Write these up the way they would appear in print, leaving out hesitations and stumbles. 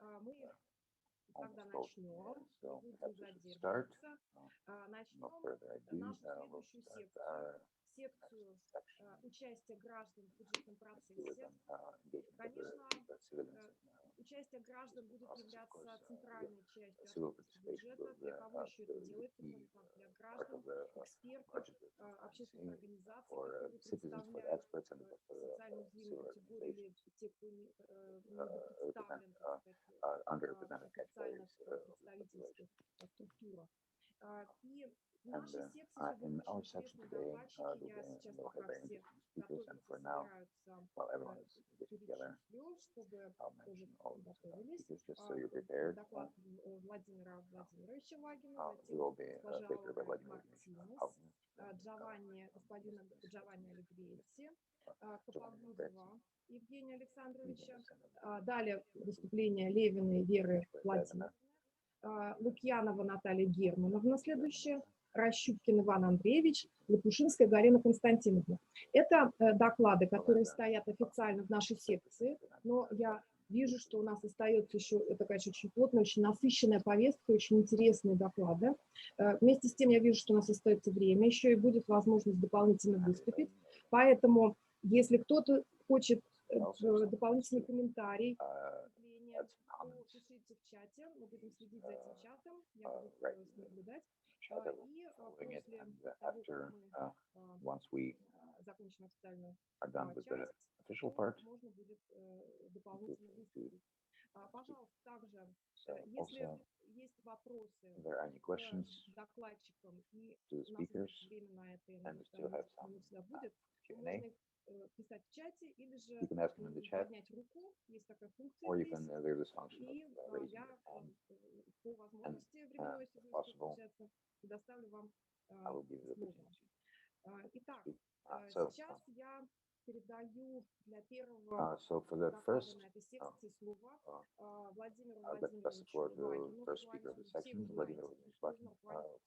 and Когда almost both. начнем, So не perhaps будем we should start. задерживаться, No начнем further ado, нашу we'll следующую start секцию, our секцию section участия граждан в бюджетном процессе. citizen engagement of Конечно, the citizens участие граждан будет process, of являться course. центральной частью Civil открытости participation бюджета. was Для кого еще это the делается, key кроме как для part граждан, of the экспертов, budget that we're общественных seeing организаций, for которые citizens, for the представляют experts, and for the социально уязвимые civil категории или organizations те, кто не represent представлен, так сказать, underrepresented в официальных categories of the представительских population. структурах. И в And нашей секции in сегодня our очень section интересные today, докладчики. Я we'll сейчас have пока very все interesting speakers, and готовятся, for now, собираются while everyone is getting перейти together, вперед, чтобы I'll тоже mention all the готовились. speakers just so you're prepared. Доклад Владимира Владимировича Вагина, It затем will be госпожа paper by Лаура Vladimir Мартинес, господина Джованни Альгрети, Капагудова Евгения Александровича, далее выступление Левиной Веры Владимировны, Лукьянова Наталья Германовна, следующая, Рощупкин Иван Андреевич, Лопушинская Галина Константиновна. Это доклады, которые стоят официально в нашей секции, но я вижу, что у нас остается еще, это, конечно, очень плотная, очень насыщенная повестка, очень интересные доклады. Вместе с тем я вижу, что у нас остается время, еще и будет возможность дополнительно выступить. Поэтому, если кто-то хочет дополнительный комментарий, пишите в чате, мы будем следить за этим чатом, я буду наблюдать. И после того, как мы закончим официальную часть, можно будет дополнительно выступить. Пожалуйста, также, если есть вопросы к докладчикам, и у нас есть время на это, и минут всегда будет, можно их писать в чате или же поднять руку, есть такая функция здесь, и я по возможности временной, если будет включаться, предоставлю вам слово. Итак, сейчас я передаю для первого доклада на этой секции слово Владимиру Владимировичу Вагину. Все вы знаете, бесспорно, руководитель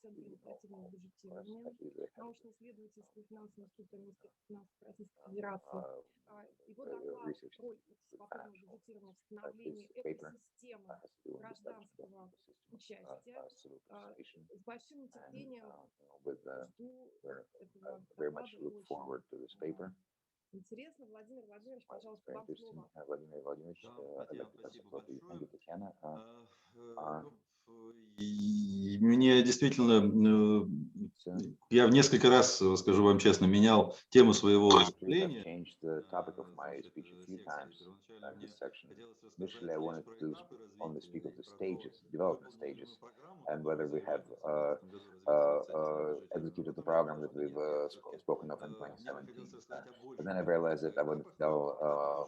Центра инициативного бюджетирования, научно-исследовательского финансового института Министерства финансов Российской Федерации. Его доклад «Роль парticipatory budgeting в становлении экосистемы гражданского участия». С большим нетерпением жду этого доклада. Очень интересно. Владимир Владимирович, пожалуйста, вам слово. Владимир Владимирович, Татьяна. Мне действительно, я в несколько раз, скажу вам честно, менял тему своего выступления. Initially, I wanted to only speak of the stages, development stages, and whether we have executed the program that we've spoken of in 2017. But then I realized that I wanted to tell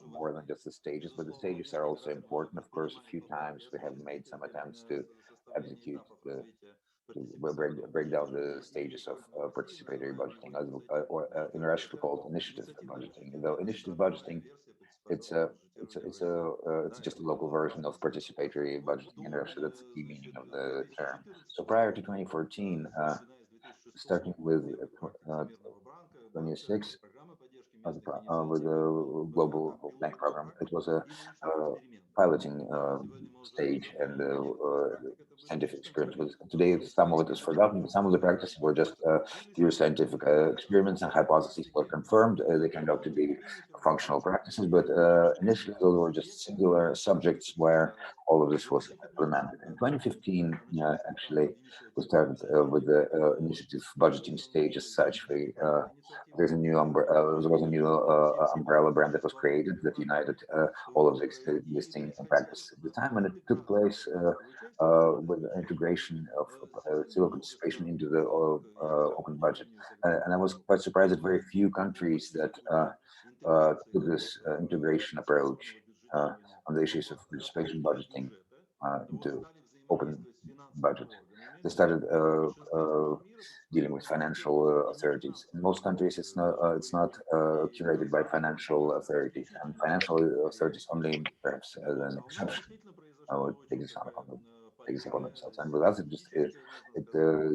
more than just the stages, but the stages are also important. Of course, a few times we have made some attempts to execute break down the stages of participatory budgeting, or in Russian we call it initiative budgeting. Though initiative budgeting, it's just a local version of participatory budgeting in Russia. That's the key meaning of the term. So prior to 2014, starting with 26 with the Global Bank Program, it was a piloting stage and scientific experiments. Today, some of it is forgotten. Some of the practices were just pure scientific experiments, and hypotheses were confirmed. They turned out to be functional practices, but initially those were just singular subjects where all of this was implemented. In 2015, actually, we started with the initiative budgeting stage as such. There's a new there was a new umbrella brand that was created that united all of the existing practices. At the time when it took place, with the integration of civil participation into the open budget, and I was quite surprised that very few countries that took this integration approach on the issues of participation budgeting into open budget. They started dealing with financial authorities. In most countries, it's not curated by financial authorities, and financial authorities only perhaps as an exception would take this on take this upon themselves. And with us, it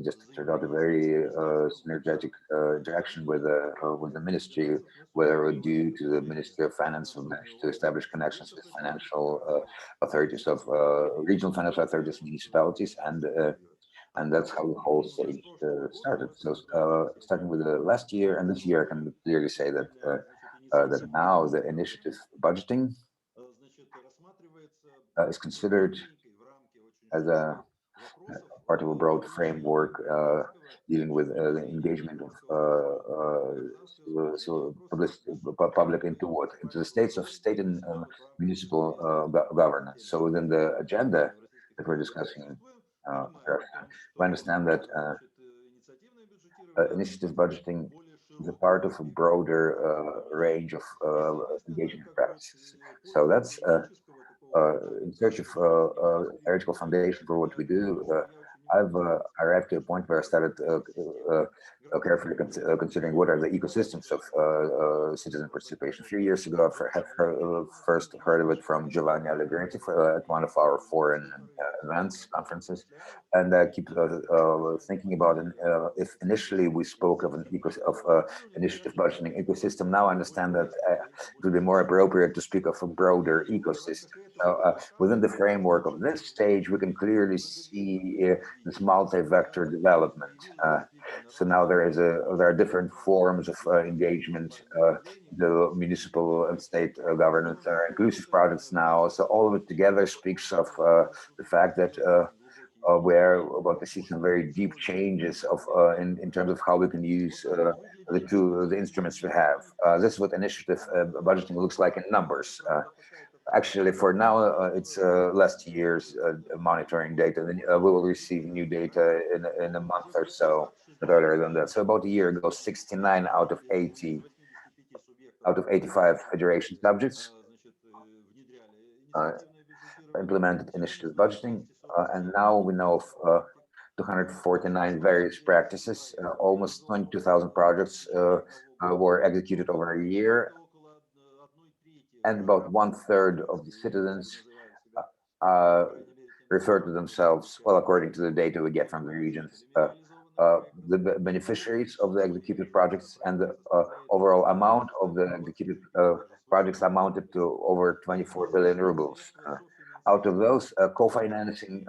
just turned out a very synergetic interaction with the ministry, where due to the Ministry of Finance, we managed to establish connections with financial authorities of regional financial authorities, municipalities, and that's how the whole stage started. So starting with the last year and this year, I can clearly say that that now the initiative budgeting is considered as a part of a broad framework dealing with the engagement of public into what, into the states of state and municipal governance. So within the agenda that we're discussing, we understand that initiative budgeting is a part of a broader range of engagement practices. So that's in search of theoretical foundation for what we do. I've arrived to a point where I started carefully considering what are the ecosystems of citizen participation. A few years ago, I first heard of it from Giovanni Allegretti at one of our foreign events, conferences, and I keep thinking about it. If initially we spoke of an initiative budgeting ecosystem, now I understand that it would be more appropriate to speak of a broader ecosystem. Within the framework of this stage, we can clearly see this multi-vector development. So now there are different forms of engagement. The municipal and state governance are inclusive projects now. So all of it together speaks of the fact that we're about to see some very deep changes in terms of how we can use the instruments we have. This is what initiative budgeting looks like in numbers. Actually, for now, it's last year's monitoring data. Then we will receive new data in a month or so, but earlier than that. So about a year ago, 69 out of 80, out of 85 federation subjects implemented initiative budgeting, and now we know of 249 various practices. Almost 22,000 projects were executed over a year, and about 1/3 of the citizens refer to themselves, well, according to the data we get from the regions, the beneficiaries of the executed projects, and the overall amount of the executed projects amounted to over 24 billion rubles. Out of those, co-financing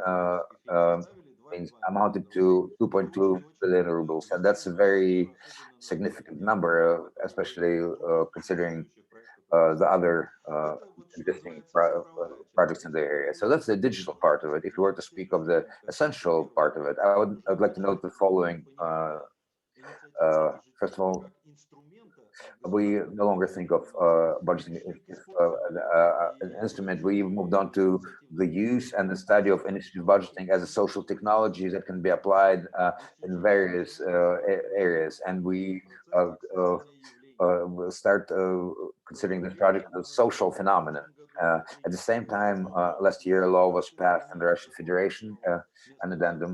means amounted to 2.2 billion rubles, and that's a very significant number, especially considering the other existing projects in the area. So that's the digital part of it. If you were to speak of the essential part of it, I'd like to note the following. First of all, we no longer think of budgeting as an instrument. We moved on to the use and the study of initiative budgeting as a social technology that can be applied in various areas. And we will start considering this project as a social phenomenon. At the same time, last year, a law was passed in the Russian Federation, an addendum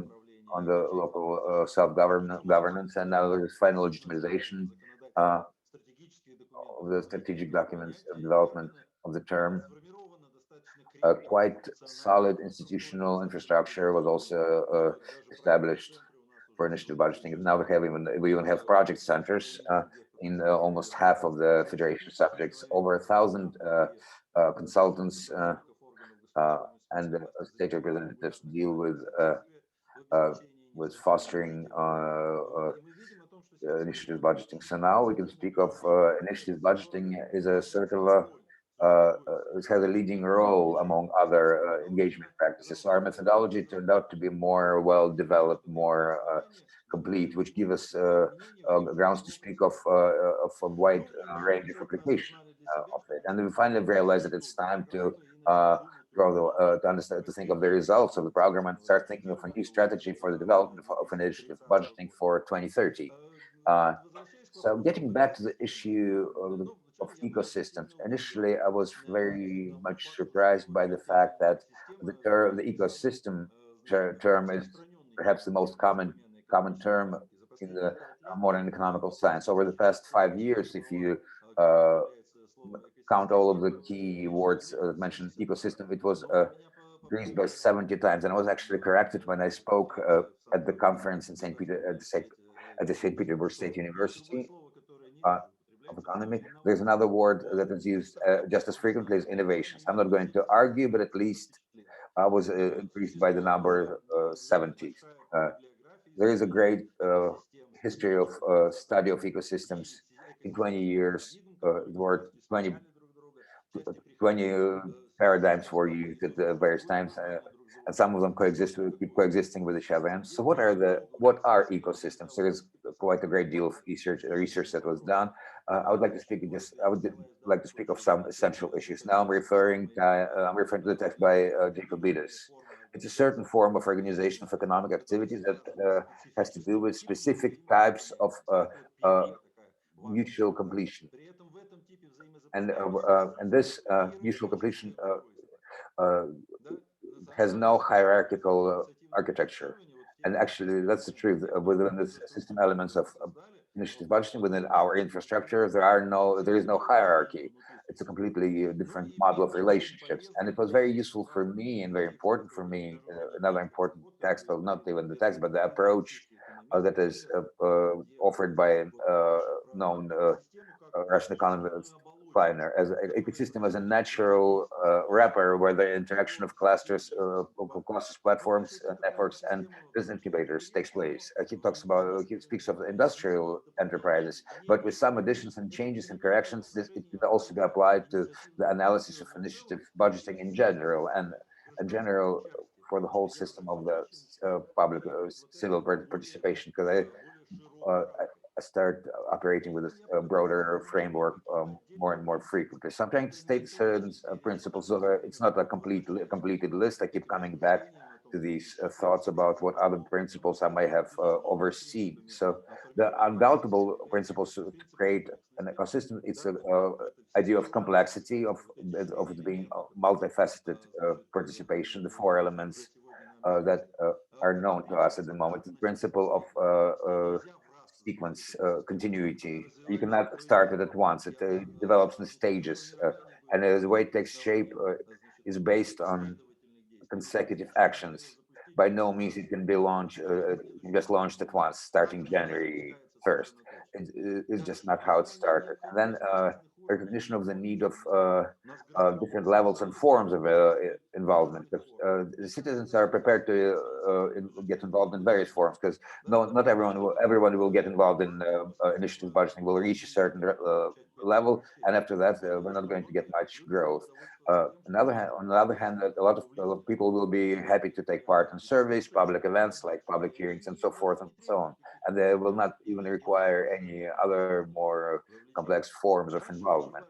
on the local self-governance, and now there is final legitimization of the strategic documents of development of the term. A quite solid institutional infrastructure was also established for initiative budgeting. Now we even have project centers in almost half of the federation subjects. Over 1,000 consultants and state representatives deal with fostering initiative budgeting. So now we can speak of initiative budgeting as a sort of it has a leading role among other engagement practices. So our methodology turned out to be more well developed, more complete, which give us grounds to speak of a wide range of application of it. And then we finally realized that it's time to to understand, to think of the results of the program and start thinking of a new strategy for the development of initiative budgeting for 2030. So getting back to the issue of ecosystems, initially I was very much surprised by the fact that the ecosystem term is perhaps the most common term in the modern economical science. Over the past 5 years, if you count all of the key words that mentioned ecosystem, it was increased by 70 times. And I was actually corrected when I spoke at the conference in St. Peter at the St. Petersburg State University of Economy. There's another word that is used just as frequently as innovations. I'm not going to argue, but at least I was increased by the number 70. There is a great history of study of ecosystems in 20 years. There were 20 paradigms were used at the various times, and some of them keep coexisting with each other. And so, what are ecosystems? There is quite a great deal of research that was done. I would like to speak of some essential issues. Now, I'm referring to the text by Jacobitis. It's a certain form of organization of economic activities that has to do with specific types of mutual completion, and this mutual completion uh, has no hierarchical architecture. And actually, that's the truth. Within the system elements of initiative budgeting, within our infrastructure, there is no hierarchy. It's a completely different model of relationships. And it was very useful for me and very important for me. Another important text, well, not even the text, but the approach that is offered by known Russian economist Kleiner as an ecosystem as a natural wrapper where the interaction of clusters, platforms, networks, and business incubators takes place. He speaks of industrial enterprises, but with some additions and changes and corrections, it can also be applied to the analysis of initiative budgeting in general, and in general for the whole system of the public civil participation. Because I start operating with a broader framework more and more frequently. So I'm trying to state certain principles. So it's not a completed list. I keep coming back to these thoughts about what other principles I might have overseen. So the undoubtable principles to create an ecosystem, it's an idea of complexity, of it being multifaceted participation, the four elements that are known to us at the moment. The principle of sequence, continuity. You cannot start it at once. It develops in stages, and the way it takes shape is based on consecutive actions. By no means it can be just launched at once, starting January 1st. It's just not how it started. And then recognition of the need of different levels and forms of involvement. The citizens are prepared to get involved in various forms, because not everyone will get involved in initiative budgeting, will reach a certain level, and after that we're not going to get much growth. On the other hand, a lot of people will be happy to take part in surveys, public events like public hearings, and so forth and so on, and they will not even require any other more complex forms of involvement.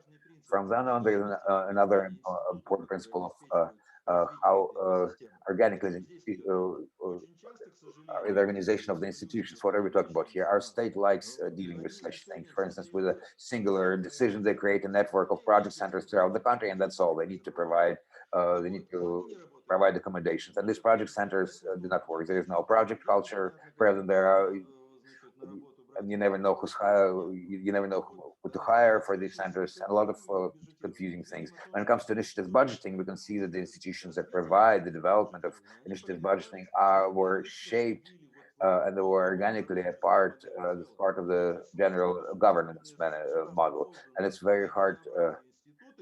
From then on, there's another important principle of how organically the organization of the institutions. What are we talking about here? Our state likes dealing with such things. For instance, with a singular decision, they create a network of project centers throughout the country, and that's all. They need to provide. They need to provide accommodations, and these project centers do not work. There is no project culture present. There are, and you never know you never know who to hire for these centers, and a lot of confusing things. When it comes to initiative budgeting, we can see that the institutions that provide the development of initiative budgeting were shaped and they were organically a part as part of the general governance model, and it's very hard uh,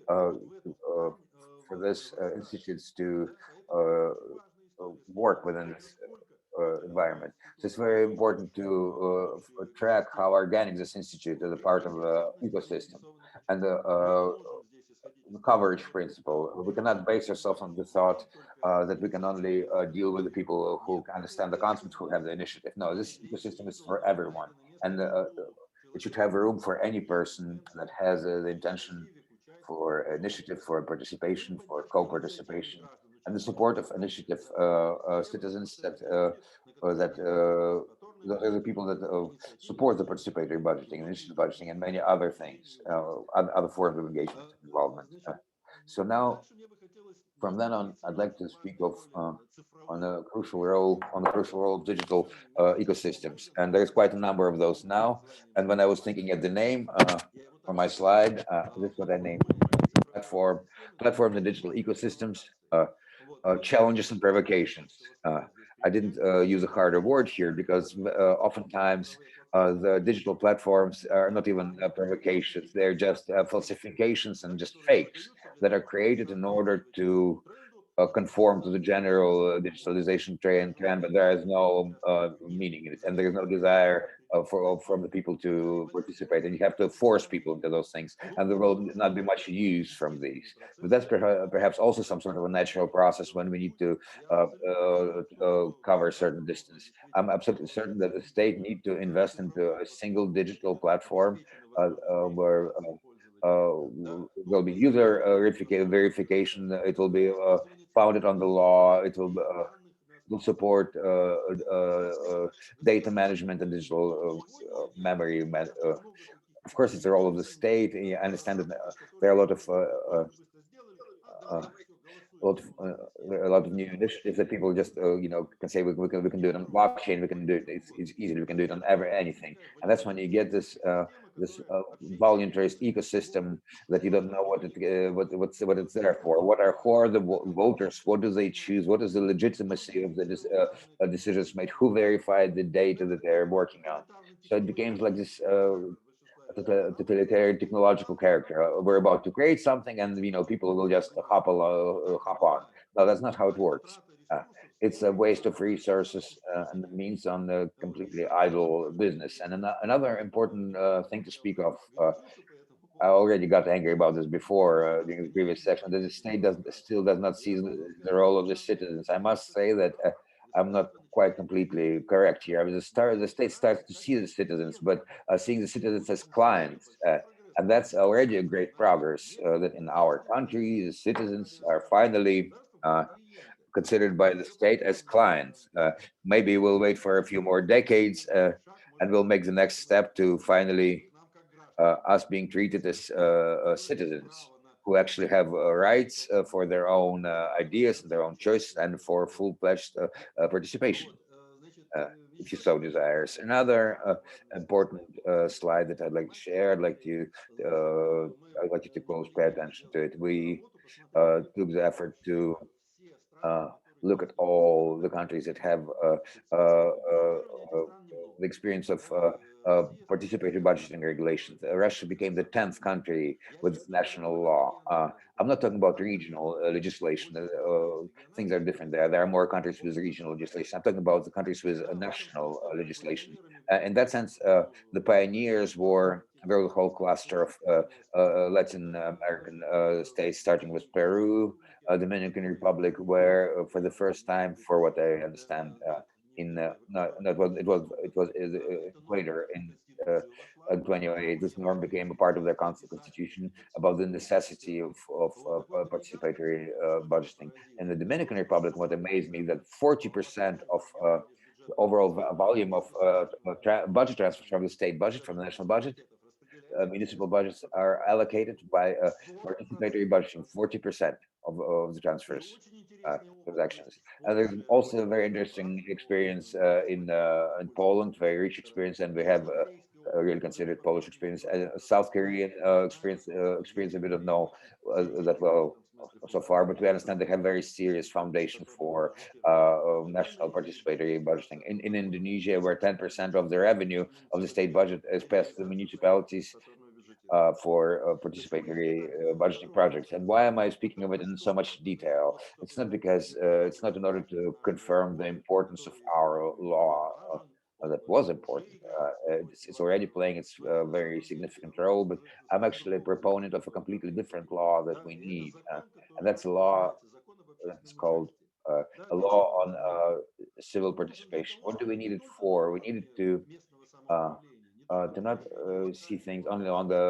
for this institutes to uh, work within this environment. So it's very important to track how organic this institute is a part of the ecosystem. And the coverage principle. We cannot base ourselves on the thought that we can only deal with the people who understand the concept, who have the initiative. No, this ecosystem is for everyone. And it should have room for any person that has the intention for initiative, for participation, for co-participation, and the support of initiative citizens the people that support the participatory budgeting, initiative budgeting, and many other things, other forms of engagement and involvement. So now, from then on, I'd like to speak of on the crucial role of digital ecosystems, and there's quite a number of those now. And when I was thinking at the name for my slide, this is what I named platforms and digital ecosystems. challenges and provocations. I didn't use a harder word here because oftentimes the digital platforms are not even provocations; they're just falsifications and just fakes that are created in order to conform to the general digitalization trend, but there is no meaning in it, and there is no desire from the people to participate, and you have to force people into those things, and there will not be much use from these. But that's perhaps also some sort of a natural process when we need to cover a certain distance. I'm absolutely certain that the state need to invest into a single digital platform where will be user verification. It will be founded on the law. Will support data management and digital memory. Of course, it's the role of the state. I understand that there are uh, a lot of new initiatives that people just can say we can do it on blockchain, we can do it, it's easy, we can do it on anything, and that's when you get this voluntarist ecosystem that you don't know what it's there for. Who are the voters? What do they choose? What is the legitimacy of the decisions made? Who verified the data that they're working on? So it becomes like this totalitarian technological character. We're about to create something, and people will just hop on. No, that's not how it works. Uh, it's a waste of resources and means on the completely idle business. And another important thing to speak of. I already got angry about this before during the previous section, that the state still does not see the role of the citizens. I must say that I'm not quite completely correct here. I mean, the state starts to see the citizens, but seeing the citizens as clients. And that's already a great progress that in our country, the citizens are finally considered by the state as clients. Maybe we'll wait for a few more decades and we'll make the next step to finally us being treated as citizens who actually have rights for their own ideas and their own choices and for full-fledged participation, uh, if you so desires. Another important slide that I'd like to share, I'd like you to close pay attention to it. We took the effort to uh, look at all the countries that have the experience of participatory budgeting regulations. Russia became the 10th country with national law. I'm not talking about regional legislation. Things are different there. There are more countries with regional legislation. I'm talking about the countries with national legislation. In that sense, the pioneers were a very whole cluster of Latin American states, starting with Peru, Dominican Republic, where for the first time, for what I understand, in no, it was later uh, in 2008, this norm became a part of their constitution about the necessity of participatory budgeting. In the Dominican Republic, what amazed me that 40% of the overall volume of budget transfers from the state budget, from the national budget, municipal budgets are allocated by participatory budgeting, 40% of the transfers, transactions. And there's also a very interesting experience in Poland, very rich experience, and we have really considered Polish experience, South Korean experience. We don't know that well so far, but we understand they have very serious foundation for national participatory budgeting. In Indonesia, where 10% of the revenue of the state budget is passed to the municipalities for participatory budgeting projects. And why am I speaking of it in so much detail? It's not because it's not in order to confirm the importance of our law. That was important. It's already playing its very significant role, but I'm actually a proponent of a completely different law that we need, and that's a law that's called a law on civil participation. What do we need it for? We need it uh, to not see things only on the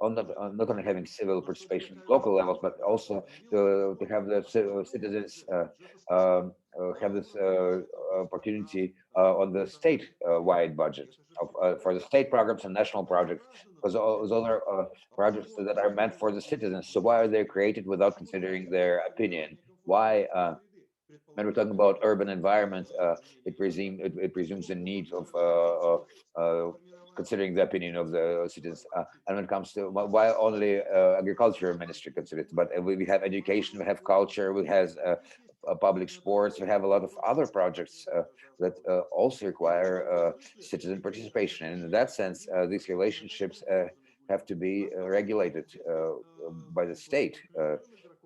on not only having civil participation at local levels, but also to have the citizens have this opportunity on the state-wide budget for the state programs and national projects, because all those other projects that are meant for the citizens. So why are they created without considering their opinion? Why? When we're talking about urban environment, it presumes the needs of considering the opinion of the citizens. And when it comes to why only agriculture ministry considers it, but we have education, we have culture, we have public sports, we have a lot of other projects that also require citizen participation. And in that sense, these relationships have to be regulated by the state.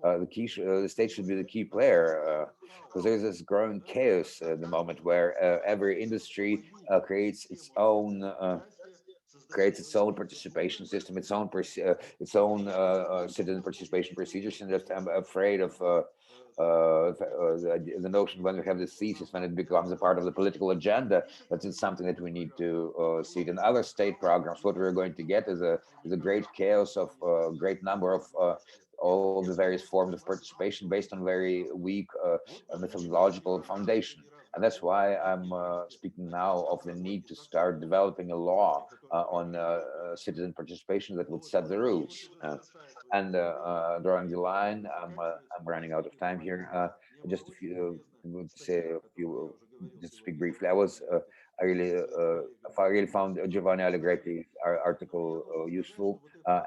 The state should be the key player because there's this growing chaos at the moment where every industry creates its own participation system, its own citizen participation procedures, and just I'm afraid of the notion when we have this thesis, when it becomes a part of the political agenda, that it's something that we need to see it in other state programs. What we're going to get is a great chaos of great number of all the various forms of participation based on very weak methodological foundation. And that's why I'm speaking now of the need to start developing a law on citizen participation that would set the rules. And drawing the line, I'm running out of time here. Just a few, to say a few, just to speak briefly. I really, I really found Giovanni Allegretti's article useful,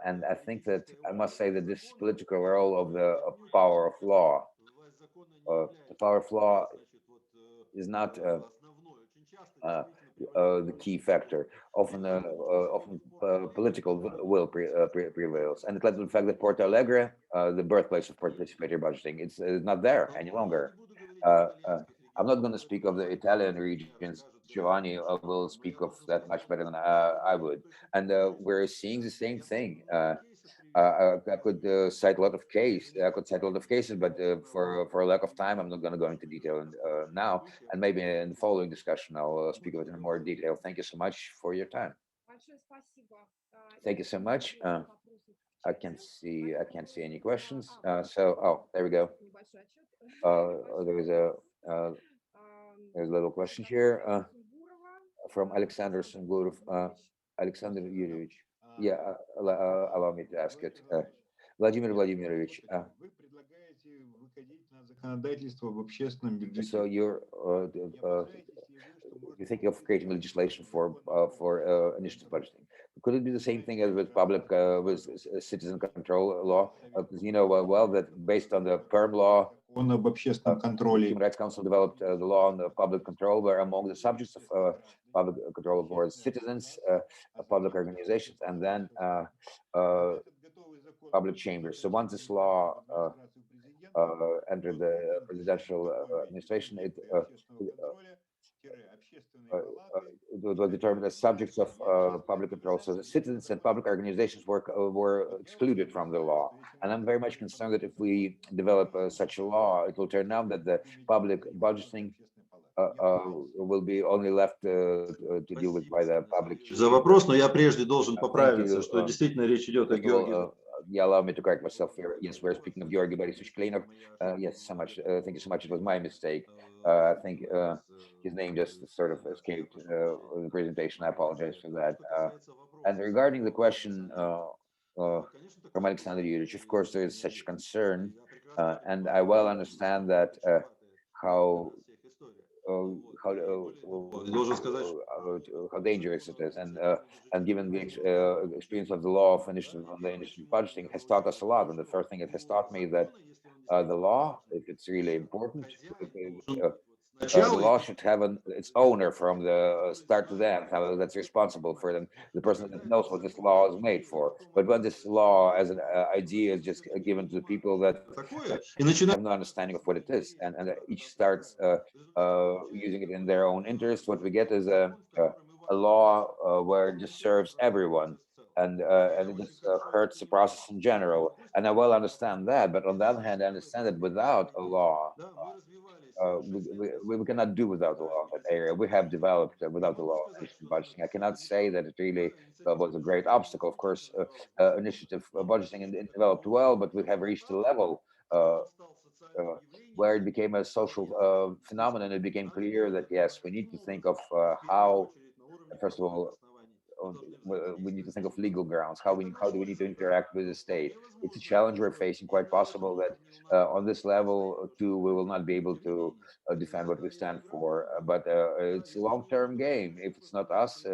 and I think that I must say that this political role of the power of law, the power of law is not uh, the key factor. Often political will prevails, and it led to the fact that Porto Alegre, the birthplace of participatory budgeting, it's not there any longer. I'm not going to speak of the Italian regions. Giovanni will speak of that much better than I would, and we're seeing the same thing. I could cite a lot of I could cite a lot of cases, but for a lack of time, I'm not going to go into detail now. And maybe in the following discussion, I'll speak of it in more detail. Thank you so much for your time. Большое спасибо. Thank you И so у нас much. есть вопросы в чате, I can't see any поэтому questions. вот Oh, there we go. небольшой отчет. There is Небольшой a вопрос. there's a little question От here Александра Сунгурова. from Alexander Александр Sungurov. Юрьевич, Alexander можете задать Yuryevich. Yeah, вопрос? allow me to ask it. Vladimir Vladimirovich. Вы предлагаете выходить на законодательство в общественном бюджете. So Не опасаетесь ли вы, что you может think of creating legislation for initiative budgeting? Could it be the same thing as with public citizen control law? Because you know well that based on the PERM law, закон об общественном контроле Human Rights Council developed the law on the public control, where among the subjects of public control were citizens, public organizations, and then этот готовый закон public chambers. So once this law администрацию президента entered the presidential administration, общественного контроля общественные uh, палаты it was determined as subjects of public control. So the citizens and public organizations were excluded from the law. And I'm very much concerned that if we develop such a law, it will turn out that the public budgeting will be only left to deal with by the public. За вопрос, но я прежде должен Thank поправиться, you. что действительно речь идет о First of all, Георгии. yeah, allow me to correct myself here. Yes, we're speaking of Georgi Borisovich Klinov. Yes, so much. Thank you so much. It was my mistake. I think his name just sort of escaped the presentation. I apologize for that. And regarding the question from Alexander Yurich, of course, there is such concern, and I well understand that how how Должен сказать, how dangerous it is, and given the experience of the law of initiative on the initiative budgeting, it has taught us a lot. And the first thing it has taught me that the law, if it's really important, the law should have its owner from the start to the end, that's responsible for them, the person that knows what this law is made for. But when this law as an idea is just given to the people that have no understanding of what it is, and each starts using it in their own interest, what we get is a law where it just serves everyone. And it just hurts the process in general. And I well understand that. But on the other hand, I understand that without a law, we cannot do without the law in that area. We have developed without the law initiative budgeting. I cannot say that it really was a great obstacle. Of course, initiative budgeting developed well, but we have reached a level where it became a social phenomenon. It became clear that yes, we need to think of how, first of all, we need to think of legal grounds. How do we need to interact with the state? It's a challenge we're facing. Quite possible that on this level too, we will not be able to defend what we stand for. But it's a long-term game. If it's not us,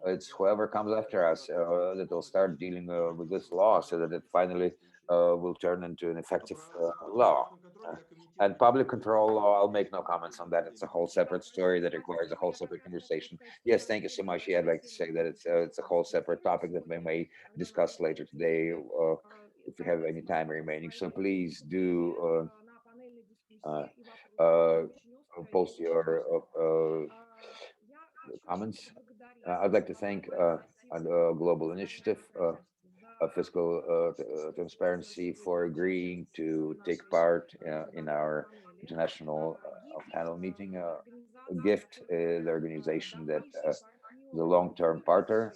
it's whoever comes after us that will start dealing with this law, so that it finally will turn into an effective law. And public control law, I'll make no comments on that. It's a whole separate story that requires a whole separate conversation. Yes, thank you so much. Yeah, I'd like to say that it's a whole separate topic that we may discuss later today if we have any time remaining. So please do uh, uh, post your comments. I'd like to thank Global Initiative, Fiscal Transparency, for agreeing to take part in our international panel meeting. GIFT is the organization that the long-term partner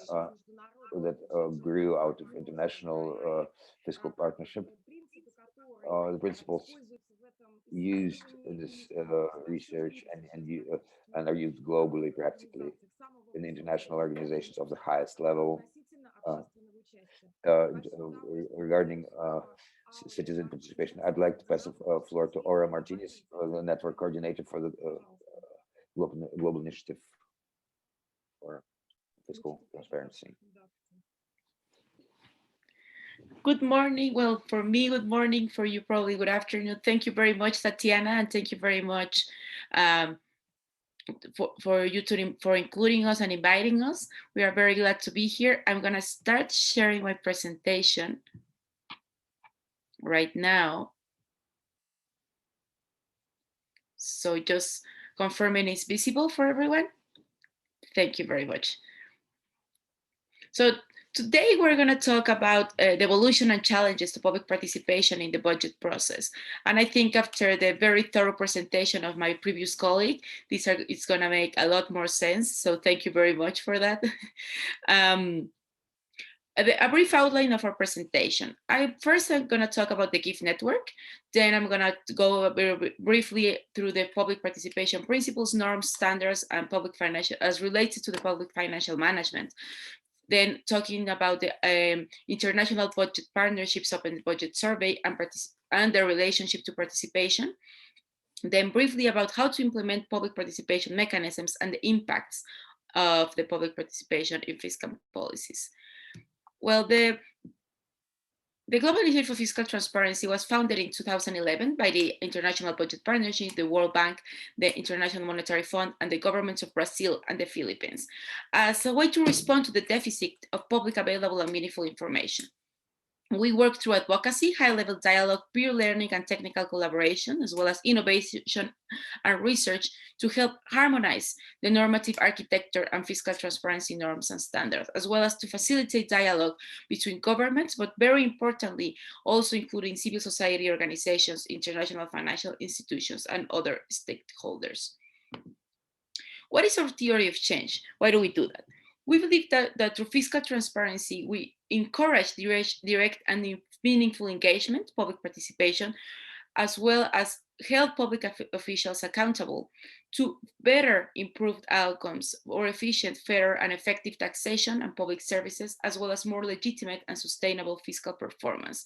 that grew out of international fiscal partnership. The principles used in this research and are used globally, practically, in international organizations of the highest level. Regarding citizen participation, I'd like to pass the floor to Aura Martinez, the network coordinator for the Global Initiative for Fiscal Transparency. Good morning. Well, for me, good morning. For you, probably good afternoon. Thank you very much, Tatiana, and thank you very much for including us and inviting us. We are very glad to be here. I'm going to start sharing my presentation right now. So just confirming it's visible for everyone. Thank you very much. So today we're going to talk about the evolution and challenges to public participation in the budget process. And I think after the very thorough presentation of my previous colleague, it's going to make a lot more sense. So thank you very much for that. A brief outline of our presentation. I'm going to talk about the GIFT network. Then I'm going to go very briefly through the public participation principles, norms, standards, and public financial as related to the public financial management. Then talking about the international budget partnerships, open budget survey, and their relationship to participation. Then briefly about how to implement public participation mechanisms and the impacts of the public participation in fiscal policies. Well, the Global Initiative for Fiscal Transparency was founded in 2011 by the International Budget Partnership, the World Bank, the International Monetary Fund, and the governments of Brazil and the Philippines as a way to respond to the deficit of public available and meaningful information. We work through advocacy, high-level dialogue, peer learning, and technical collaboration, as well as innovation and research to help harmonize the normative architecture and fiscal transparency norms and standards, as well as to facilitate dialogue between governments, but very importantly, also including civil society organizations, international financial institutions, and other stakeholders. What is our theory of change? Why do we do that? We believe that through fiscal transparency, we encourage direct and meaningful engagement, public participation, as well as hold public officials accountable to better improved outcomes or efficient, fair, and effective taxation and public services, as well as more legitimate and sustainable fiscal performance.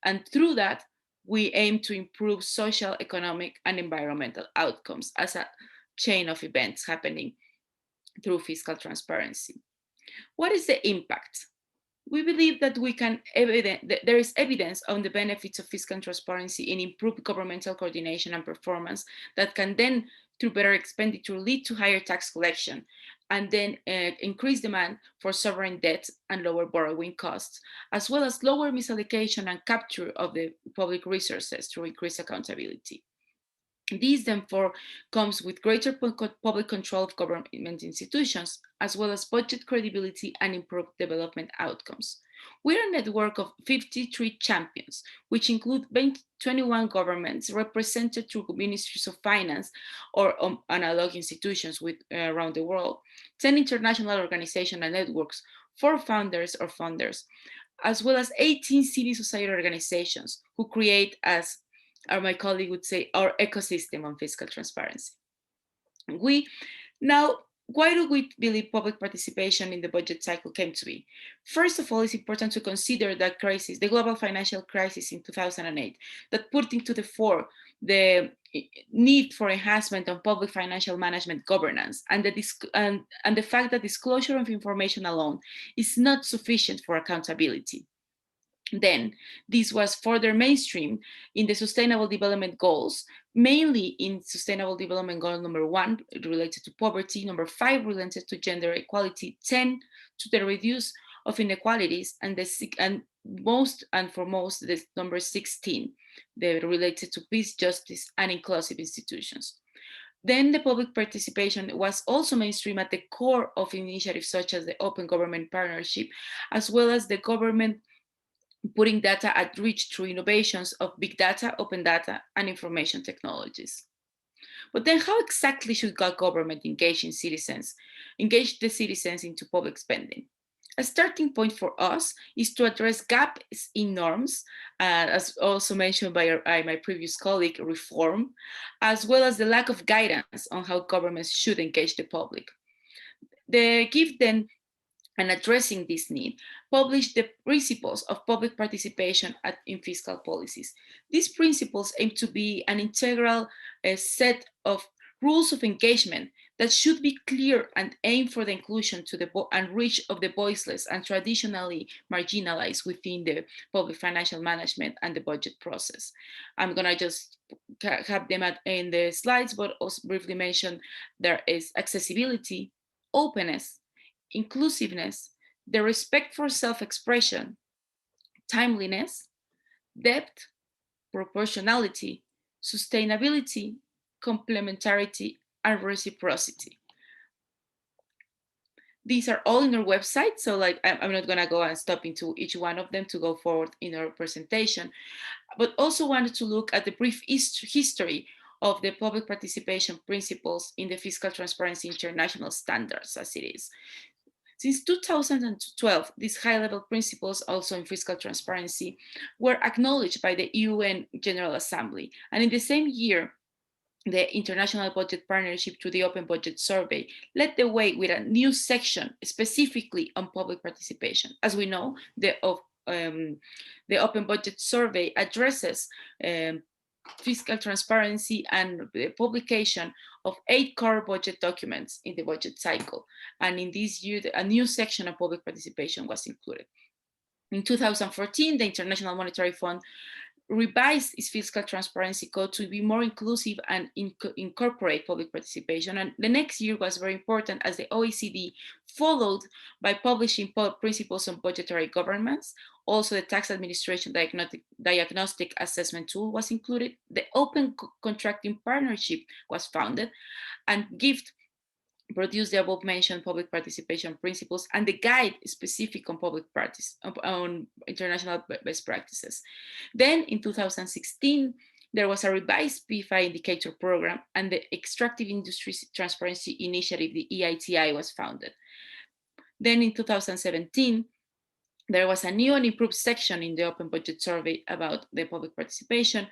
And through that, we aim to improve social, economic, and environmental outcomes as a chain of events happening through fiscal transparency. What is the impact? We believe that there is evidence on the benefits of fiscal transparency in improved governmental coordination and performance that can then, through better expenditure, lead to higher tax collection and then increase demand for sovereign debt and lower borrowing costs, as well as lower misallocation and capture of the public resources through increased accountability. This, therefore, comes with greater public control of government institutions, as well as budget credibility and improved development outcomes. We are a network of 53 champions, which include 21 governments represented through ministries of finance or analog institutions around the world, 10 international organizations and networks, 4 founders or funders, as well as 18 civil society organizations who create, as my colleague would say, our ecosystem on fiscal transparency. We now why do we believe public participation in the budget cycle came to be? First of all, it's important to consider that crisis, the global financial crisis in 2008, that put into the fore the need for enhancement of public financial management governance, and the fact that disclosure of information alone is not sufficient for accountability. Then, this was further mainstream in the Sustainable Development Goals, mainly in Sustainable Development Goal number 1, related to poverty, number 5, related to gender equality, 10, to the reduce of inequalities, and foremost, the number 16, related to peace, justice, and inclusive institutions. Then the public participation was also mainstream at the core of initiatives such as the Open Government Partnership, as well as the government putting data at reach through innovations of big data, open data, and information technologies. But then how exactly should government engage the citizens into public spending? A starting point for us is to address gaps in norms, as also mentioned by my previous colleague, reform, as well as the lack of guidance on how governments should engage the public. The GIFT then, and addressing this need, published the principles of public participation in fiscal policies. These principles aim to be an integral set of rules of engagement that should be clear and aim for the inclusion and reach of the voiceless and traditionally marginalized within the public financial management and the budget process. I'm gonna just have them in the slides, but also briefly mention there is accessibility, openness, inclusiveness, the respect for self-expression, timeliness, depth, proportionality, sustainability, complementarity, and reciprocity. These are all in our website, so I'm not gonna go and stop into each one of them to go forward in our presentation, but also wanted to look at the brief history of the public participation principles in the Fiscal Transparency International Standards as it is. Since 2012, these high-level principles, also in fiscal transparency, were acknowledged by the UN General Assembly. And in the same year, the International Budget Partnership through the Open Budget Survey led the way with a new section specifically on public participation. As we know, the Open Budget Survey addresses fiscal transparency and the publication of 8 core budget documents in the budget cycle. And in this year, a new section of public participation was included. In 2014, the International Monetary Fund revised its fiscal transparency code to be more inclusive and incorporate public participation. And the next year was very important as the OECD followed by publishing principles on budgetary governance. Also, the tax administration diagnostic assessment tool was included. The Open Contracting Partnership was founded, and GIFT produced the above mentioned public participation principles and the guide specific on public practice, on international best practices. Then in 2016, there was a revised PFI indicator program, and the Extractive Industries Transparency Initiative, the EITI, was founded. Then in 2017, there was a new and improved section in the Open Budget Survey about the public participation,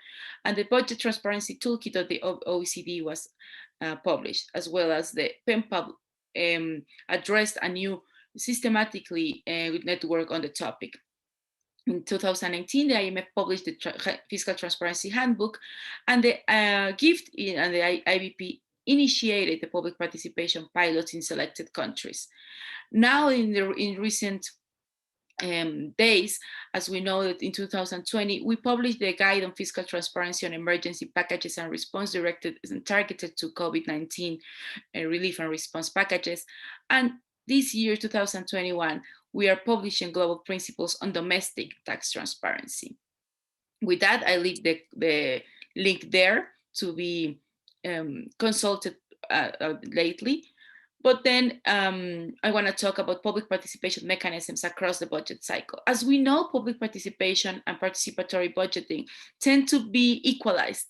and the Budget Transparency Toolkit of the OECD was published, as well as the PEMPAB addressed a new systematically network on the topic. In 2019, the IMF published the Fiscal Transparency Handbook, and the GIFT and the IBP initiated the public participation pilots in selected countries. Now, in recent days, as we know that in 2020, we published the Guide on Fiscal Transparency on Emergency Packages and Response directed and targeted to COVID-19 relief and response packages. And this year, 2021, we are publishing Global Principles on Domestic Tax Transparency. With that, I leave the link there to be consulted lately. But then I want to talk about public participation mechanisms across the budget cycle. As we know, public participation and participatory budgeting tend to be equalized,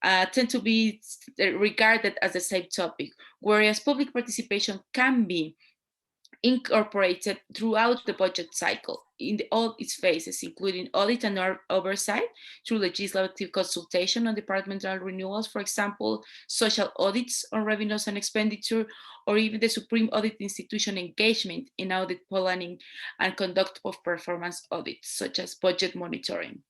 tend to be regarded as the same topic, whereas public participation can be incorporated throughout the budget cycle in all its phases, including audit and oversight through legislative consultation on departmental renewals, for example, social audits on revenues and expenditure, or even the Supreme Audit Institution engagement in audit planning and conduct of performance audits, such as budget monitoring.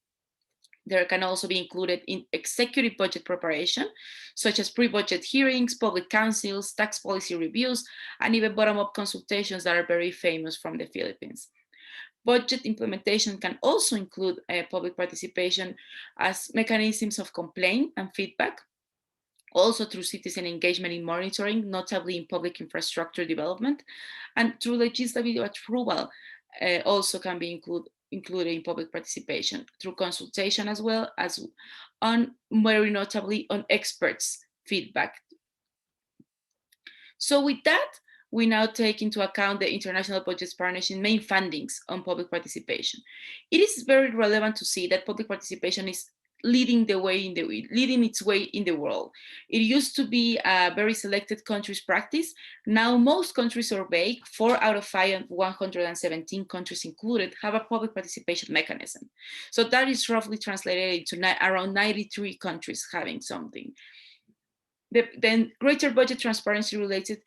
There can also be included in executive budget preparation, such as pre-budget hearings, public councils, tax policy reviews, and even bottom-up consultations that are very famous from the Philippines. Budget implementation can also include public participation as mechanisms of complaint and feedback, also through citizen engagement in monitoring, notably in public infrastructure development, and through legislative approval also can be included in public participation through consultation, as well as on, very notably, on experts' feedback. So with that, we now take into account the International Budget Partnership main findings on public participation. It is very relevant to see that public participation is leading its way in the world. It used to be a very selected countries practice. Now most countries surveyed, 4 out of 5, 117 countries included, have a public participation mechanism. So that is roughly translated into around 93 countries having something. Then greater budget transparency related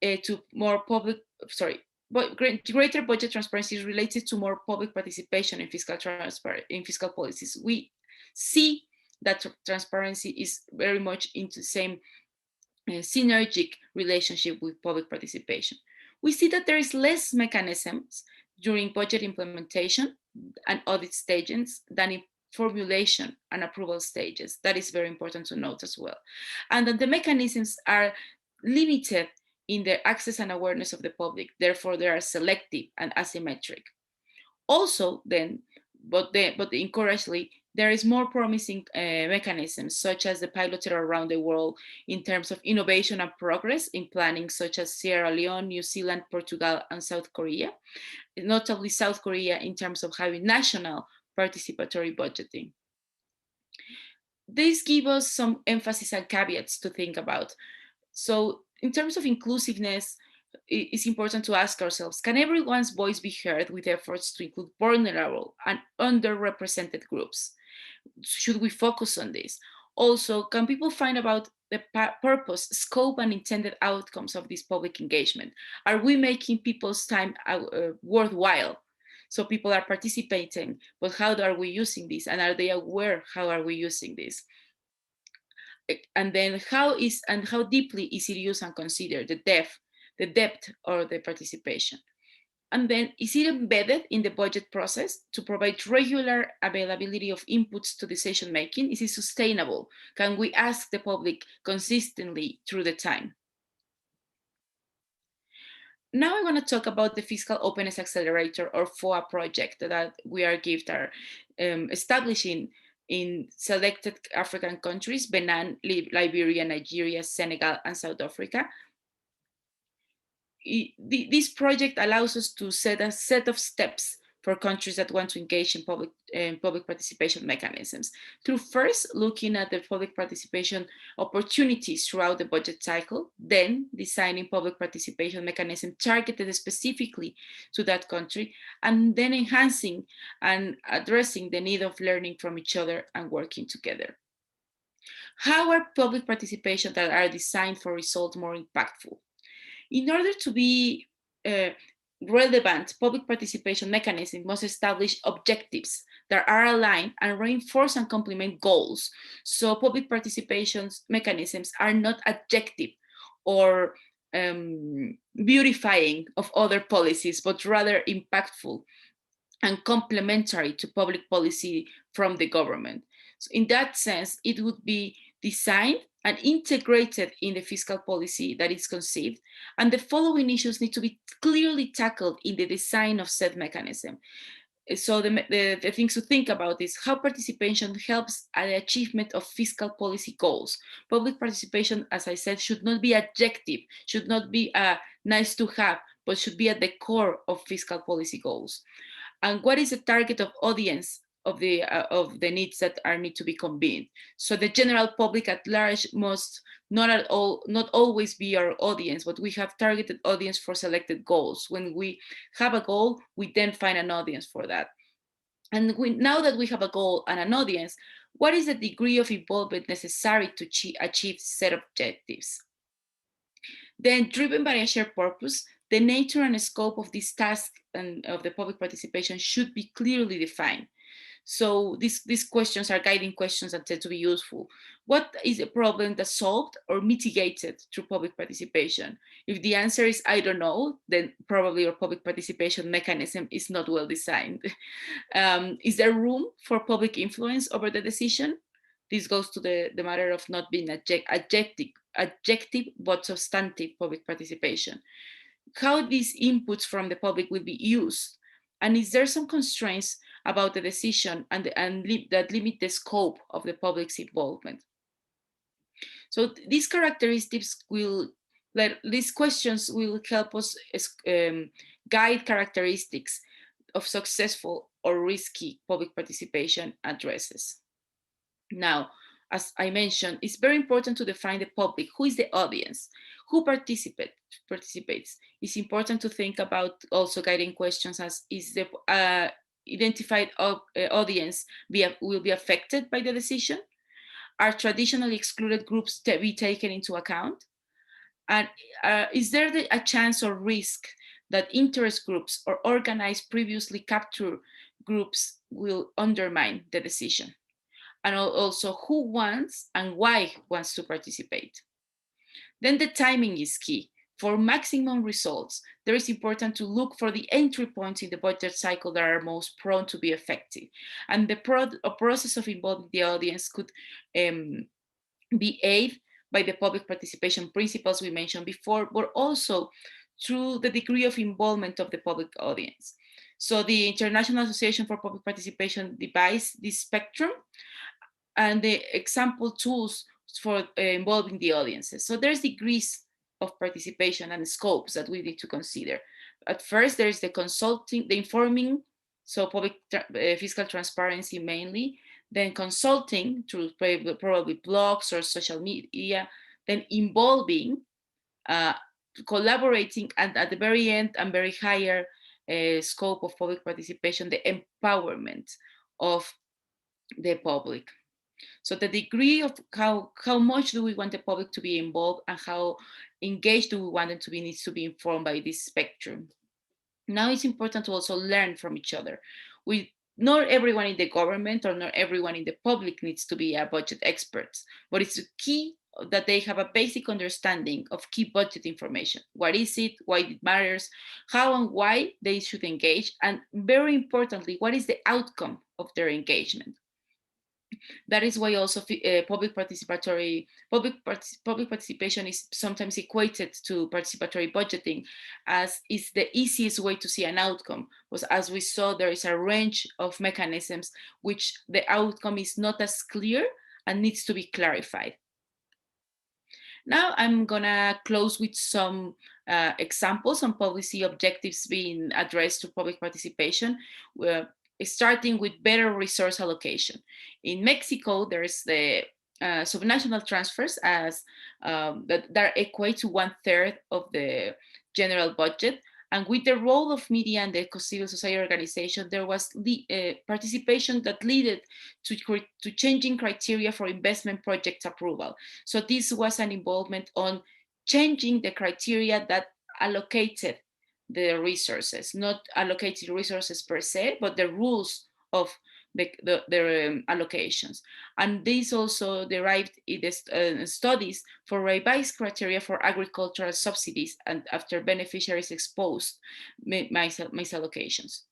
to more public, but greater budget transparency is related to more public participation in fiscal policies. We see that transparency is very much into the same synergic relationship with public participation. We see that there is less mechanisms during budget implementation and audit stages than in formulation and approval stages. That is very important to note as well. And that the mechanisms are limited in their access and awareness of the public. Therefore, they are selective and asymmetric. Also, then, but encouragingly, there is more promising mechanisms, such as the piloted around the world in terms of innovation and progress in planning, such as Sierra Leone, New Zealand, Portugal, and South Korea. Notably, South Korea in terms of having national participatory budgeting. This gives us some emphasis and caveats to think about. So in terms of inclusiveness, it's important to ask ourselves, can everyone's voice be heard with efforts to include vulnerable and underrepresented groups? Should we focus on this? Also, can people find about the purpose, scope, and intended outcomes of this public engagement? Are we making people's time worthwhile? So people are participating, but how are we using this? And are they aware how are we using this? And then how deeply is it used and considered, the depth or the participation? And then is it embedded in the budget process to provide regular availability of inputs to decision making? Is it sustainable? Can we ask the public consistently through the time? Now I want to talk about the Fiscal Openness Accelerator, or FOA project that we are establishing in selected African countries: Benin, Liberia, Nigeria, Senegal, and South Africa. This project allows us to set a set of steps for countries that want to engage in public participation mechanisms, through first looking at the public participation opportunities throughout the budget cycle, then designing public participation mechanism targeted specifically to that country, and then enhancing and addressing the need of learning from each other and working together. How are public participation that are designed for results more impactful? In order to be relevant, public participation mechanisms must establish objectives that are aligned and reinforce and complement goals. So public participation mechanisms are not adjective or beautifying of other policies, but rather impactful and complementary to public policy from the government. So in that sense, it would be designed and integrated in the fiscal policy that is conceived, and the following issues need to be clearly tackled in the design of said mechanism. So the things to think about is how participation helps at the achievement of fiscal policy goals. Public participation, as I said, should not be adjective, should not be nice to have, but should be at the core of fiscal policy goals. And what is the target of audience of the needs that are need to be convened. So the general public at large must not always be our audience, but we have targeted audience for selected goals. When we have a goal, we then find an audience for that. And now that we have a goal and an audience, what is the degree of involvement necessary to achieve set objectives? Then, driven by a shared purpose, the nature and scope of this task and of the public participation should be clearly defined. So these questions are guiding questions that tend to be useful. What is a problem that's solved or mitigated through public participation? If the answer is I don't know, then probably your public participation mechanism is not well designed. Is there room for public influence over the decision? This goes to the matter of not being adjective but substantive public participation. How these inputs from the public will be used, and is there some constraints about the decision that limit the scope of the public's involvement? So these characteristics these questions will help us guide characteristics of successful or risky public participation addresses. Now, as I mentioned, it's very important to define the public. Who is the audience? Who participates? It's important to think about also guiding questions as is the identified audience will be affected by the decision? Are traditionally excluded groups to be taken into account? And is there a chance or risk that interest groups or organized previously captured groups will undermine the decision? And also who wants and why wants to participate? Then the timing is key. For maximum results, there is important to look for the entry points in the budget cycle that are most prone to be effective. And the process of involving the audience could be aided by the public participation principles we mentioned before, but also through the degree of involvement of the public audience. So the International Association for Public Participation devised this spectrum and the example tools for involving the audiences. So there's degrees of participation and scopes that we need to consider. At first, there's the consulting, the informing, so public fiscal transparency mainly, then consulting through probably blogs or social media, then involving, collaborating, and at the very end and very higher scope of public participation, the empowerment of the public. So the degree of how much do we want the public to be involved and how engaged do we want them to be needs to be informed by this spectrum. Now it's important to also learn from each other. Not everyone in the government or not everyone in the public needs to be a budget expert, but it's key that they have a basic understanding of key budget information. What is it, why it matters, how and why they should engage, and very importantly, what is the outcome of their engagement. That is why also public participation is sometimes equated to participatory budgeting, as is the easiest way to see an outcome. Because as we saw, there is a range of mechanisms which the outcome is not as clear and needs to be clarified. Now I'm gonna close with some examples on policy objectives being addressed to public participation, starting with better resource allocation. In Mexico, there's the subnational transfers as that equate to 1/3 of the general budget. And with the role of media and the civil society organization, there was the participation that led to changing criteria for investment project approval. So this was an involvement on changing the criteria that allocated the resources, not allocated resources per se, but the rules of their allocations. And these also derived in the studies for revised criteria for agricultural subsidies and after beneficiaries exposed misallocations.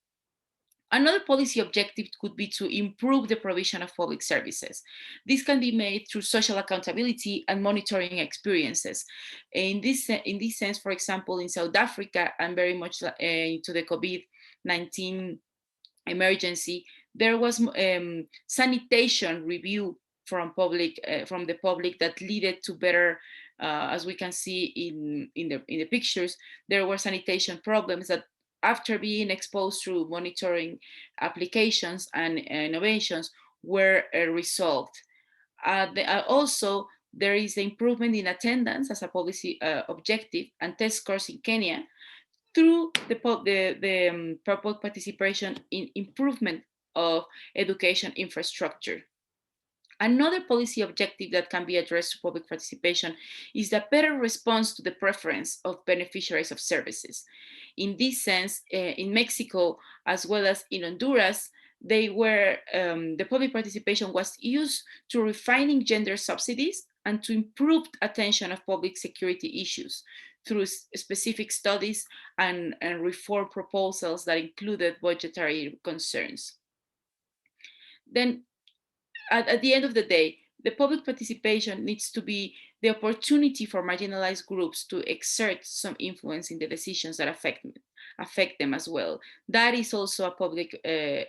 Another policy objective could be to improve the provision of public services. This can be made through social accountability and monitoring experiences. In this sense, for example, in South Africa and very much into the COVID-19 emergency, there was sanitation review from the public that led to better, as we can see in the pictures, there were sanitation problems that after being exposed through monitoring applications and innovations, were resolved. Also, there is the improvement in attendance as a policy objective and test scores in Kenya through the public participation in improvement of education infrastructure. Another policy objective that can be addressed to public participation is the better response to the preference of beneficiaries of services. In this sense, in Mexico, as well as in Honduras, the public participation was used to refining gender subsidies and to improve attention of public security issues through specific studies and reform proposals that included budgetary concerns. Then at the end of the day, the public participation needs to be the opportunity for marginalized groups to exert some influence in the decisions that affect them as well. That is also a public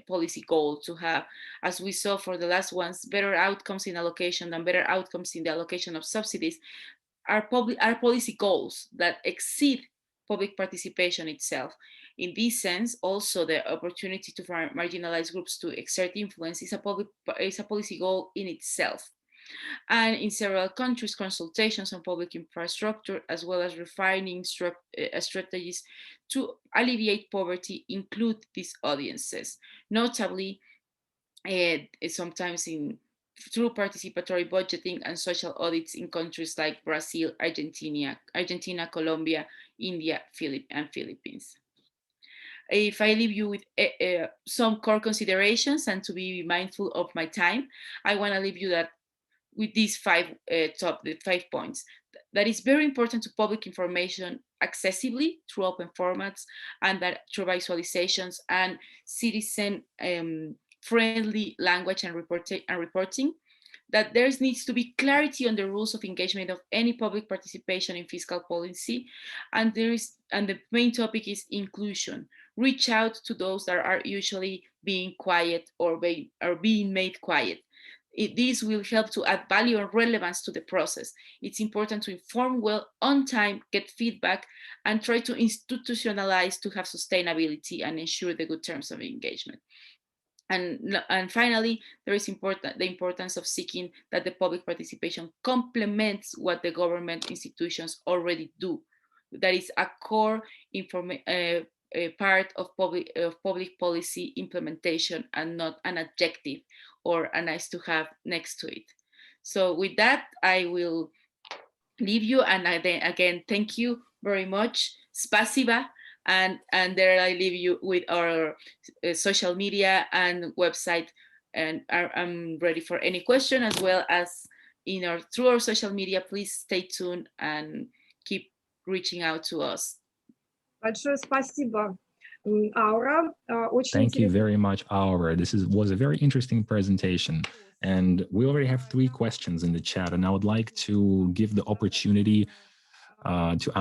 policy goal to have, as we saw for the last ones, better outcomes in allocation and better outcomes in the allocation of subsidies are policy goals that exceed public participation itself. In this sense, also the opportunity to marginalized groups to exert influence is a policy goal in itself. And in several countries, consultations on public infrastructure, as well as refining strategies to alleviate poverty, include these audiences, notably sometimes through participatory budgeting and social audits in countries like Brazil, Argentina, Colombia, India, and Philippines. If I leave you with some core considerations and to be mindful of my time, I want to leave you with these the 5 points. That is very important to public information accessibly through open formats and that through visualizations and citizen friendly language and reporting, that there needs to be clarity on the rules of engagement of any public participation in fiscal policy, and the main topic is inclusion. Reach out to those that are usually being quiet or being made quiet. This will help to add value and relevance to the process. It's important to inform well on time, get feedback, and try to institutionalize to have sustainability and ensure the good terms of engagement. And finally, there is the importance of seeking that the public participation complements what the government institutions already do. That is a core part of public policy implementation and not an adjective or a nice to have next to it. So with that, I will leave you, and again, thank you very much. Spasiba. And there I leave you with our social media and website, and I'm ready for any question, as well as through our social media. Please stay tuned and keep reaching out to us. Большое спасибо, Aura. Thank you very much, Aura. This was a very interesting presentation. And we already have 3 questions in the chat, and I would like to give the opportunity to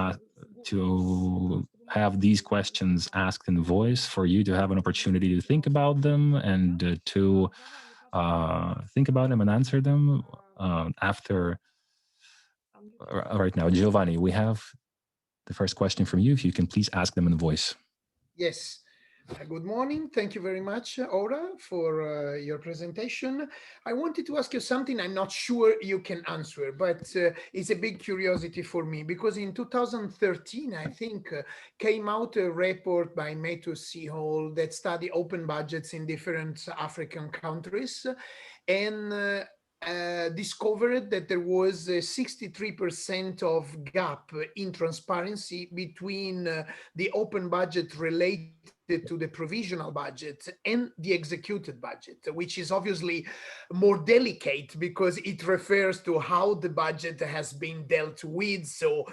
have these questions asked in voice for you to have an opportunity to think about them and to think about them and answer them after. Right now, Giovanni, we have the first question from you. If you can please ask them in voice. Yes. Good morning. Thank you very much, Aura, for your presentation. I wanted to ask you something I'm not sure you can answer, but it's a big curiosity for me, because in 2013, I think, came out a report by Matheus Hall that studied open budgets in different African countries, and discovered that there was a 63% of gap in transparency between the open budget related to the provisional budget and the executed budget, which is obviously more delicate because it refers to how the budget has been dealt with. So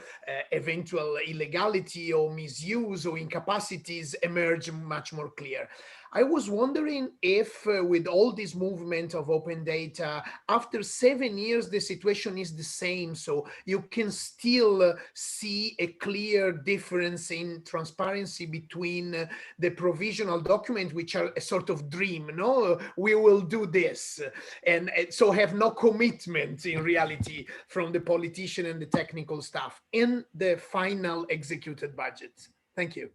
eventual illegality or misuse or incapacities emerge much more clear. I was wondering if with all this movement of open data, after 7 years, the situation is the same. So you can still see a clear difference in transparency between the provisional document, which are a sort of dream, no, we will do this. And so have no commitment in reality from the politician and the technical staff in the final executed budget. Thank you.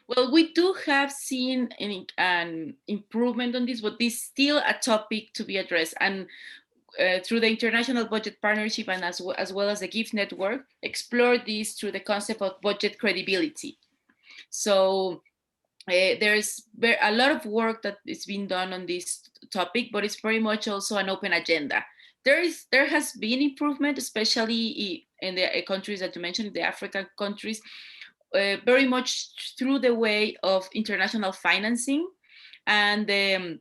Well, we do have seen an improvement on this, but this is still a topic to be addressed. And through the International Budget Partnership and as well as the GIFT Network, explore this through the concept of budget credibility. So there's a lot of work that is being done on this topic, but it's very much also an open agenda. There has been improvement, especially in the countries that you mentioned, the African countries, very much through the way of international financing and the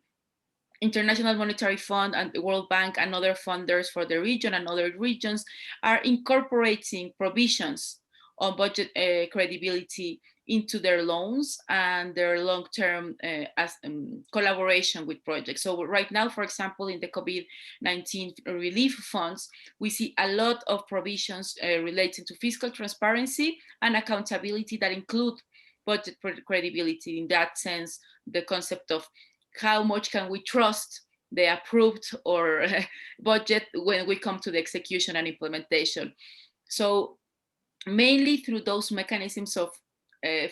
International Monetary Fund and the World Bank and other funders for the region and other regions are incorporating provisions on budget credibility into their loans and their long-term collaboration with projects. So right now, for example, in the COVID-19 relief funds, we see a lot of provisions related to fiscal transparency and accountability that include budget credibility. In that sense, the concept of how much can we trust the approved or budget when we come to the execution and implementation. So mainly through those mechanisms of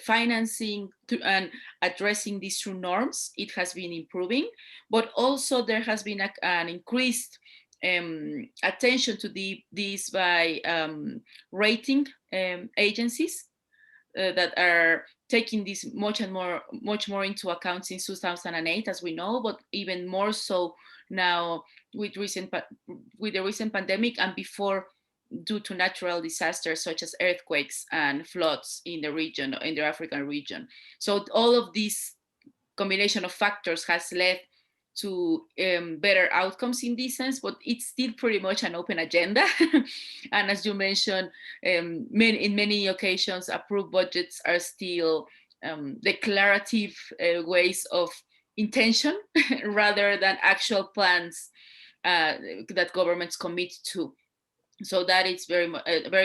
financing and addressing these through norms, it has been improving, but also there has been an increased attention to this by rating agencies that are taking this much more into account since 2008, as we know, but even more so now with the recent pandemic and before, due to natural disasters such as earthquakes and floods in the region, in the African region. So all of these combination of factors has led to better outcomes in this sense, but it's still pretty much an open agenda. And as you mentioned, in many occasions, approved budgets are still declarative ways of intention rather than actual plans that governments commit to. So that is very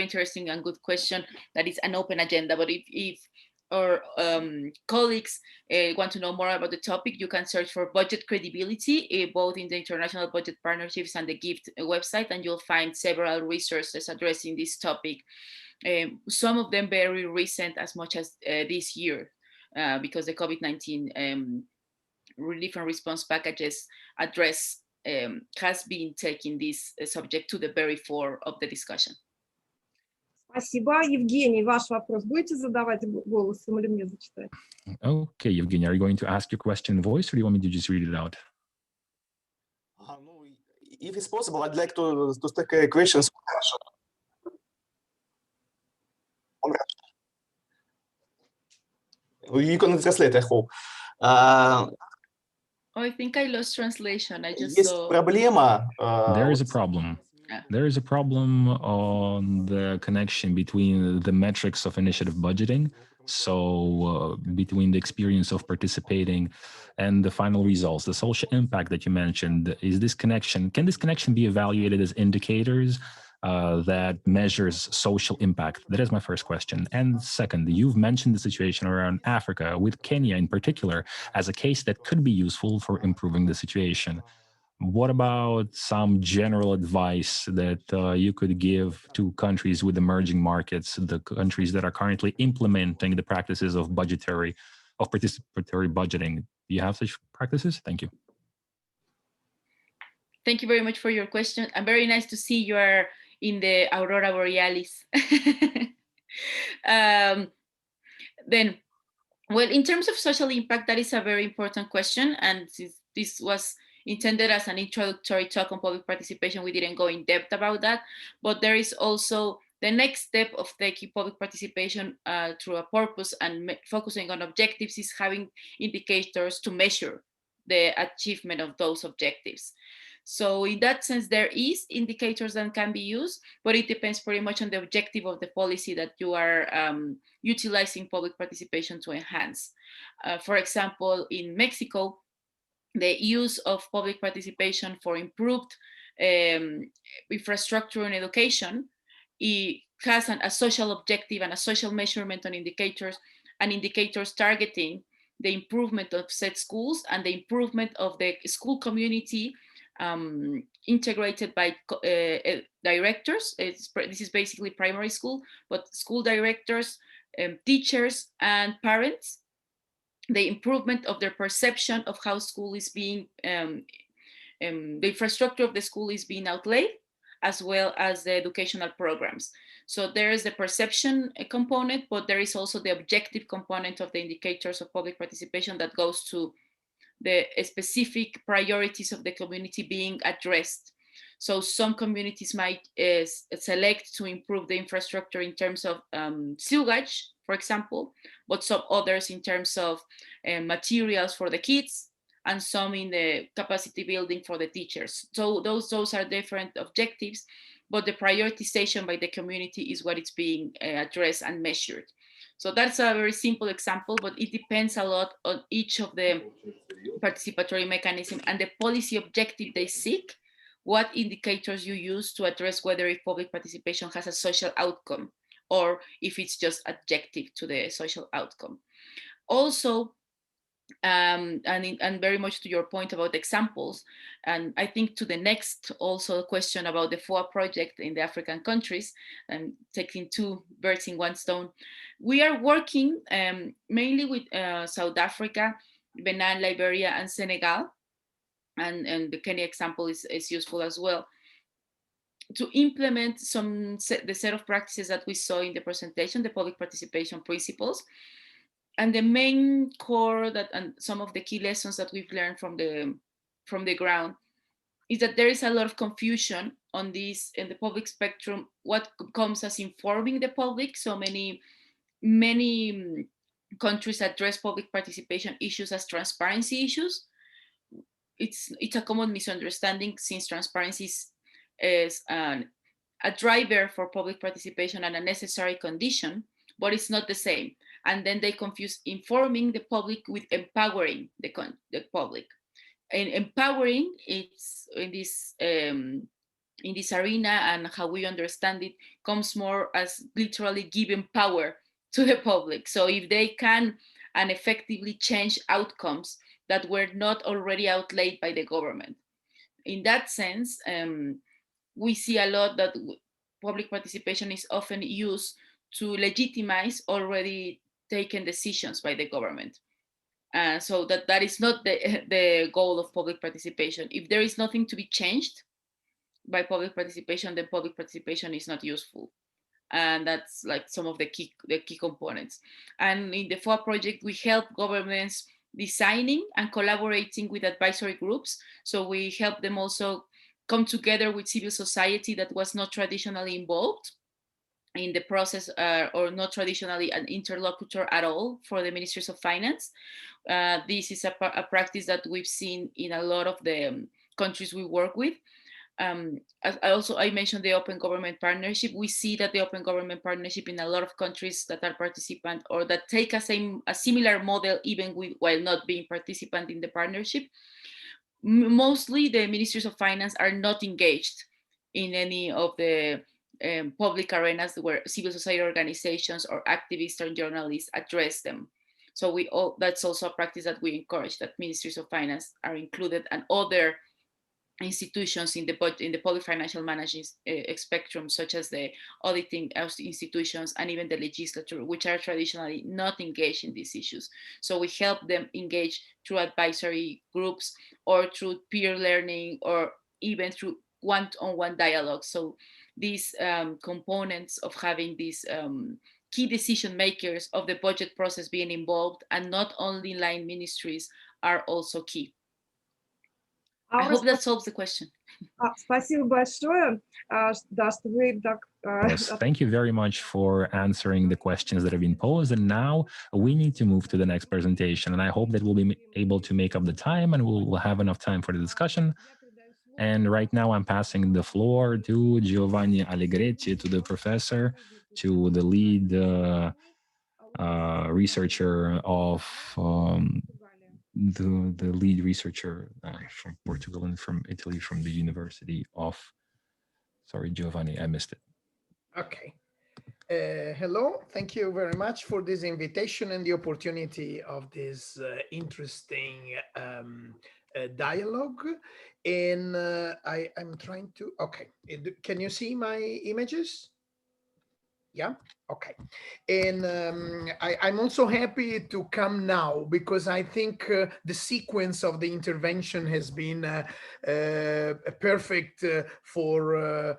interesting and good question. That is an open agenda. But if our colleagues want to know more about the topic, you can search for budget credibility, both in the International Budget Partnerships and the GIFT website, and you'll find several resources addressing this topic. Some of them very recent, as much as this year, because the COVID-19 relief and response packages address has been taking this subject to the very fore of the discussion. Спасибо. Евгений, ваш вопрос будете задавать голосом или мне зачитать? Okay, Evgeny, are you going to ask your question in voice or do you want me to just read it out? If it's possible, I'd like to take questions. You can translate, I hope. I think I lost translation. I just Есть saw... проблема. There is a problem. There is a problem on the connection between the metrics of initiative budgeting, so between the experience of participating and the final results, the social impact that you mentioned. Is this connection, can this connection be evaluated as indicators that measures social impact? That is my first question. And second, you've mentioned the situation around Africa, with Kenya in particular, as a case that could be useful for improving the situation. What about some general advice that you could give to countries with emerging markets, the countries that are currently implementing the practices of participatory budgeting? Do you have such practices? Thank you. Thank you very much for your question. And very nice to see you are in the Aurora Borealis. Then, well, in terms of social impact, that is a very important question. And this was intended as an introductory talk on public participation, we didn't go in depth about that. But there is also the next step of taking public participation through a purpose and focusing on objectives is having indicators to measure the achievement of those objectives. So in that sense, there is indicators that can be used, but it depends pretty much on the objective of the policy that you are utilizing public participation to enhance. For example, in Mexico, the use of public participation for improved infrastructure and education, it has a social objective and a social measurement on indicators, and indicators targeting the improvement of said schools and the improvement of the school community integrated by directors. This is basically primary school, but school directors, teachers, and parents the improvement of their perception of how school is being, the infrastructure of the school is being outlaid, as well as the educational programs. So there is the perception component, but there is also the objective component of the indicators of public participation that goes to the specific priorities of the community being addressed. So some communities might select to improve the infrastructure in terms of sewage, for example, but some others in terms of materials for the kids, and some in the capacity building for the teachers. So those are different objectives, but the prioritization by the community is what is being addressed and measured. So that's a very simple example, but it depends a lot on each of the participatory mechanism and the policy objective they seek, what indicators you use to address whether if public participation has a social outcome or if it's just adjective to the social outcome. Also, and very much to your point about examples, and I think to the next also question about the FOA project in the African countries, and taking two birds in one stone, we are working mainly with South Africa, Benin, Liberia, and Senegal, and the Kenya example is useful as well, to implement the set of practices that we saw in the presentation, the public participation principles. And the main core that, and some of the key lessons that we've learned from the ground, is that there is a lot of confusion on this in the public spectrum, what comes as informing the public. So many countries address public participation issues as transparency issues. It's a common misunderstanding, since transparency is a driver for public participation and a necessary condition, but it's not the same. And then they confuse informing the public with empowering the public. And empowering, it's in this arena, and how we understand it, comes more as literally giving power to the public. So if they can and effectively change outcomes that were not already outlaid by the government. In that sense, we see a lot that public participation is often used to legitimize already taken decisions by the government. So that is not the goal of public participation. If there is nothing to be changed by public participation, then public participation is not useful. And that's like some of the key components. And in the FOA project, we help governments designing and collaborating with advisory groups. So we help them also come together with civil society that was not traditionally involved in the process, or not traditionally an interlocutor at all for the ministries of finance. This is a practice that we've seen in a lot of the countries we work with. I mentioned the Open Government Partnership. We see that the Open Government Partnership in a lot of countries that are participant, or that take a similar model even while not being participant in the partnership. Mostly the ministries of finance are not engaged in any of the public arenas where civil society organizations or activists or journalists address them. So that's also a practice that we encourage, that ministries of finance are included, and other institutions in the public financial management spectrum, such as the auditing institutions and even the legislature, which are traditionally not engaged in these issues. So we help them engage through advisory groups, or through peer learning, or even through one-on-one dialogue. So these components of having these key decision makers of the budget process being involved, and not only line ministries, are also key. I hope that solves the question. Спасибо большое, да, что вы так. Yes, thank you very much for answering the questions that have been posed. And now we need to move to the next presentation. And I hope that we'll be able to make up the time, and we'll have enough time for the discussion. And right now I'm passing the floor to Giovanni Allegretti, to the professor, to the lead researcher of the lead researcher from Portugal and from Italy, from the University of, sorry, Giovanni, I missed it. Okay. Hello, thank you very much for this invitation and the opportunity of this interesting dialogue. And I'm trying to, okay, can you see my images? Yeah. Okay. And I'm also happy to come now because I think the sequence of the intervention has been perfect for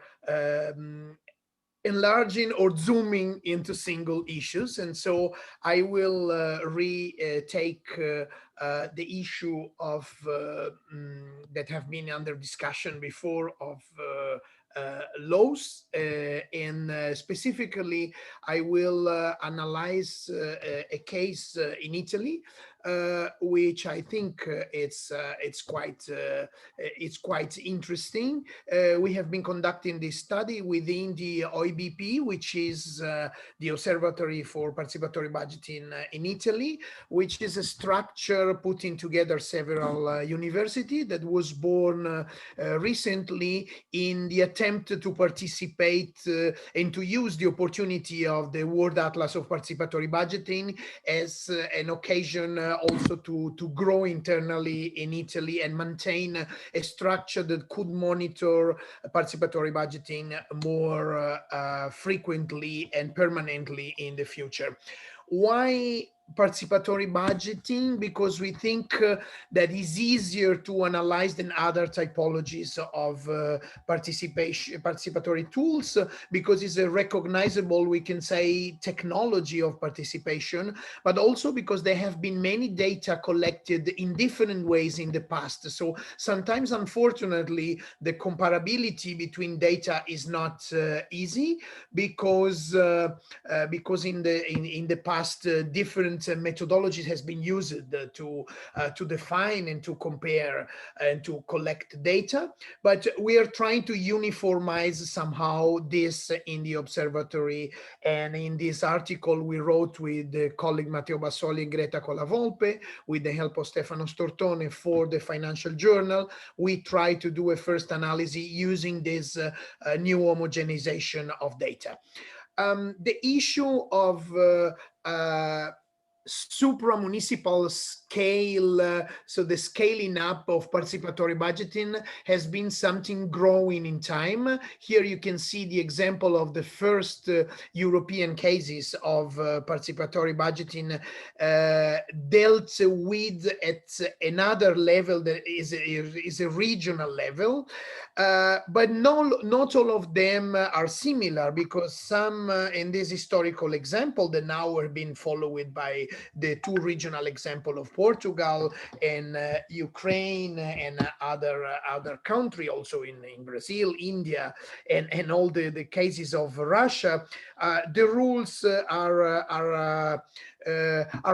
enlarging or zooming into single issues. And so I will retake the issue of that have been under discussion before of laws, and specifically I will analyze a case in Italy, which I think it's quite interesting. We have been conducting this study within the OIBP, which is the Observatory for Participatory Budgeting in Italy, which is a structure putting together several universities that was born recently in the attempt to participate and to use the opportunity of the World Atlas of Participatory Budgeting as an occasion also to grow internally in Italy and maintain a structure that could monitor participatory budgeting more frequently and permanently in the future. Why participatory budgeting? Because we think that is easier to analyze than other typologies of participatory tools, because it's a recognizable, we can say, technology of participation, but also because there have been many data collected in different ways in the past. So sometimes, unfortunately, the comparability between data is not easy, because in the past different methodologies has been used to define and to compare and to collect data. But we are trying to uniformize somehow this in the observatory. And in this article we wrote with the colleague Matteo Bassoli and Greta Colavolpe, with the help of Stefano Stortone for the Financial Journal, we try to do a first analysis using this new homogenization of data. The issue of supra-municipal scale, so the scaling up of participatory budgeting has been something growing in time. Here you can see the example of the first European cases of participatory budgeting dealt with at another level that is a regional level. But not all of them are similar, because some in this historical example that now are being followed by the two regional example of Portugal and Ukraine and other country, also in Brazil, India, and all the cases of Russia, the rules are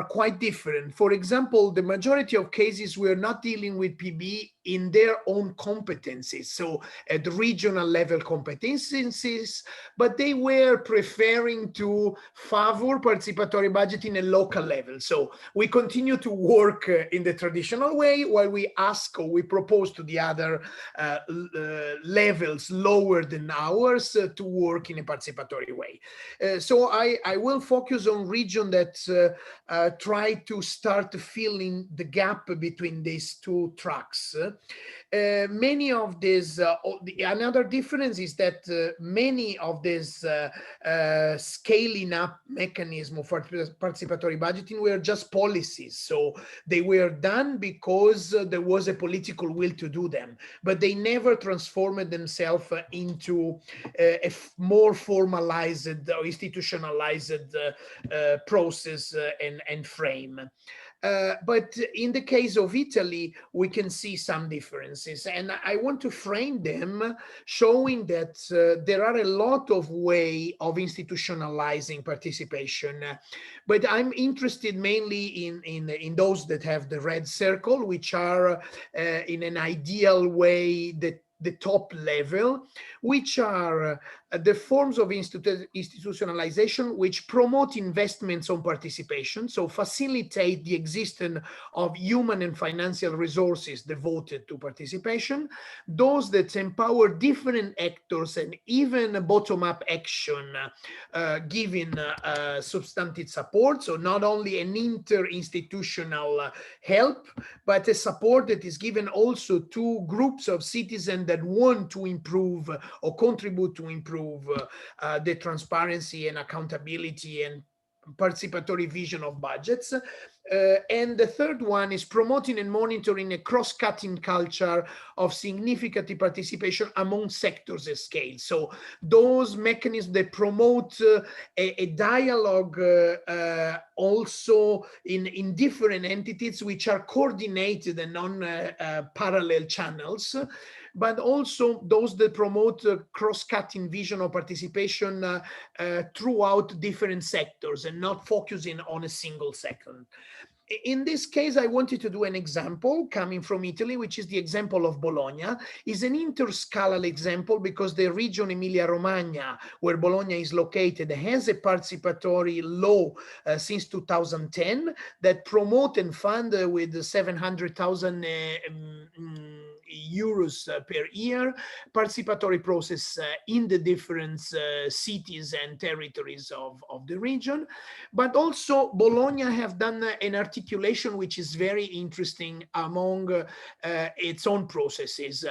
quite different. For example, the majority of cases we're not dealing with PB in their own competencies, so at the regional level competencies, but they were preferring to favor participatory budgeting at local level. So we continue to work in the traditional way, while we ask or we propose to the other levels lower than ours to work in a participatory way. So I will focus on region that try to start filling the gap between these two tracks. Many of these, another difference is that many of these scaling up mechanism for participatory budgeting were just policies. So they were done because there was a political will to do them, but they never transformed themselves into a more formalized or institutionalized process and frame. But in the case of Italy, we can see some differences, and I want to frame them showing that there are a lot of ways of institutionalizing participation, but I'm interested mainly in those that have the red circle, which are in an ideal way the top level, which are the forms of institutionalization which promote investments on participation, so facilitate the existence of human and financial resources devoted to participation, those that empower different actors and even bottom-up action, giving substantive support, so not only an interinstitutional help, but a support that is given also to groups of citizens that want to improve or contribute to improve improve the transparency and accountability and participatory vision of budgets. And the third one is promoting and monitoring a cross-cutting culture of significant participation among sectors and scale. So those mechanisms that promote a dialogue also in different entities which are coordinated and on parallel channels, but also those that promote cross-cutting vision of participation throughout different sectors and not focusing on a single sector. In this case, I wanted to do an example coming from Italy, which is the example of Bologna. It's an interscalal example because the region Emilia-Romagna, where Bologna is located, has a participatory law since 2010 that promote and fund with 700,000 euros per year participatory process in the different cities and territories of the region. But also Bologna have done an articulation which is very interesting among its own processes.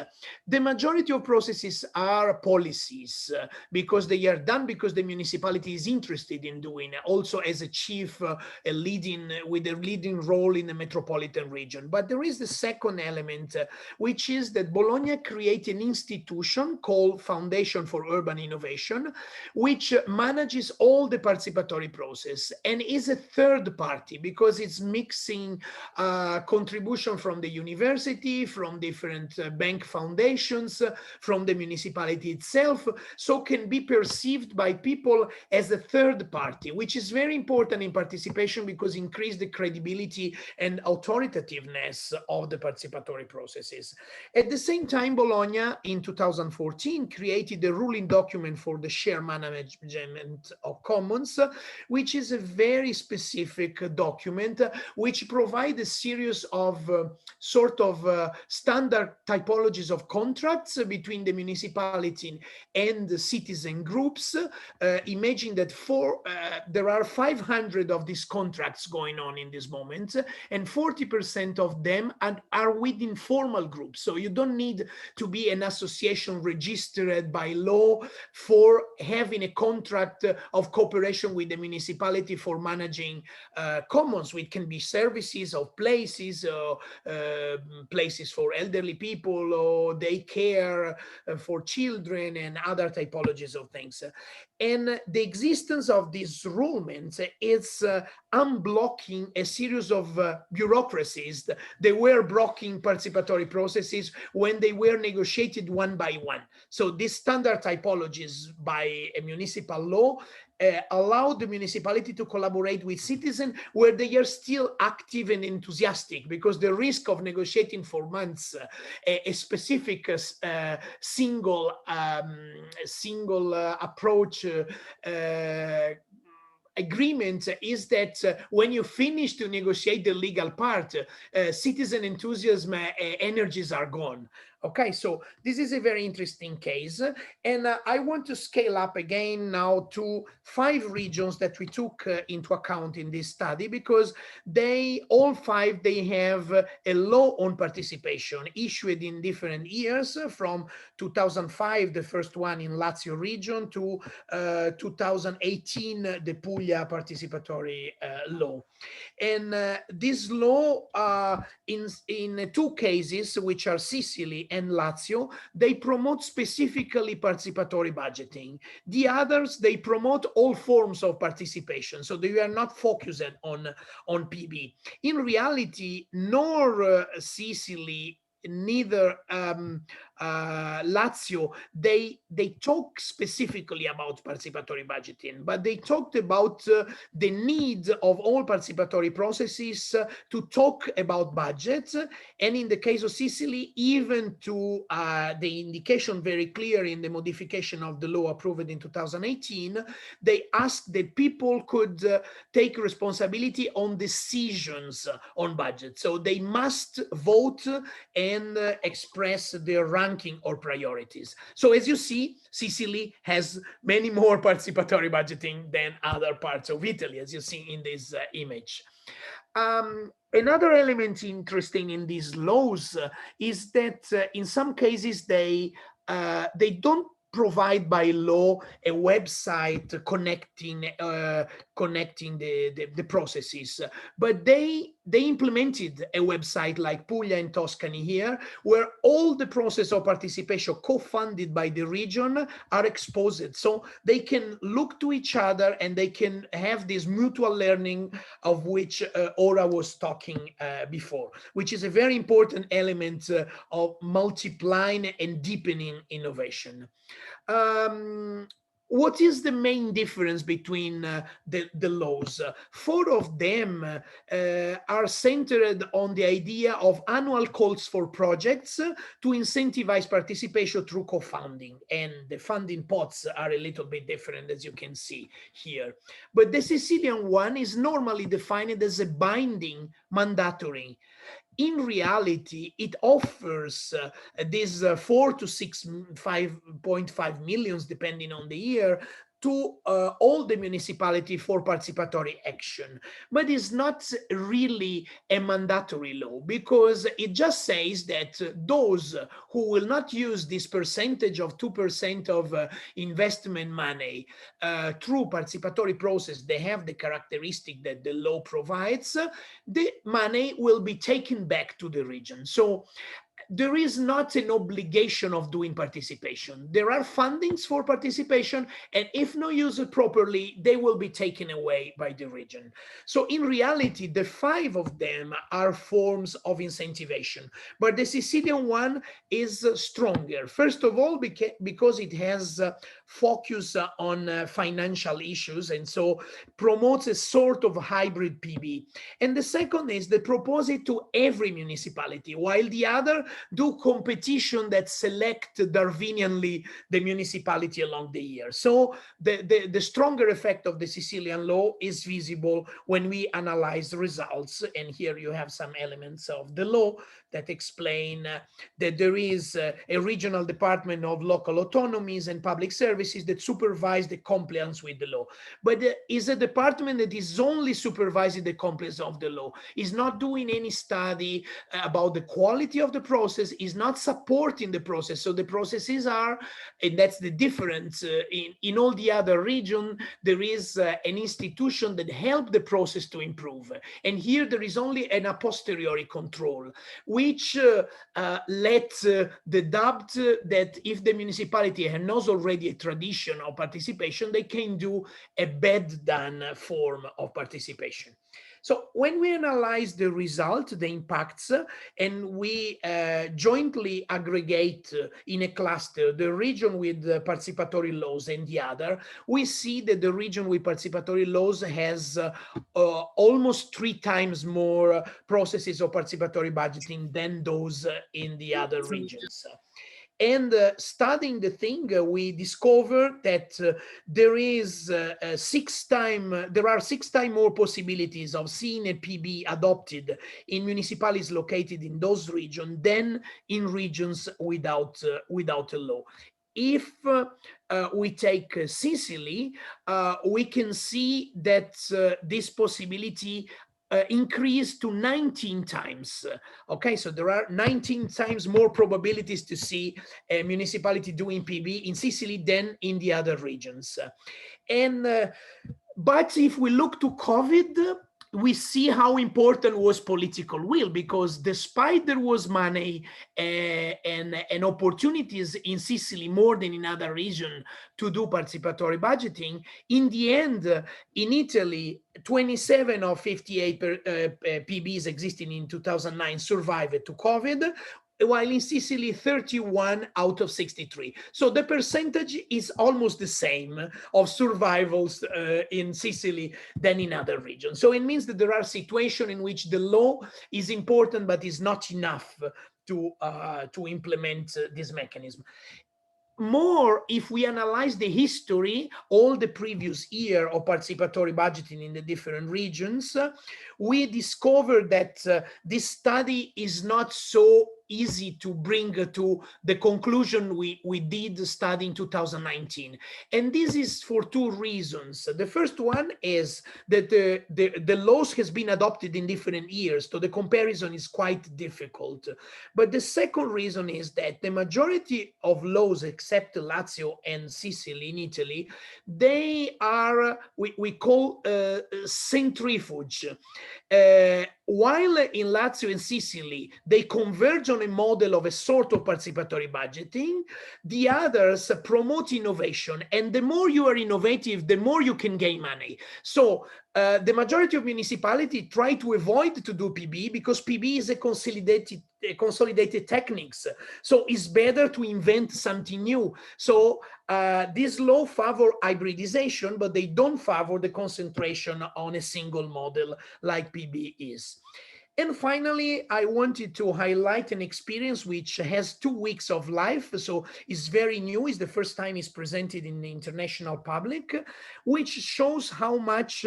The majority of processes are policies because they are done because the municipality is interested in doing, also as a chief with a leading role in the metropolitan region. But there is the second element, which is that Bologna created an institution called Foundation for Urban Innovation, which manages all the participatory process and is a third party because it's mixing contribution from the university, from different bank foundations, from the municipality itself, so can be perceived by people as a third party, which is very important in participation because increase the credibility and authoritativeness of the participatory processes. At the same time, Bologna in 2014 created a ruling document for the share management of commons, which is a very specific document which provides a series of standard typologies of contracts between the municipality and the citizen groups. Imagine that there are 500 of these contracts going on in this moment, and 40% of them are with informal groups. So you don't need to be an association registered by law for having a contract of cooperation with the municipality for managing commons, which can be services of places, places for elderly people, or daycare for children, and other typologies of things. And the existence of these rulings is unblocking a series of bureaucracies that were blocking participatory processes when they were negotiated one by one. So these standard typologies by a municipal law allow the municipality to collaborate with citizens where they are still active and enthusiastic, because the risk of negotiating for months a specific single approach agreement is that when you finish to negotiate the legal part, citizen enthusiasm energies are gone. Okay, so this is a very interesting case. And I want to scale up again now to 5 regions that we took into account in this study, because all 5 have a law on participation issued in different years, from 2005, the first one in Lazio region, to 2018, the Puglia participatory law. And this law, in 2 cases, which are Sicily and Lazio, they promote specifically participatory budgeting. The others, they promote all forms of participation, so they are not focused on PB. In reality, nor Sicily, neither Lazio, they talk specifically about participatory budgeting, but they talked about the need of all participatory processes to talk about budgets. And in the case of Sicily, even to the indication very clear in the modification of the law approved in 2018, they asked that people could take responsibility on decisions on budget. So they must vote and express their ranking or priorities. So as you see, Sicily has many more participatory budgeting than other parts of Italy, as you see in this image. Another element interesting in these laws is that in some cases they don't provide by law a website connecting the processes, but they implemented a website like Puglia and Tuscany here, where all the process of participation co-funded by the region are exposed, so they can look to each other and they can have this mutual learning of which Ora was talking before, which is a very important element of multiplying and deepening innovation. What is the main difference between the laws? 4 of them are centered on the idea of annual calls for projects to incentivize participation through co-funding, and the funding pots are a little bit different, as you can see here. But the Sicilian one is normally defined as a binding, mandatory. In reality, it offers these 4 to 5.5 millions, depending on the year, to all the municipality for participatory action. But it's not really a mandatory law, because it just says that those who will not use this percentage of 2% of investment money through participatory process, they have the characteristic that the law provides, the money will be taken back to the region. So there is not an obligation of doing participation. There are fundings for participation, and if not used properly, they will be taken away by the region. So in reality, the 5 of them are forms of incentivization, but the Sicilian one is stronger. First of all, because it has focus on financial issues, and so promotes a sort of hybrid PB. And the second is they propose it to every municipality, while the other do competition that select Darwinianly the municipality along the year. So the stronger effect of the Sicilian law is visible when we analyze the results. And here you have some elements of the law that explain that there is a regional department of local autonomies and public services that supervise the compliance with the law. But is a department that is only supervising the compliance of the law, is not doing any study about the quality of the process, is not supporting the process. So the processes are, and that's the difference, in all the other region, there is an institution that help the process to improve. And here there is only an a posteriori control, which let the doubt that if the municipality has already a tradition of participation, they can do a bed done form of participation. So when we analyze the result, the impacts, and we jointly aggregate in a cluster the region with the participatory laws and the other, we see that the region with participatory laws has almost 3 times more processes of participatory budgeting than those in the other regions. And studying the thing, we discovered that there are 6 times more possibilities of seeing a PB adopted in municipalities located in those regions than in regions without a law. If we take Sicily, we can see that this possibility increased to 19 times. Okay, so there are 19 times more probabilities to see a municipality doing PB in Sicily than in the other regions. And but if we look to COVID, we see how important was political will, because despite there was money and opportunities in Sicily more than in other regions to do participatory budgeting, in the end, in Italy, 27 of 58 PBs existing in 2009 survived to COVID, while in Sicily, 31 out of 63. So the percentage is almost the same of survivals in Sicily than in other regions. So it means that there are situations in which the law is important, but is not enough to implement this mechanism. More, if we analyze the history, all the previous year of participatory budgeting in the different regions, we discovered that this study is not so easy to bring to the conclusion we did study in 2019. And this is for two reasons. The first one is that the laws has been adopted in different years, so the comparison is quite difficult. But the second reason is that the majority of laws, except Lazio and Sicily in Italy, they are, we call centrifuge. While in Lazio and Sicily, they converge on a model of a sort of participatory budgeting, the others promote innovation. And the more you are innovative, the more you can gain money. So the majority of municipalities try to avoid to do PB because PB is a consolidated techniques. So it's better to invent something new. So this law favor hybridization, but they don't favor the concentration on a single model like PB is. And finally, I wanted to highlight an experience which has 2 weeks of life. So it's very new. It's the first time it's presented in the international public, which shows how much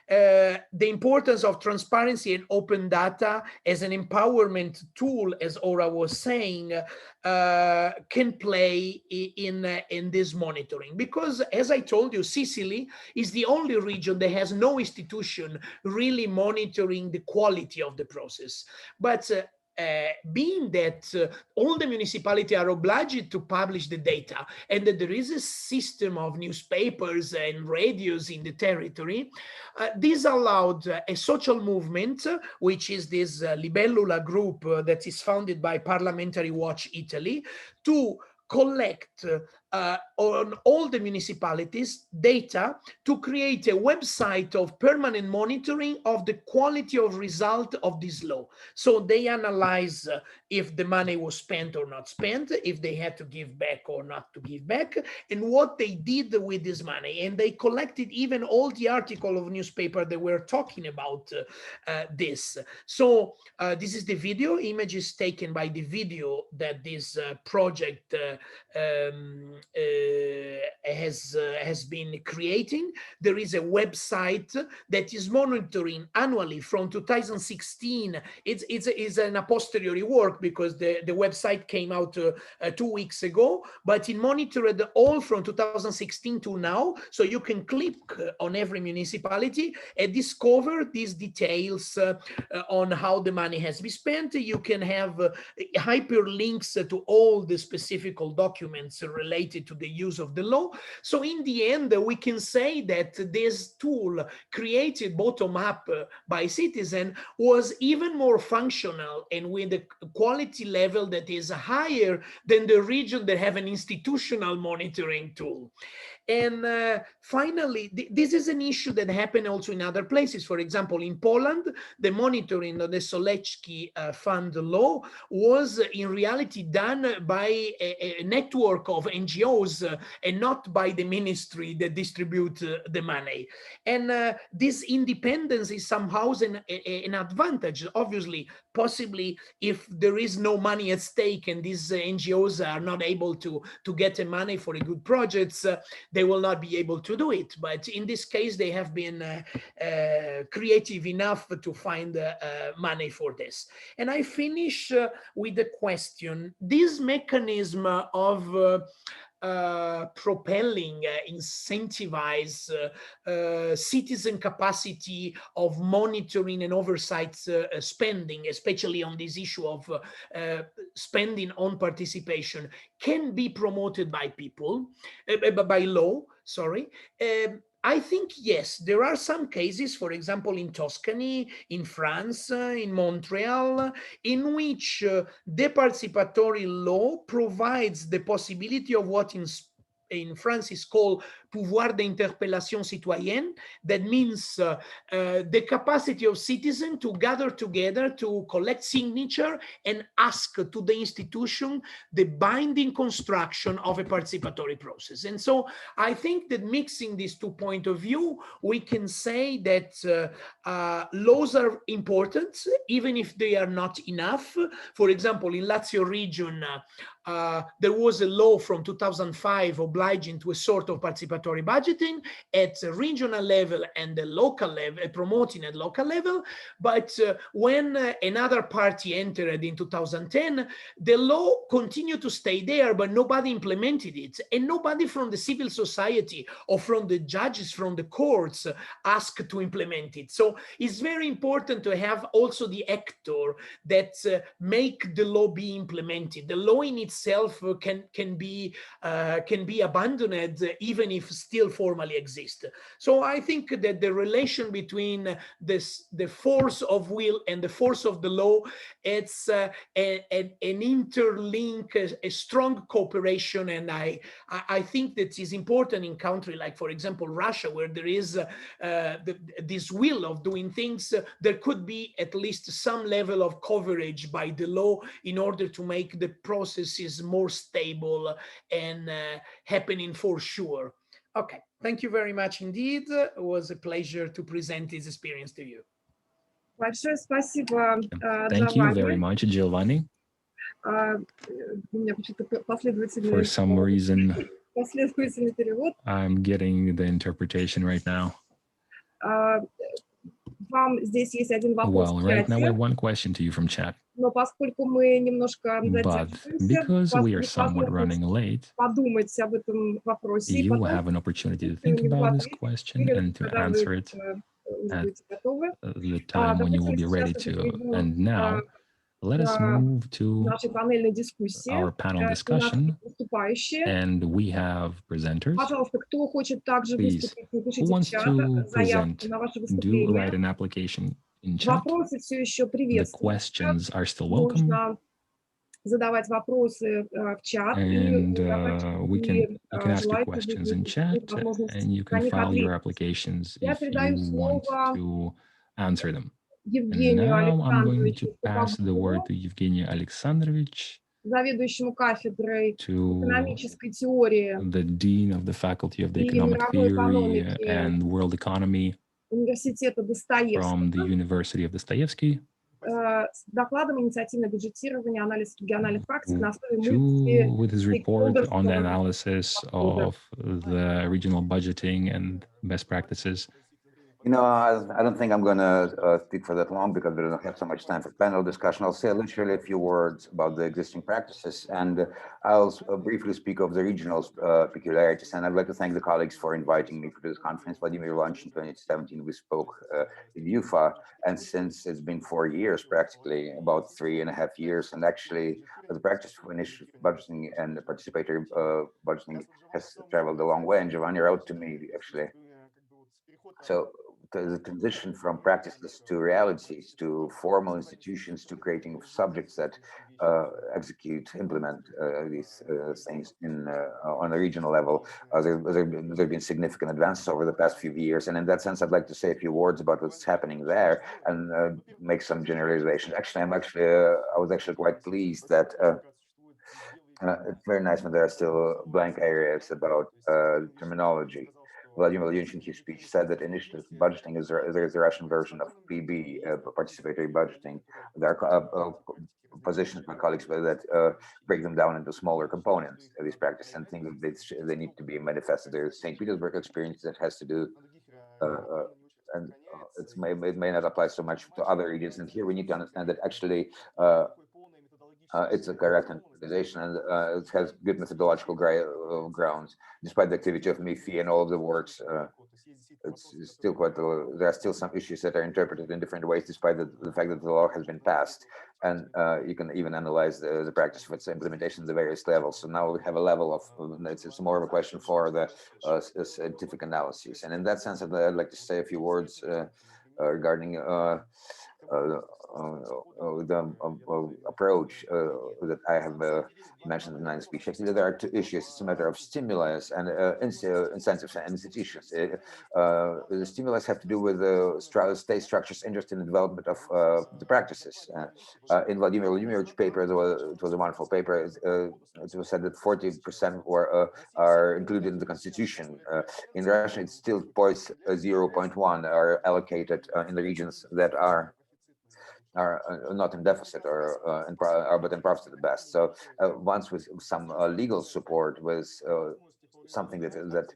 the importance of transparency and open data as an empowerment tool, as Ora was saying, can play in this monitoring. Because as I told you, Sicily is the only region that has no institution really monitoring the quality of the process. But being that all the municipalities are obliged to publish the data and that there is a system of newspapers and radios in the territory, this allowed a social movement, which is this Libellula group that is founded by Parliamentary Watch Italy, to collect on all the municipalities data to create a website of permanent monitoring of the quality of result of this law. So they analyze if the money was spent or not spent, if they had to give back or not to give back, and what they did with this money. And they collected even all the article of newspaper that were talking about this. So this is the video, images taken by the video that this project has been creating. There is a website that is monitoring annually from 2016. It's an a posteriori work because the website came out 2 weeks ago, but it monitored all from 2016 to now. So you can click on every municipality and discover these details on how the money has been spent. You can have hyperlinks to all the specific documents related to the use of the law. So in the end, we can say that this tool created bottom up by citizen was even more functional and with a quality level that is higher than the region that have an institutional monitoring tool. And finally, this is an issue that happened also in other places. For example, in Poland, the monitoring of the Solecki fund law was in reality done by a network of NGOs and not by the ministry that distribute the money. And this independence is somehow an advantage. Obviously, possibly if there is no money at stake and these NGOs are not able to get the money for a good projects, they will not be able to do it. But in this case, they have been creative enough to find money for this. And I finish with the question, this mechanism of propelling, incentivize citizen capacity of monitoring and oversight spending, especially on this issue of spending on participation, can be promoted by people, by law, sorry. I think, yes, there are some cases, for example, in Tuscany, in France, in Montreal, in which the participatory law provides the possibility of what in France is called pouvoir d'interpellation citoyenne. That means the capacity of citizens to gather together to collect signature and ask to the institution the binding construction of a participatory process. And so I think that mixing these 2 points of view, we can say that laws are important, even if they are not enough. For example, in Lazio region, there was a law from 2005 obliging to a sort of participatory participatory budgeting at the regional level and the local level, promoting at local level. But when another party entered in 2010, the law continued to stay there, but nobody implemented it. And nobody from the civil society or from the judges, from the courts asked to implement it. So it's very important to have also the actor that make the law be implemented. The law in itself can be abandoned even if still formally exist. So I think that the relation between the force of will and the force of the law, it's an interlink, a strong cooperation, and I think that is important in country like, for example, Russia, where there is this will of doing things. There could be at least some level of coverage by the law in order to make the processes more stable and happening for sure. Okay, thank you very much indeed. It was a pleasure to present this experience to you. Большое спасибо, Thank you very much, Giovanni. For some reason, последовательный перевод. I'm getting the interpretation right now. Вам здесь есть один вопрос. Well, right now we have one question to you from chat. Но поскольку мы немножко But because we are somewhat running late, подумать об этом вопросе, you will have an opportunity to think about this question and to answer it at the time when you will be ready to. And now, let us move to our panel discussion, and we have presenters. Please, who wants to present, do write an application in chat. The questions are still welcome. Задавать вопросы в чат. And you can ask your questions in chat, and you can file your applications if you want to answer them. And now I'm going to pass the word to Evgeny Alexandrovich, заведующему кафедрой to экономической теории, the Dean of the Faculty of the Economic Theory and World Economy университета Достоевского, from the University of Dostoevsky, с докладом инициативное бюджетирование, анализ региональных практик на основе with his report on the analysis of the regional budgeting and best practices. You know, I don't think I'm going to speak for that long because we don't have so much time for panel discussion. I'll say literally a few words about the existing practices, and I'll briefly speak of the regional peculiarities. And I'd like to thank the colleagues for inviting me to this conference. Vladimir launched in 2017. We spoke in UFA, and since it's been 4 years, practically about 3.5 years, and actually the practice of initiative budgeting and participatory budgeting has traveled a long way. And Giovanni wrote to me actually. So the transition from practices to realities, to formal institutions, to creating subjects that implement these things on a regional level, there have been significant advances over the past few years. And in that sense, I'd like to say a few words about what's happening there and make some generalizations. Actually, I was actually quite pleased that it's very nice when there are still blank areas about terminology. Vladimir Vladimirovich in his speech said that initiative budgeting is the Russian version of PB, participatory budgeting. There are positions by colleagues that break them down into smaller components of these practices and think that they need to be manifested. There's St. Petersburg experience that has to do, and it may not apply so much to other regions. And here we need to understand that actually it's a correct organization, and it has good methodological grounds. Despite the activity of MIFI and all of the works, it's still quite there are still some issues that are interpreted in different ways, despite the fact that the law has been passed. And you can even analyze the practice of its implementation at the various levels. So now we have a level of, it's more of a question for the scientific analysis. And in that sense, I'd like to say a few words regarding the approach that I have mentioned in my speech. Actually, there are two issues. It's a matter of stimulus and incentives and institutions. The stimulus have to do with the state structures interested in the development of the practices. In Vladimir Vladimirovich paper, it was a wonderful paper. It was said that 40% are included in the constitution. In Russia, it's still 0.1 are allocated in the regions that are not in deficit or but in profit at the best. So once with some legal support, with something that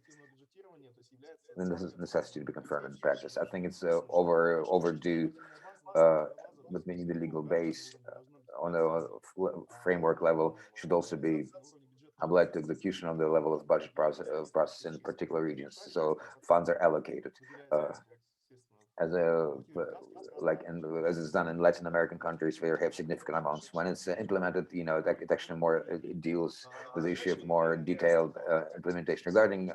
necessity to be confirmed in practice. I think it's overdue, but meaning the legal base on a framework level should also be applied to execution on the level of budget process in particular regions. So funds are allocated as a like as it's done in Latin American countries where you have significant amounts. When it's implemented, it actually more it deals with the issue of more detailed implementation regarding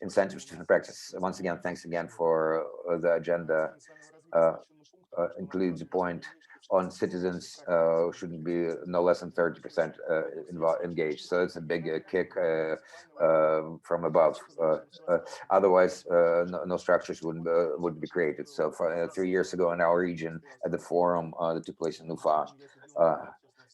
incentives to practice. Once again, thanks again for the agenda. Includes a point on citizens shouldn't be no less than 30% engaged. So it's a big kick from above. Otherwise, no structures would be created. So 3 years ago in our region at the forum that took place in Ufa,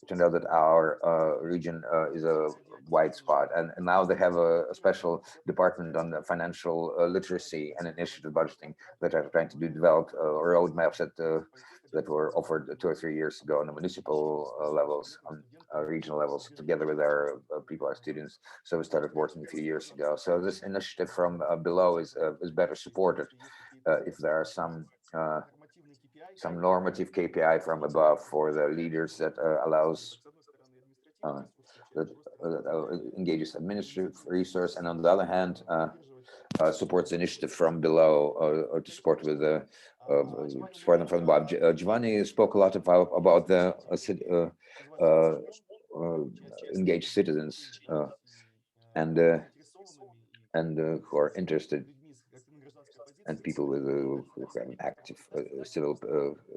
it turned out that our region is a white spot, and now they have a special department on the financial literacy and initiative budgeting that are trying to develop roadmaps that were offered 2 or 3 years ago on the municipal levels, on regional levels, together with our people, our students. So we started working a few years ago. So this initiative from below is better supported if there are some normative KPI from above for the leaders that allows that engages administrative resource, and on the other hand, supports initiative from below, or to support with the support them from above. Giovanni spoke a lot about the engaged citizens and who are interested, and people with who have an active civil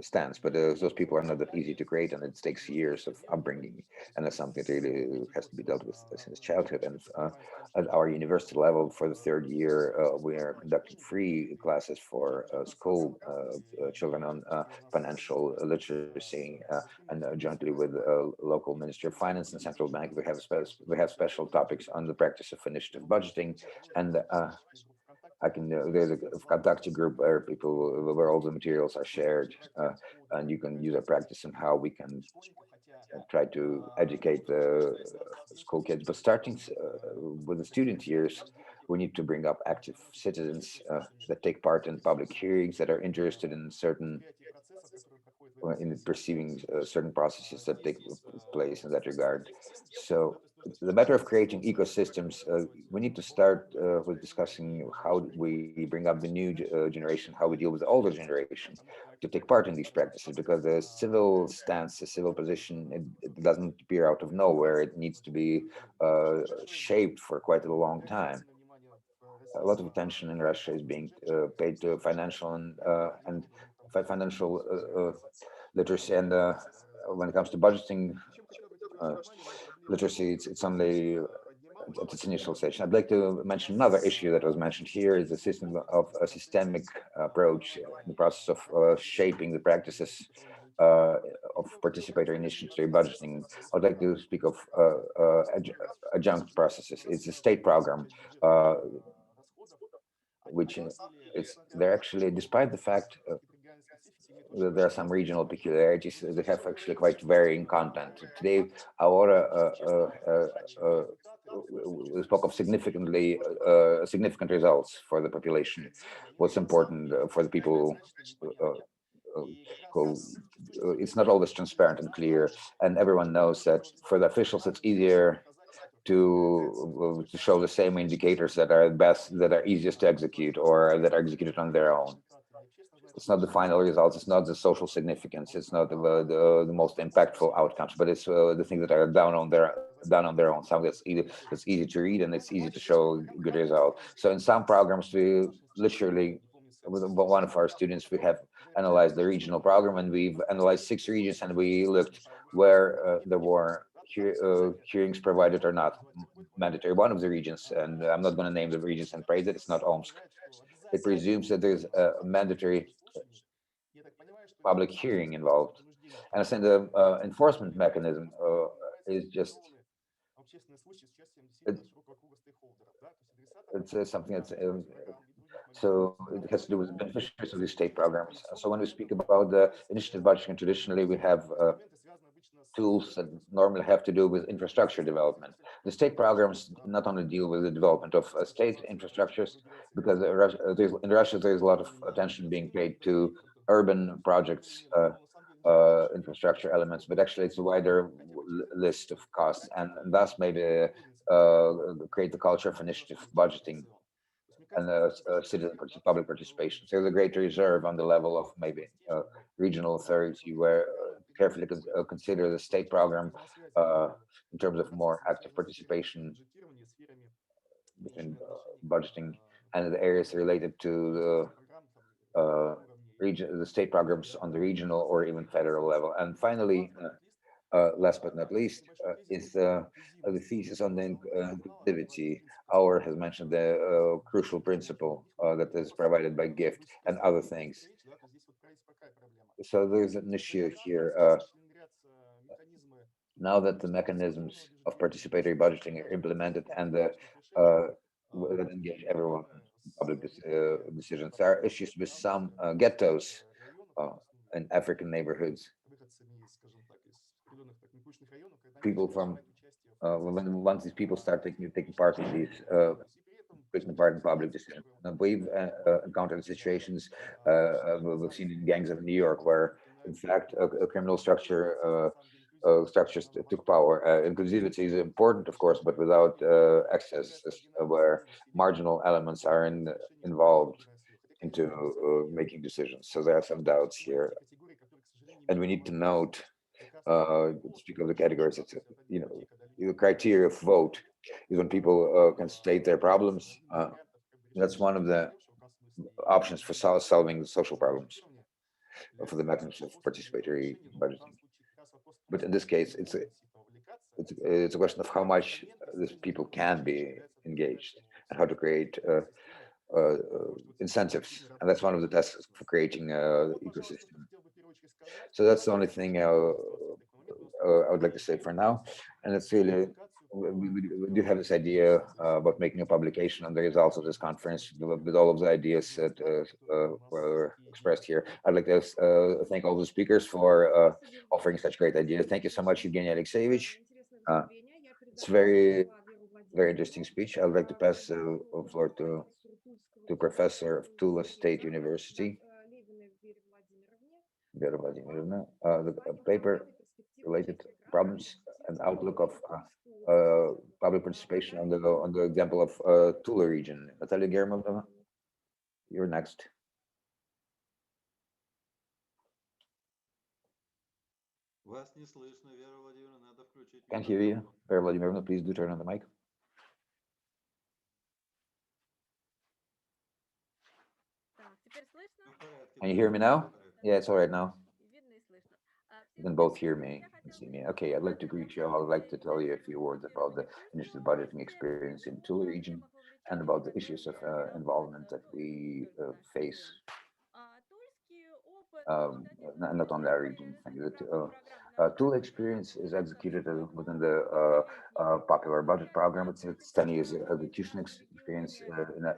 stance. But those people are not that easy to create, and it takes years of upbringing, and that's something that really has to be dealt with since childhood. And at our university level, for the 3rd year, we are conducting free classes for school children on financial literacy, and jointly with local Ministry of Finance and Central Bank, we have special topics on the practice of initiative budgeting, and there's a contact group where where all the materials are shared, and you can use our practice on how we can try to educate the school kids. But starting with the student years, we need to bring up active citizens that take part in public hearings, that are interested in perceiving certain processes that take place in that regard. So the matter of creating ecosystems, we need to start with discussing how we bring up the new generation, how we deal with the older generation to take part in these practices, because the civil stance, the civil position, it doesn't appear out of nowhere. It needs to be shaped for quite a long time. A lot of attention in Russia is being paid to financial and financial literacy, and when it comes to budgeting literacy, it's only at its initial stage. I'd like to mention another issue that was mentioned here is the system of a systemic approach in the process of shaping the practices of participatory initiatory budgeting. I'd like to speak of adjunct processes. It's a state program, which they're actually, despite the fact there are some regional peculiarities, they have actually quite varying content. Today, Aurora we spoke of significant results for the population. What's important for the people who it's not always transparent and clear, and everyone knows that for the officials it's easier to show the same indicators that are best, that are easiest to execute, or that are executed on their own. It's not the final results, it's not the social significance, it's not the most impactful outcomes, but it's the things that are down on their own, something that's easy to read and it's easy to show good result. So in some programs, we literally, with one of our students, we have analyzed the regional program, and we've analyzed 6 regions, and we looked where there were hearings provided or not mandatory. One of the regions, and I'm not going to name the regions and praise it, it's not Omsk. It presumes that there's a mandatory public hearing involved. And I think the enforcement mechanism is just, it's something that's, so it has to do with the beneficiaries of these state programs. So when we speak about the initiative budgeting, traditionally we have tools that normally have to do with infrastructure development. The state programs not only deal with the development of state infrastructures, because in Russia there's a lot of attention being paid to urban projects, infrastructure elements, but actually it's a wider list of costs, and thus maybe create the culture of initiative budgeting and citizen public participation. So there's a great reserve on the level of maybe regional authority, where carefully consider the state program in terms of more active participation between budgeting and the areas related to the state programs on the regional or even federal level. And finally, last but not least, is the thesis on the inclusivity. Our has mentioned the crucial principle that is provided by gift and other things. So there's an issue here. Now that the mechanisms of participatory budgeting are implemented and that engage everyone in public decisions, there are issues with some ghettos in African neighborhoods. People from once these people start taking part in these taking part in public decisions. We've encountered situations we've seen in gangs of New York, where in fact a criminal structures took power. Inclusivity is important, of course, but without excesses, where marginal elements are involved into making decisions. So there are some doubts here, and we need to note, speak of the categories. It's the criteria of vote is when people can state their problems. That's one of the options for solving the social problems, for the methods of participatory budgeting. But in this case, it's a question of how much these people can be engaged and how to create incentives, and that's one of the tests for creating an ecosystem. So that's the only thing I would like to say for now, and it's really we do have this idea about making a publication on the results of this conference with all of the ideas that were expressed here. I'd like to thank all the speakers for offering such great ideas. Thank you so much, Evgeny Alexeyevich. It's very interesting speech. I'd like to pass the floor to Professor of Tula State University, Vera Vladimirovna, the paper related problems and outlook of public participation on the example of Tula region. Natalia Germova, you're next. Can't hear you. Vera Vladimirovna, please do turn on the mic. Can you hear me now? Yeah, it's all right now. You can both hear me and see me. Okay, I'd like to greet you all. I'd like to tell you a few words about the initiative budgeting experience in Tula region and about the issues of involvement that we face. Not only our region. Tula experience is executed within the popular budget program. It's 10 years execution experience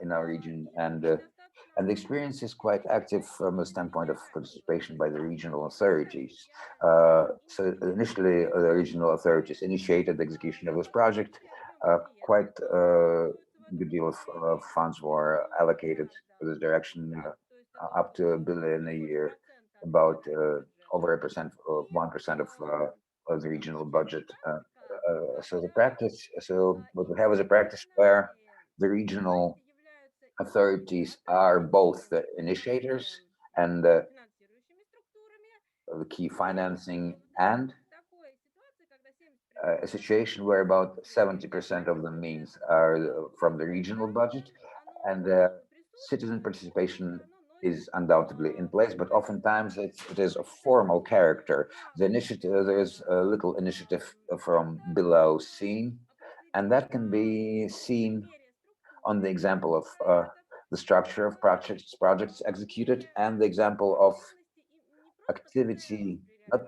in our region, and the experience is quite active from a standpoint of participation by the regional authorities. So initially, the regional authorities initiated the execution of this project. Quite a good deal of funds were allocated for this direction, up to $1 billion a year, about over 1% of the regional budget. So the practice, so what we have is a practice where the regional authorities are both the initiators and the key financing, and a situation where about 70% of the means are from the regional budget, and the citizen participation is undoubtedly in place, but oftentimes it is a formal character. The initiative, there is a little initiative from below seen, and that can be seen on the example of the structure of projects executed, and the example of activity, not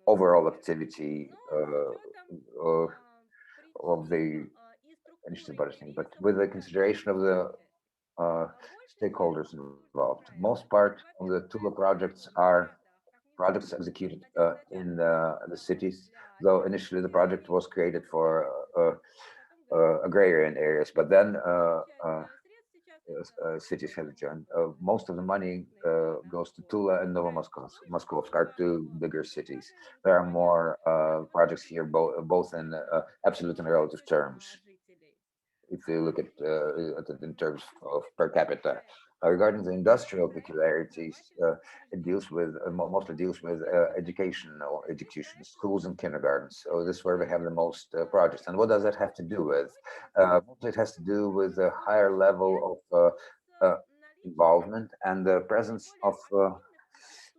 overall activity of the initiative budgeting, but with the consideration of the stakeholders involved. Most part of the Tula projects are projects executed in the cities, though initially the project was created for agrarian areas, but then cities have joined. Most of the money goes to Tula and Novomoskovsk, are two bigger cities. There are more projects here, both in absolute and relative terms. If you look at it in terms of per capita. Regarding the industrial peculiarities, it deals with mostly deals with education, schools and kindergartens. So this is where we have the most projects. And what does that have to do with? Mostly it has to do with a higher level of involvement and the presence of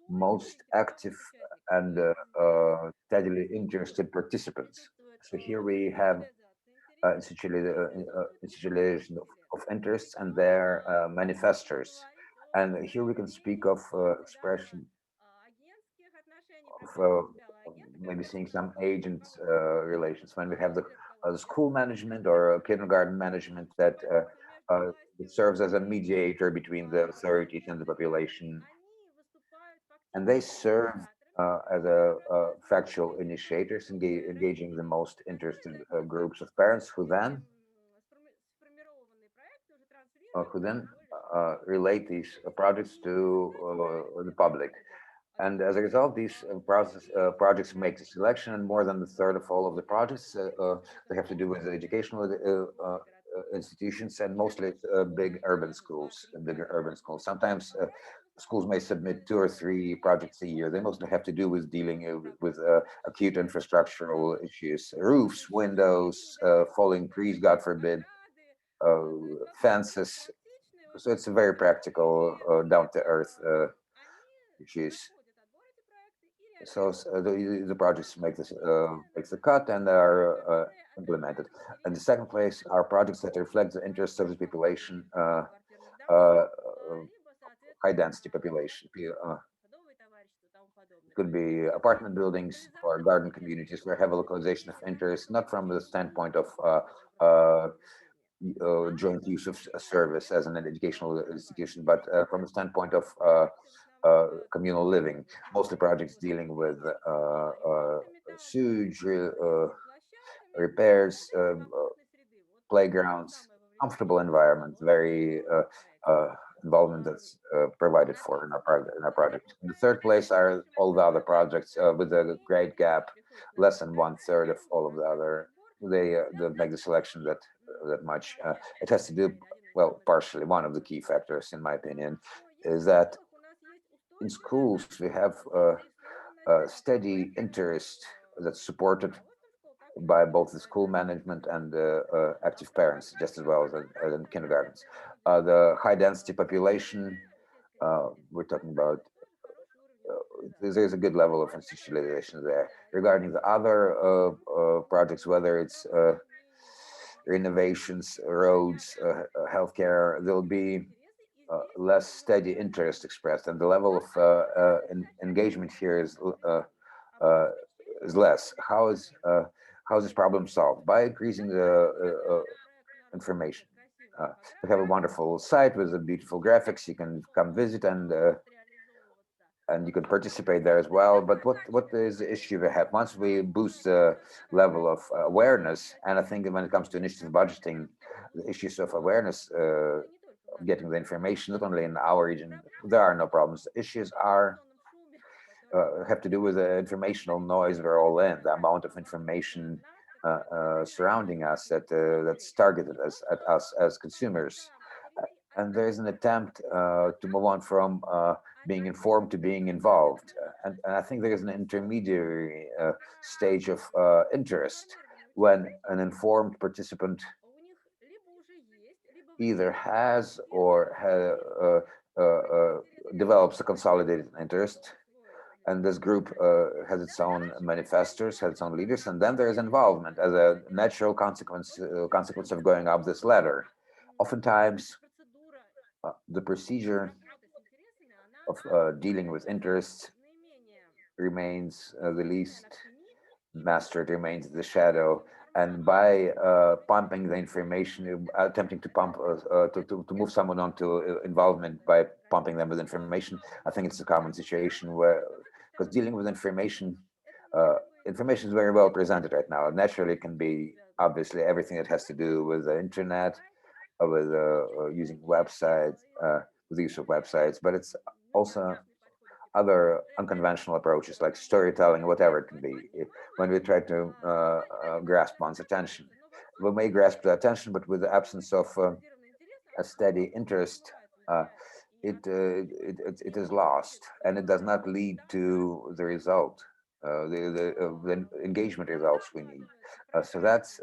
most active and steadily interested participants. So here we have institutionalization of interests and their manifestors. And here we can speak of expression of maybe seeing some agent relations when we have the school management or kindergarten management that it serves as a mediator between the authorities and the population, and they serve as factual initiators, engaging the most interested groups of parents who then relate these projects to the public. And as a result, these projects make the selection, and more than a third of all of the projects they have to do with educational institutions, and mostly big urban schools, bigger urban schools. Sometimes schools may submit 2 or 3 projects a year. They mostly have to do with dealing with acute infrastructural issues, roofs, windows, falling trees, God forbid, fences. So it's a very practical, down-to-earth issues. So the projects makes the cut and are implemented. And the second place are projects that reflect the interests of the population, high density population. Could be apartment buildings or garden communities where have a localization of interest, not from the standpoint of joint use of a service as an educational institution, but from the standpoint of communal living. Mostly projects dealing with sewage repairs, playgrounds, comfortable environment, very involvement that's provided for in our project. In the third place are all the other projects with a great gap, less than 1/3 of all of the other. They make the selection that much. It has to do, well, partially. One of the key factors, in my opinion, is that in schools we have steady interest that's supported by both the school management and active parents, just as well as in kindergartens. The high density population, we're talking about, there's a good level of institutionalization there. Regarding the other projects, whether it's renovations, roads, healthcare, there'll be less steady interest expressed, and the level of engagement here is less. How is this problem solved? By increasing the information. We have a wonderful site with a beautiful graphics. You can come visit and you can participate there as well. But what is the issue we have? Once we boost the level of awareness, and I think that when it comes to initiative budgeting, the issues of awareness, getting the information, not only in our region, there are no problems. The issues are have to do with the informational noise we're all in, the amount of information surrounding us that's targeted at us as consumers. And there's an attempt to move on from being informed to being involved. And I think there is an intermediary stage of interest when an informed participant either has or develops a consolidated interest, and this group has its own manifestors, has its own leaders, and then there is involvement as a natural consequence of going up this ladder. Oftentimes, the procedure of dealing with interests remains the least mastered, remains the shadow. And by pumping the information, attempting to pump to move someone onto involvement by pumping them with information, I think it's a common situation where because dealing with information, information is very well presented right now. Naturally, it can be obviously everything that has to do with the internet, with using websites, with the use of websites, but it's also other unconventional approaches like storytelling, whatever it can be. When we try to grasp one's attention, we may grasp the attention, but with the absence of a steady interest, it is lost, and it does not lead to the result, the engagement results we need. So that's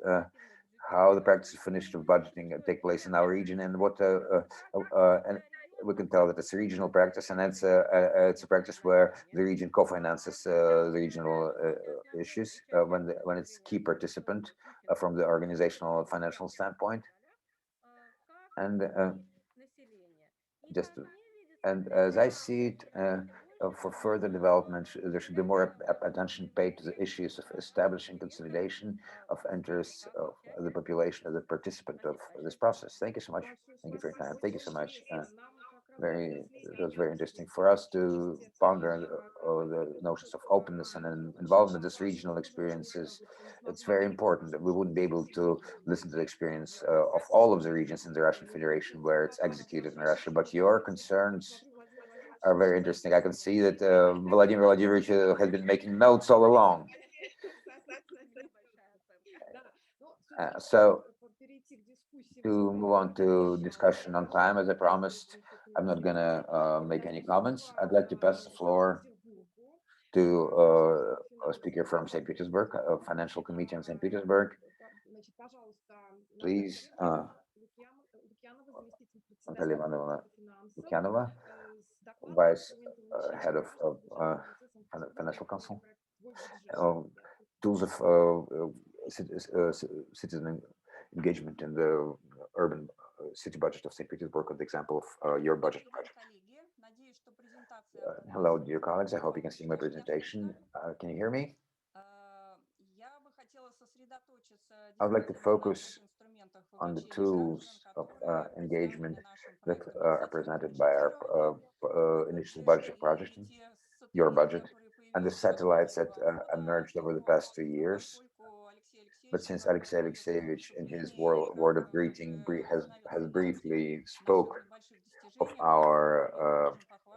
how the practice of initiative budgeting take place in our region, and and we can tell that it's a regional practice, and it's a practice where the region co-finances the regional issues when it's key participant from the organizational financial standpoint, and just and as I see it, for further development, there should be more attention paid to the issues of establishing consolidation of interests of the population as a participant of this process. Thank you so much. Thank you for your time. Thank you so much. It was very interesting for us to ponder the notions of openness and involvement as regional experiences. It's very important that we wouldn't be able to listen to the experience of all of the regions in the Russian Federation where it's executed in Russia, but your concerns are very interesting. I can see that Vladimir Vladimirovich has been making notes all along. So to move on to discussion on time, as I promised, I'm not gonna make any comments. I'd like to pass the floor to a speaker from St. Petersburg, a financial committee in St. Petersburg. Please, Natalia Ivanovna Lukyanova, Vice Head of Financial Council. Tools of citizen engagement in the urban city budget of St. Petersburg, with the example of your budget project. Hello, dear colleagues. I hope you can see my presentation. Can you hear me? I would like to focus on the tools of engagement that are presented by our initial budget project, your budget, and the satellites that emerged over the past 2 years. But since Alexei Alexeyevich, in his word of greeting, has briefly spoke of our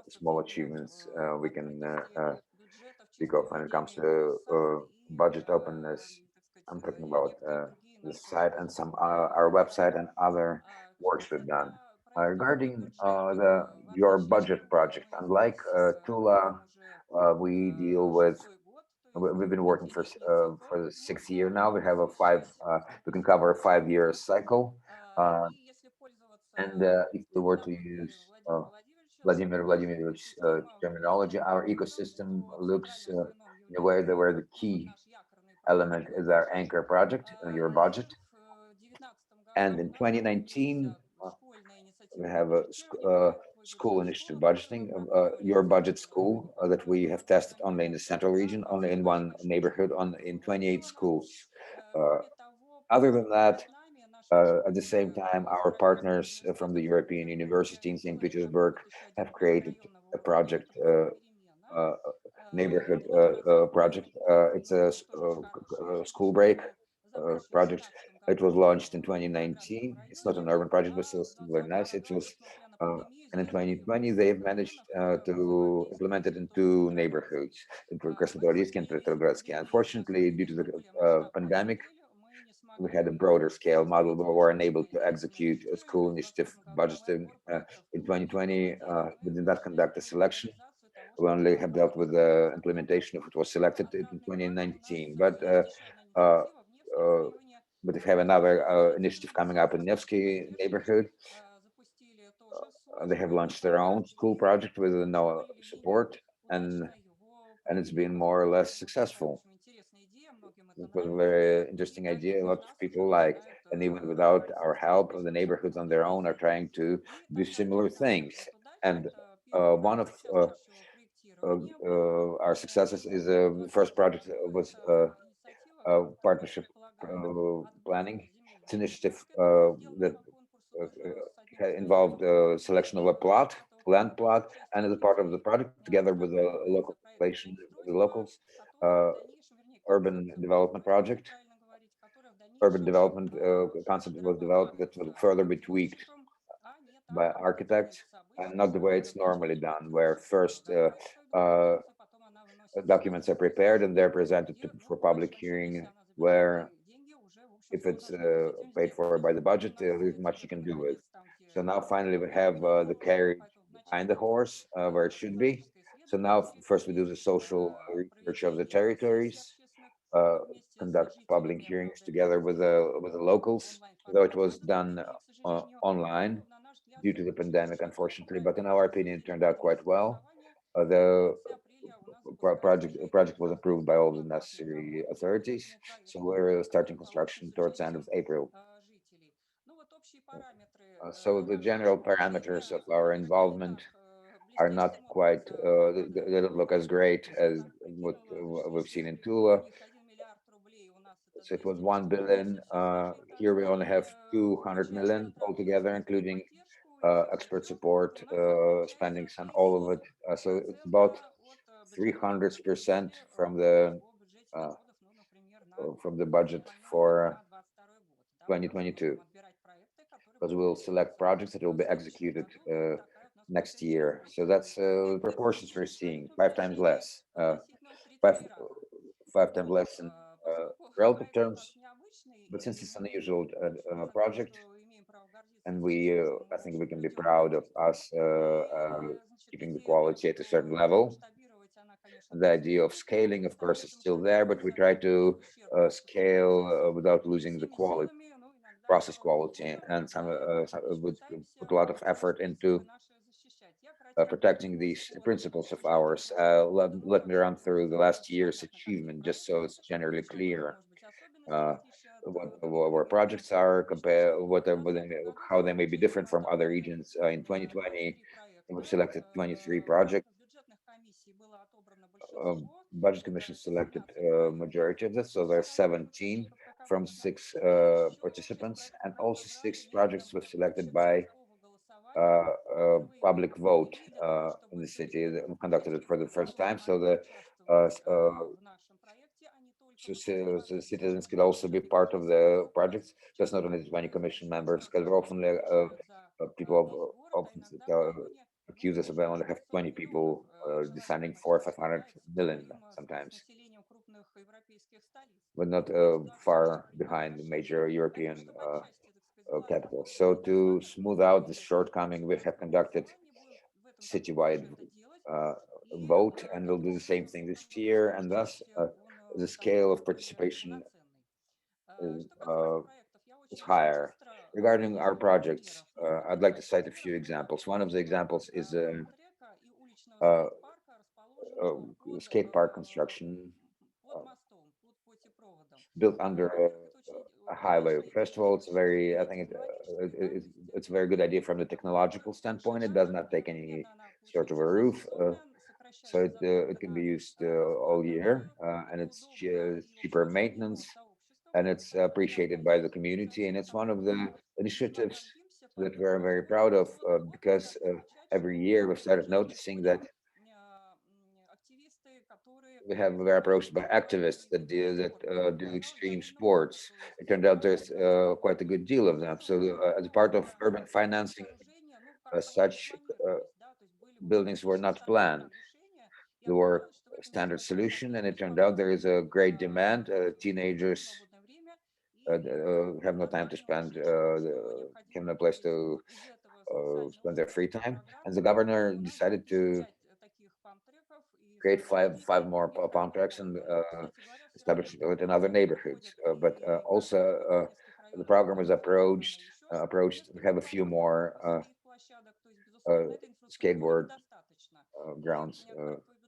small achievements, we can speak of when it comes to budget openness. I'm talking about the site and some our website and other works we've done. Regarding your budget project, unlike Tula, we deal with. We've been working for the 6th year now. We have we can cover a 5-year cycle. And if we were to use Vladimir Vladimirovich terminology, our ecosystem looks in a way that where the key element is our anchor project, your budget. And in 2019, we have a school initiative budgeting, your budget school that we have tested only in the central region, only in one neighborhood, in 28 schools. Other than that, at the same time, our partners from the European University in St. Petersburg have created a project, neighborhood project. It's a school break project. It was launched in 2019. It's not an urban project, but still very nice. It was, and in 2020, they've managed to implement it in 2 neighborhoods, in Krasnodarisk and Petrogradsky. Unfortunately, due to the pandemic, we had a broader scale model, but we were unable to execute a school initiative budgeting in 2020. We did not conduct a selection. We only have dealt with the implementation of what was selected in 2019. But we have another initiative coming up in Nevsky neighborhood. They have launched their own school project with no support, and it's been more or less successful. It was a very interesting idea. A lot of people like, and even without our help, the neighborhoods on their own are trying to do similar things. And one of our successes is the first project was partnership planning. It's an initiative that involved selection of a land plot, and as a part of the project, together with a local participation of the locals. Uh, Urban development project. Urban development concept was developed that will further be tweaked by architects and not the way it's normally done, where first documents are prepared and they're presented for public hearing, where if it's paid for by the budget, there's much you can do with. So now finally we have the carriage behind the horse where it should be. So now first we do the social research of the territories, uh, conduct public hearings together with the locals, though it was done online due to the pandemic, unfortunately. But in our opinion, it turned out quite well. The project was approved by all the necessary authorities, so we're starting construction towards the end of April. So the general parameters of our involvement are not quite, they don't look as great as what we've seen in Tula. So it was 1 billion. Here we only have 200 million altogether, including expert support, spendings and all of it. So it's about 300% from the budget for 2022, because we'll select projects that will be executed next year. So that's the proportions we're seeing, 5 times less, five times less in relative terms. But since it's an unusual project, and I think we can be proud of us keeping the quality at a certain level. The idea of scaling, of course, is still there, but we try to scale without losing the quality, process quality, and would put a lot of effort into protecting these principles of ours. Let me run through the last year's achievement, just so it's generally clear uh, what our projects are, compare how they may be different from other regions. In 2020, we selected 23 projects. Budget Commission selected majority of this, so there's 17 from 6 participants, and also 6 projects were selected by public vote in the city that conducted it for the first time. So so citizens could also be part of the projects. Just not only the 20 commission members, because often people often accuse us of only have 20 people deciding 400 or 500 million sometimes, but not far behind the major European capitals. So to smooth out this shortcoming, we have conducted citywide vote, and we'll do the same thing this year, and thus the scale of participation is, higher. Regarding our projects, I'd like to cite a few examples. One of the examples is uh, skate park construction built under a highway. First of all, it's very, I think it's a very good idea from the technological standpoint. It does not take any sort of a roof. So it can be used all year, and it's cheaper maintenance, and it's appreciated by the community. And it's one of the initiatives that we're very proud of, because every year we've started noticing that we're approached by activists that do extreme sports. It turned out there's quite a good deal of them. So as part of urban financing, such buildings were not planned. They were a standard solution, and it turned out there is a great demand. Teenagers have no time to spend, have no place to spend their free time, and the governor decided to create five more palm tracks and establish it in other neighborhoods. But also the program was approached. We have a few more skateboard grounds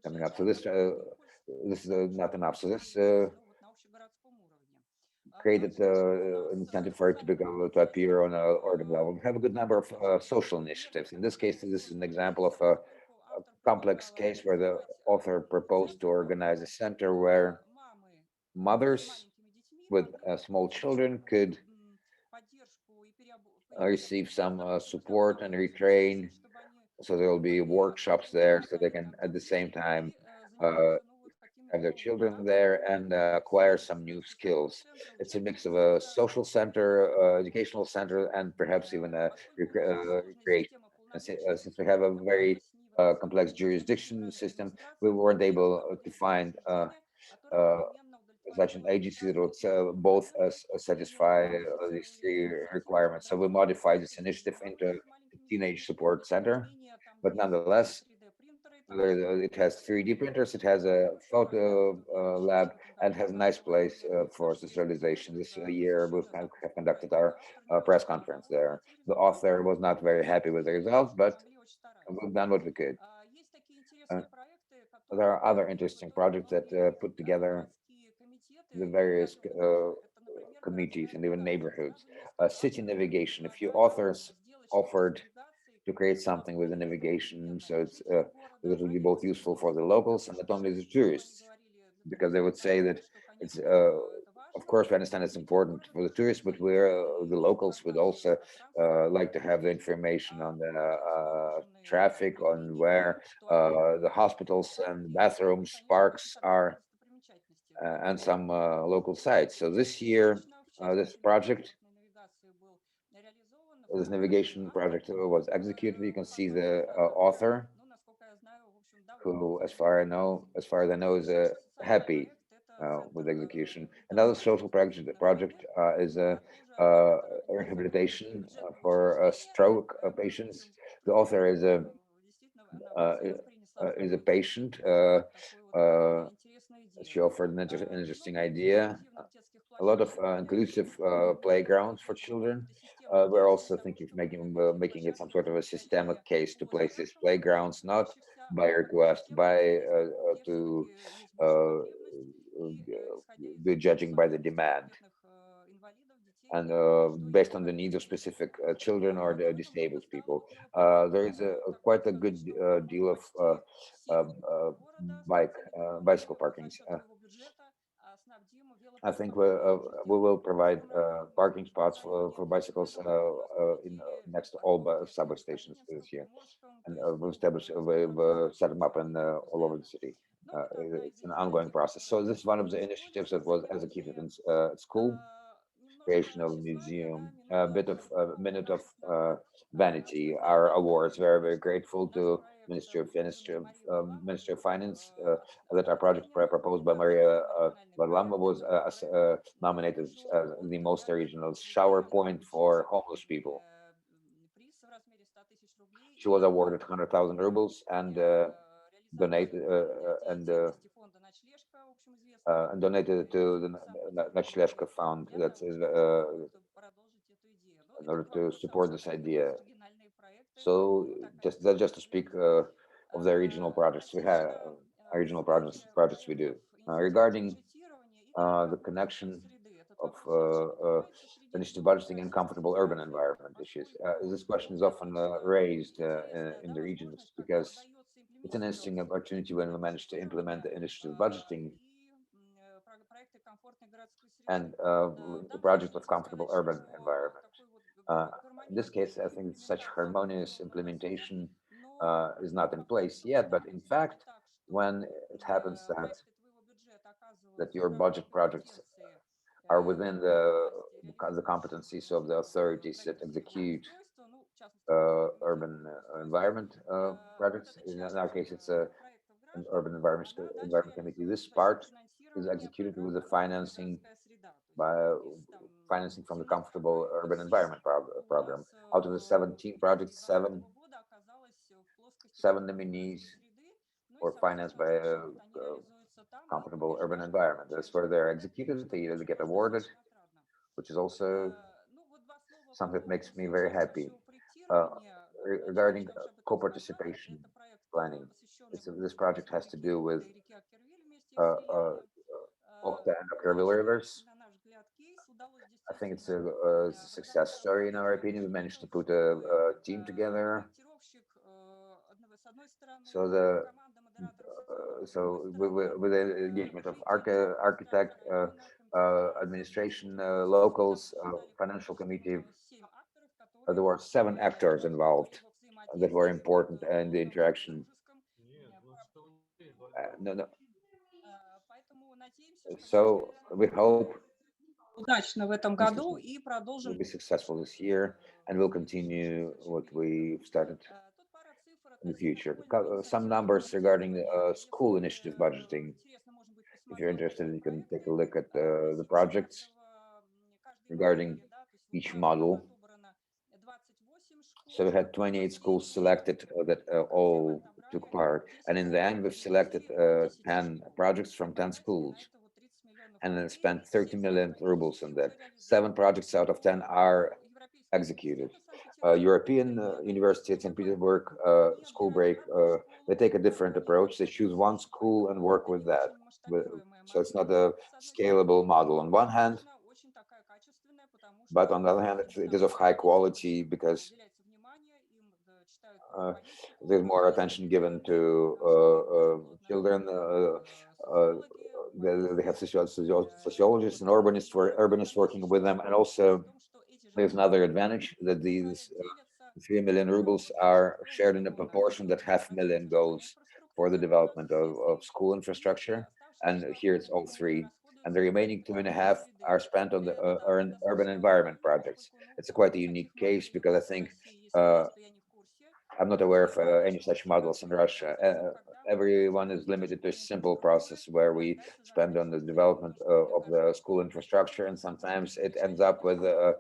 coming up. So this is not enough. So this created an incentive for it to appear on an urban level. We have a good number of social initiatives. In this case, this is an example of a complex case where the author proposed to organize a center where mothers with small children could receive some support and retrain. So there will be workshops there, so they can at the same time uh, have their children there and acquire some new skills. It's a mix of a social center, educational center, and perhaps even a recreation. And since we have a very complex jurisdiction system, we weren't able to find uh, such an agency that would both satisfy these three requirements. So we modified this initiative into a teenage support center, but nonetheless, it has 3D printers, it has a photo lab, and has a nice place for socialization. This year, we have conducted our press conference there. The author was not very happy with the results, but we've done what we could. Uh, there are other interesting projects that put together the various committees and even neighborhoods. City navigation. A few authors offered to create something with the navigation, so it will be both useful for the locals and not only the tourists, because they would say that it's. Of course, we understand it's important for the tourists, but the locals would also like to have the information on the traffic, on where the hospitals and bathrooms, parks are, and some local sites. So this year, this project, this navigation project was executed. You can see the author, who, as far as I know, is happy with execution. Another social project is a rehabilitation for stroke patients. The author uh, is a patient. She offered an interesting idea. A lot of inclusive playgrounds for children. We're also thinking of making it some sort of a systemic case to place these playgrounds, not by request, by to uh, be judging by the demand and based on the needs of specific children or the disabled people. There is quite a good deal of bicycle parkings. I think we will provide parking spots for bicycles in next to all subway stations this year, and we've set them up in all over the city. It's an ongoing process. So this is one of the initiatives that was executed in school. Creation of museum, a bit of a minute of vanity. Our awards. Very grateful to Ministry of Finance that our project proposed by Maria Varlamova was nominated as the most original shower point for homeless people. She was awarded 100,000 rubles and donated and donated it to the Nachlevka Fund. That is in order to support this idea. So just to speak of the regional projects we have, regional projects we do. Regarding the connection of initiative budgeting and comfortable urban environment issues. This question is often raised in the regions because it's an interesting opportunity when we manage to implement the initiative budgeting and the project of comfortable urban environment. Uh, in this case, I think such harmonious implementation is not in place yet, but in fact, when it happens that your budget projects are within the competencies of the authorities that execute urban environment projects. In our case, it's an urban environment committee. This part is executed with the financing by financing from the Comfortable Urban Environment program. Out of the 17 projects, seven nominees were financed by Comfortable Urban Environment. That's where they're executed. They either get awarded, which is also something that makes me very happy. Uh, Regarding co-participation planning, this project has to do with Okhta and Okrivil rivers. I think it's a success story in our opinion. We managed to put a team together. So with the engagement of architect, administration, locals, financial committee, there were 7 actors involved that were important in the interaction. No, no. So we hope удачно в этом this году и will продолжим. be successful this year, and we'll continue what we've started Тут пара цифр in the относительно future. какой-нибудь Some инициативы numbers regarding the budgeting. school initiative budgeting. Интересно, может быть, If you're посмотреть interested, такие you can take проекты. a look at the Из projects каждой regarding модели, да, то есть each было model. отобрано 28 So школ, we had 28 schools selected that all took part. And in the end, we've selected 10 projects from 10 schools and then spent 30 million rubles on that. 7 projects out of 10 are executed. European University at St. Petersburg school break, they take a different approach. They choose one school and work with that. So it's not a scalable model on one hand, but on the other hand, it is of high quality because there's more attention given to children. They have sociologists and urbanists working with them, and also there's another advantage that these 3 million rubles are shared in a proportion that 500,000 goes for the development of school infrastructure, and here it's all three. And the remaining 2.5 are spent on the urban environment projects. It's a quite a unique case because I think I'm not aware of any such models in Russia. Everyone is limited to a simple process where we spend on the development of the school infrastructure, and sometimes it ends up with the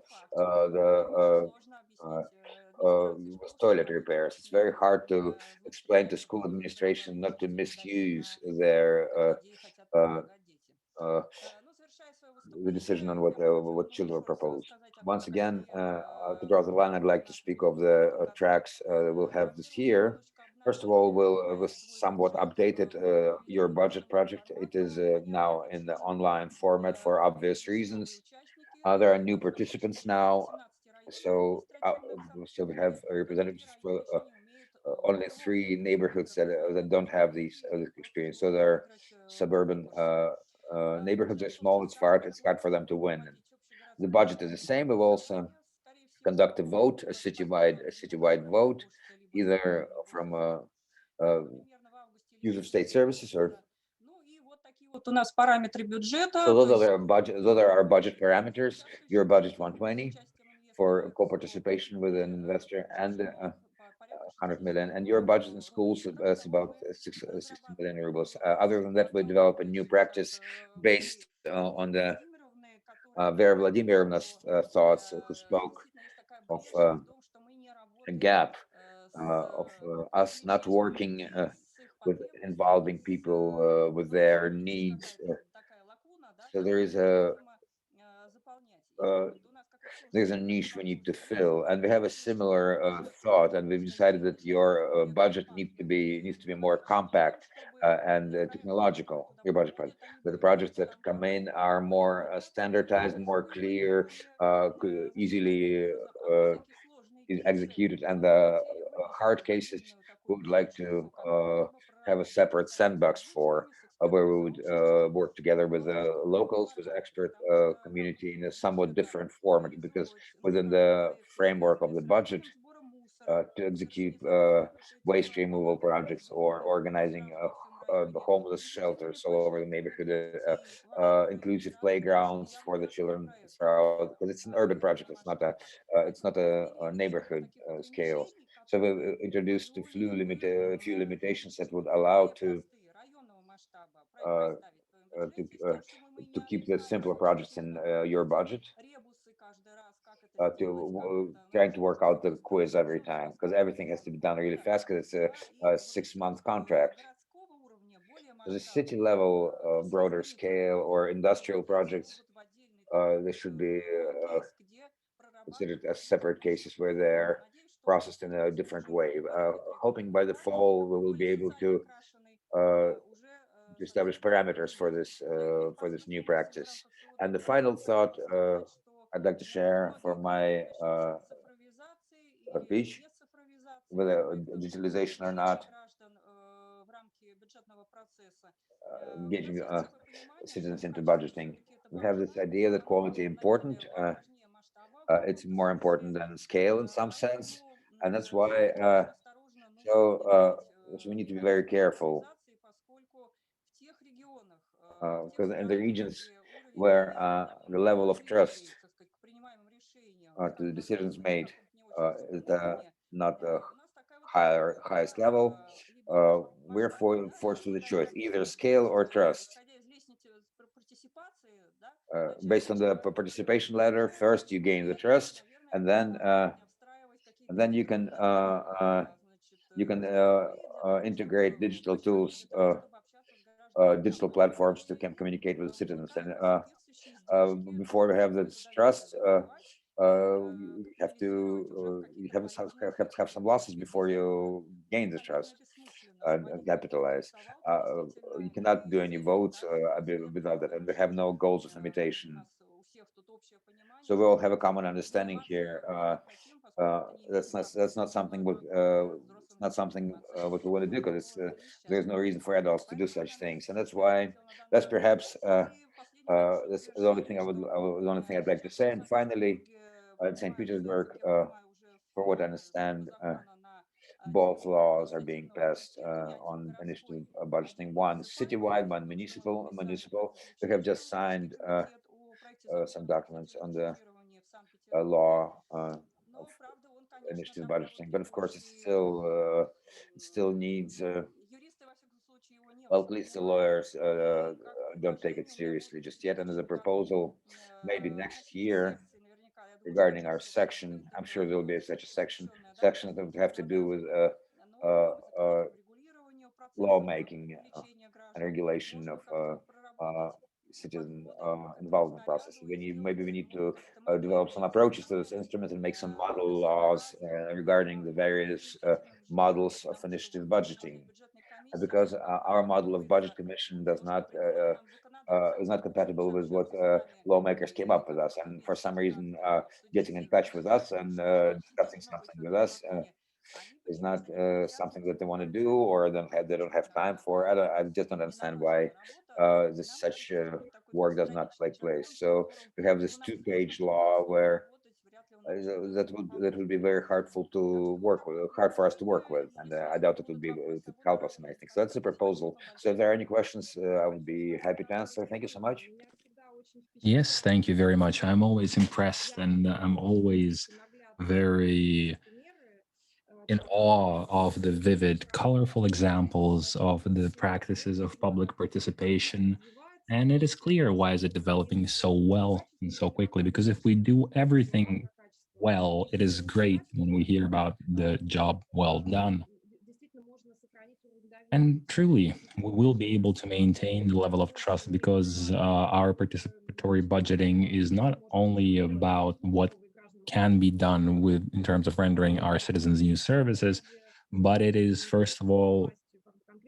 toilet repairs. It's very hard to explain to school administration not to misuse their uh, uh, the decision on what children propose. Once again, to draw the line, I'd like to speak of the tracks we'll have this year. First of all, we'll somewhat updated your budget project. It is now in the online format for obvious reasons. There are new participants now, so we have representatives for only 3 neighborhoods that don't have this experience. So there are suburban neighborhoods are small. It's hard for them to win. And the budget is the same. We'll also conduct a vote, a citywide vote, either from uh, use of state services or. Вот у нас параметры бюджета. So those are our budget parameters. Your budget 120 for co-participation with an investor and 100 million, and your budget in schools is about 60 million rubles. Other than that, we develop a new practice based on the Vera Vladimirovna's thoughts, who spoke of a gap of us not working with involving people with their needs. So there's a niche we need to fill, and we have a similar thought, and we've decided that your budget needs to be more compact and technological. Your budget project, that the projects that come in are more standardized, more clear, easily is executed, and the hard cases we would like to have a separate sandbox for, where we would work together with locals, with the expert community in a somewhat different format, because within the framework of the budget to execute waste removal projects or organizing the homeless shelters all over the neighborhood, inclusive playgrounds for the children throughout, because it's an urban project. It's not a neighborhood scale. So we introduced a few limitations that would allow uh, uh, to uh, to keep the simpler projects in your budget, trying to work out the quiz every time, because everything has to be done really fast, because it's a 6-month contract. So the city level, broader scale, or industrial projects, they should be considered as separate cases where they're processed in a different way. Hoping by the fall we will be able uh, to establish parameters for this new practice. And the final thought I'd like to share for my speech, whether digitalization or not, engaging citizens into budgeting. We have this idea that quality important. It's more important than scale in some sense, and that's why. So we need to be very careful because in the regions where the level of trust to the decisions made is not the highest level, we're forced to the choice, either scale or trust. Based on the participation ladder, first you gain the trust, and then you can integrate digital tools, digital platforms to communicate with the citizens. And before we have this trust, you have to have some losses before you gain the trust and capitalize. You cannot do any votes without that, and we have no goals of limitation. So we all have a common understanding here. That's not something what it's not something what we want to do, because there's no reason for adults to do such things, and that's perhaps that's the only thing the only thing I'd like to say. And finally, in St. Petersburg, for what I understand, both laws are being passed on initiative budgeting. One citywide, one municipal. We have just signed some documents on the law of initiative budgeting, but of course it still needs. Well, at least the lawyers don't take it seriously just yet. And there's a proposal maybe next year regarding our section. I'm sure there'll be such a section that would have to do with lawmaking and regulation of citizen involvement process. Maybe we need to develop some approaches to this instrument and make some model laws regarding the various models of initiative budgeting. And because our model of budget commission is not compatible with what lawmakers came up with us, and for some reason getting in touch with us and discussing something with us is not something that they want to do, or they don't have time for. I just don't understand why such work does not take place. So we have this two-page law where that would be very hardful to work with, hard for us to work with, and I doubt it would help us in anything. So that's the proposal. So if there are any questions, I would be happy to answer. Thank you so much. Yes, thank you very much. I'm always impressed, and I'm always very in awe of the vivid, colorful examples of the practices of public participation. And it is clear why is it developing so well and so quickly, because if we do everything well, it is great when we hear about the job well done. And truly, we will be able to maintain the level of trust because our participatory budgeting is not only about what can be done with in terms of rendering our citizens new services, but it is first of all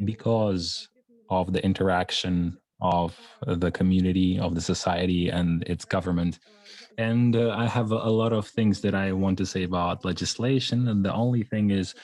because of the interaction of the community, of the society, and its government. And I have a lot of things that I want to say about legislation. And the only thing is,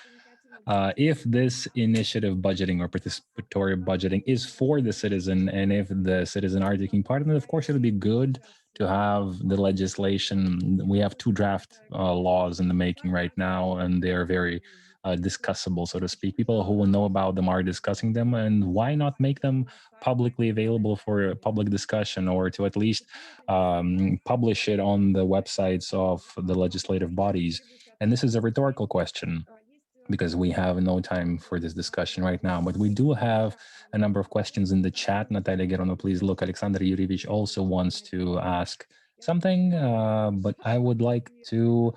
if this initiative budgeting or participatory budgeting is for the citizen, and if the citizen are taking part in it, of course, it would be good to have the legislation. We have two draft laws in the making right now, and they are very discussable, so to speak. People who will know about them are discussing them, and why not make them publicly available for public discussion, or to at least publish it on the websites of the legislative bodies? And this is a rhetorical question, because we have no time for this discussion right now. But we do have a number of questions in the chat. Natalia Gerono, please look. Alexander Yurievich also wants to ask something, but I would like to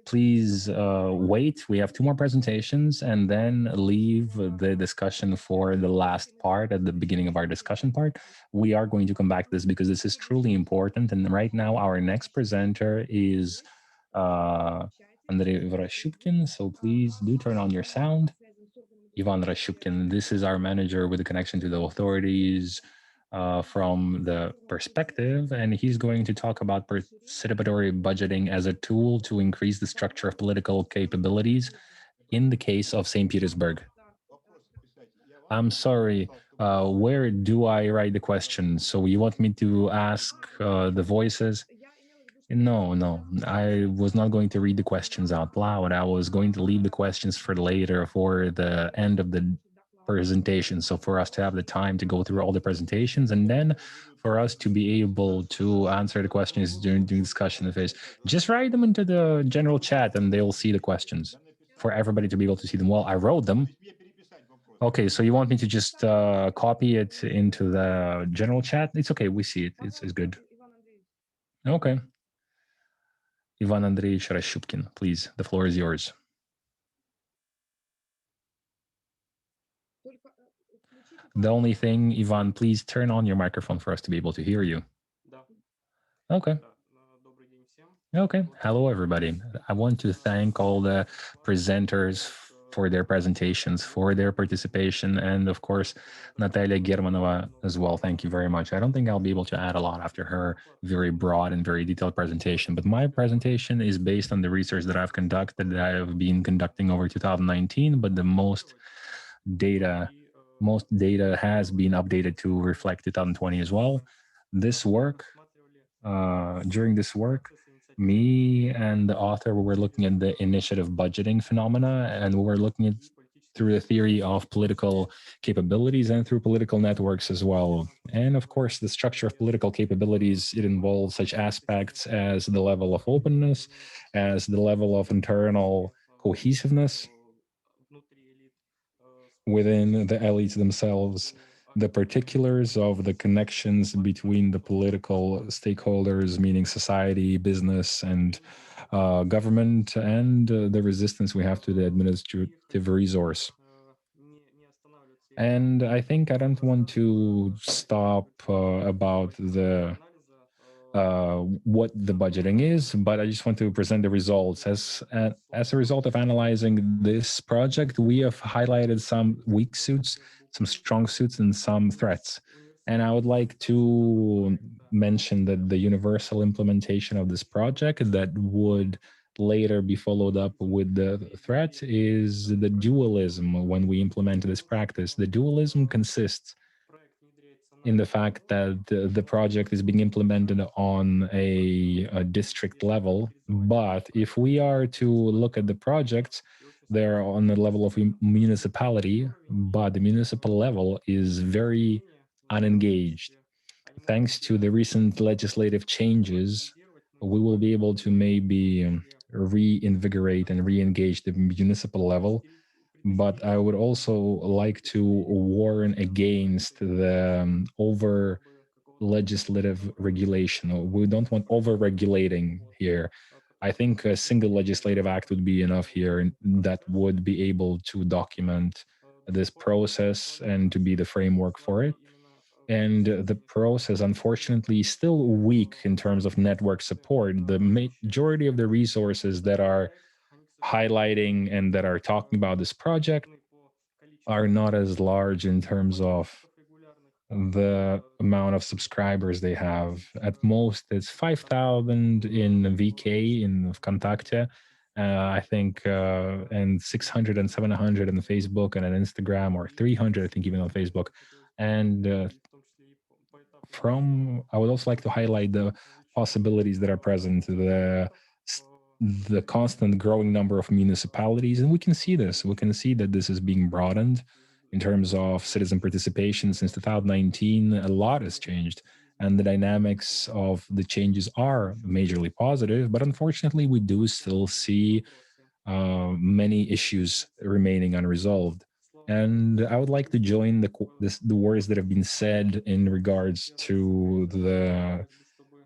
please wait. We have two more presentations, and then leave the discussion for the last part at the beginning of our discussion part. We are going to come back to this because this is truly important. And right now, our next presenter is Andrei Verashupkin. So please do turn on your sound. Ivan Rashupkin, this is our manager with a connection to the authorities from the perspective, and he's going to talk about participatory budgeting as a tool to increase the structure of political capabilities in the case of St. Petersburg. I'm sorry, where do I write the question? So you want me to ask the voices? No, I was not going to read the questions out loud. I was going to leave the questions for later, for the end of the presentation. So for us to have the time to go through all the presentations, and then for us to be able to answer the questions during the discussion phase, just write them into the general chat and they'll see the questions for everybody to be able to see them. Well, I wrote them. Okay, so you want me to just copy it into the general chat? It's okay, we see it, it's good. Okay. Ivan Andreevich Rashupkin, please, the floor is yours. The only thing, Ivan, please turn on your microphone for us to be able to hear you. Okay. Okay. Hello, everybody. I want to thank all the presenters for their presentations, for their participation, and of course, Natalia Germanova as well. Thank you very much. I don't think I'll be able to add a lot after her very broad and very detailed presentation, but my presentation is based on the research that I've conducted, that I have been conducting over 2019, but the most data has been updated to reflect 2020 as well. This work, during this work, me and the author, we were looking at the initiative budgeting phenomena, and we were looking at through the theory of political capabilities and through political networks as well. And of course, the structure of political capabilities, it involves such aspects as the level of openness, as the level of internal cohesiveness within the elites themselves, the particulars of the connections between the political stakeholders, meaning society, business, and government, and the resistance we have to the administrative resource. And I think I don't want to stop about the what the budgeting is, but I just want to present the results. As a result of analyzing this project, we have highlighted some weak suits, some strong suits, and some threats. And I would like to mention that the universal implementation of this project that would later be followed up with the threat is the dualism when we implement this practice. The dualism consists in the fact that the project is being implemented on a district level. But if we are to look at the projects, they're on the level of municipality, but the municipal level is very unengaged. Thanks to the recent legislative changes, we will be able to maybe reinvigorate and re-engage the municipal level. But I would also like to warn against the over legislative regulation. We don't want over regulating here. I think a single legislative act would be enough here, and that would be able to document this process and to be the framework for it. And the process, unfortunately, is still weak in terms of network support. The majority of the resources that are highlighting and that are talking about this project are not as large in terms of the amount of subscribers they have. At most, it's 5,000 in VK, in Vkontakte, I think, and 600 and 700 on Facebook and on Instagram, or 300, I think, even on Facebook. And I would also like to highlight the possibilities that are present, the constant growing number of municipalities. And we can see this. We can see that this is being broadened in terms of citizen participation since 2019. A lot has changed, and the dynamics of the changes are majorly positive. But unfortunately, we do still see many issues remaining unresolved. And I would like to join the words that have been said in regards to the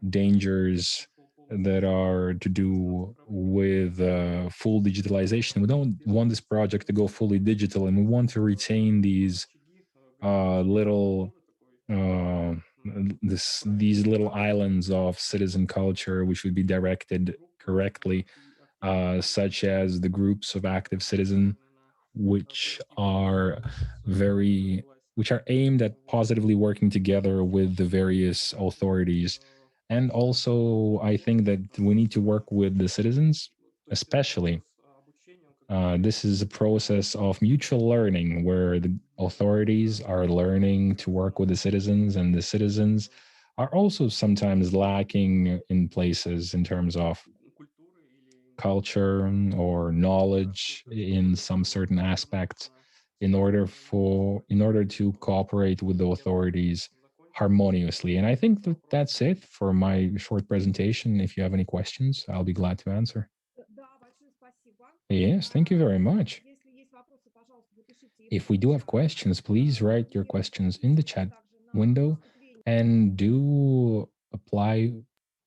dangers that are to do with full digitalization. We don't want this project to go fully digital, and we want to retain these these little islands of citizen culture, which would be directed correctly, such as the groups of active citizen, which are aimed at positively working together with the various authorities. And also, I think that we need to work with the citizens, especially. This is a process of mutual learning where the authorities are learning to work with the citizens, and the citizens are also sometimes lacking in places in terms of culture or knowledge in some certain aspects. in order to cooperate with the authorities harmoniously. And I think that that's it for my short presentation. If you have any questions, I'll be glad to answer. Yes, thank you very much. If we do have questions, please write your questions in the chat window and do apply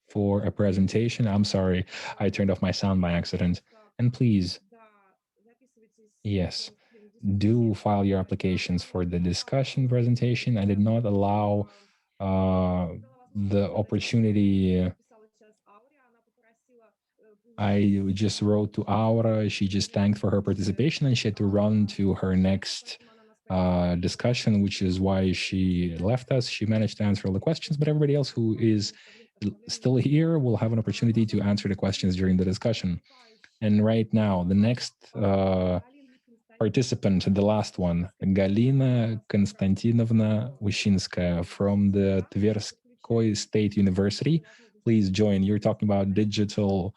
for a presentation. I'm sorry, I turned off my sound by accident. And please, yes, do file your applications for the discussion presentation. I did not allow the opportunity. I just wrote to Aura. She just thanked for her participation and she had to run to her next discussion, which is why she left us. She managed to answer all the questions, but everybody else who is still here will have an opportunity to answer the questions during the discussion. And right now, the next participant, the last one, Galina Konstantinovna Wyshinskaya from the Tverskoy State University. Please join. You're talking about digital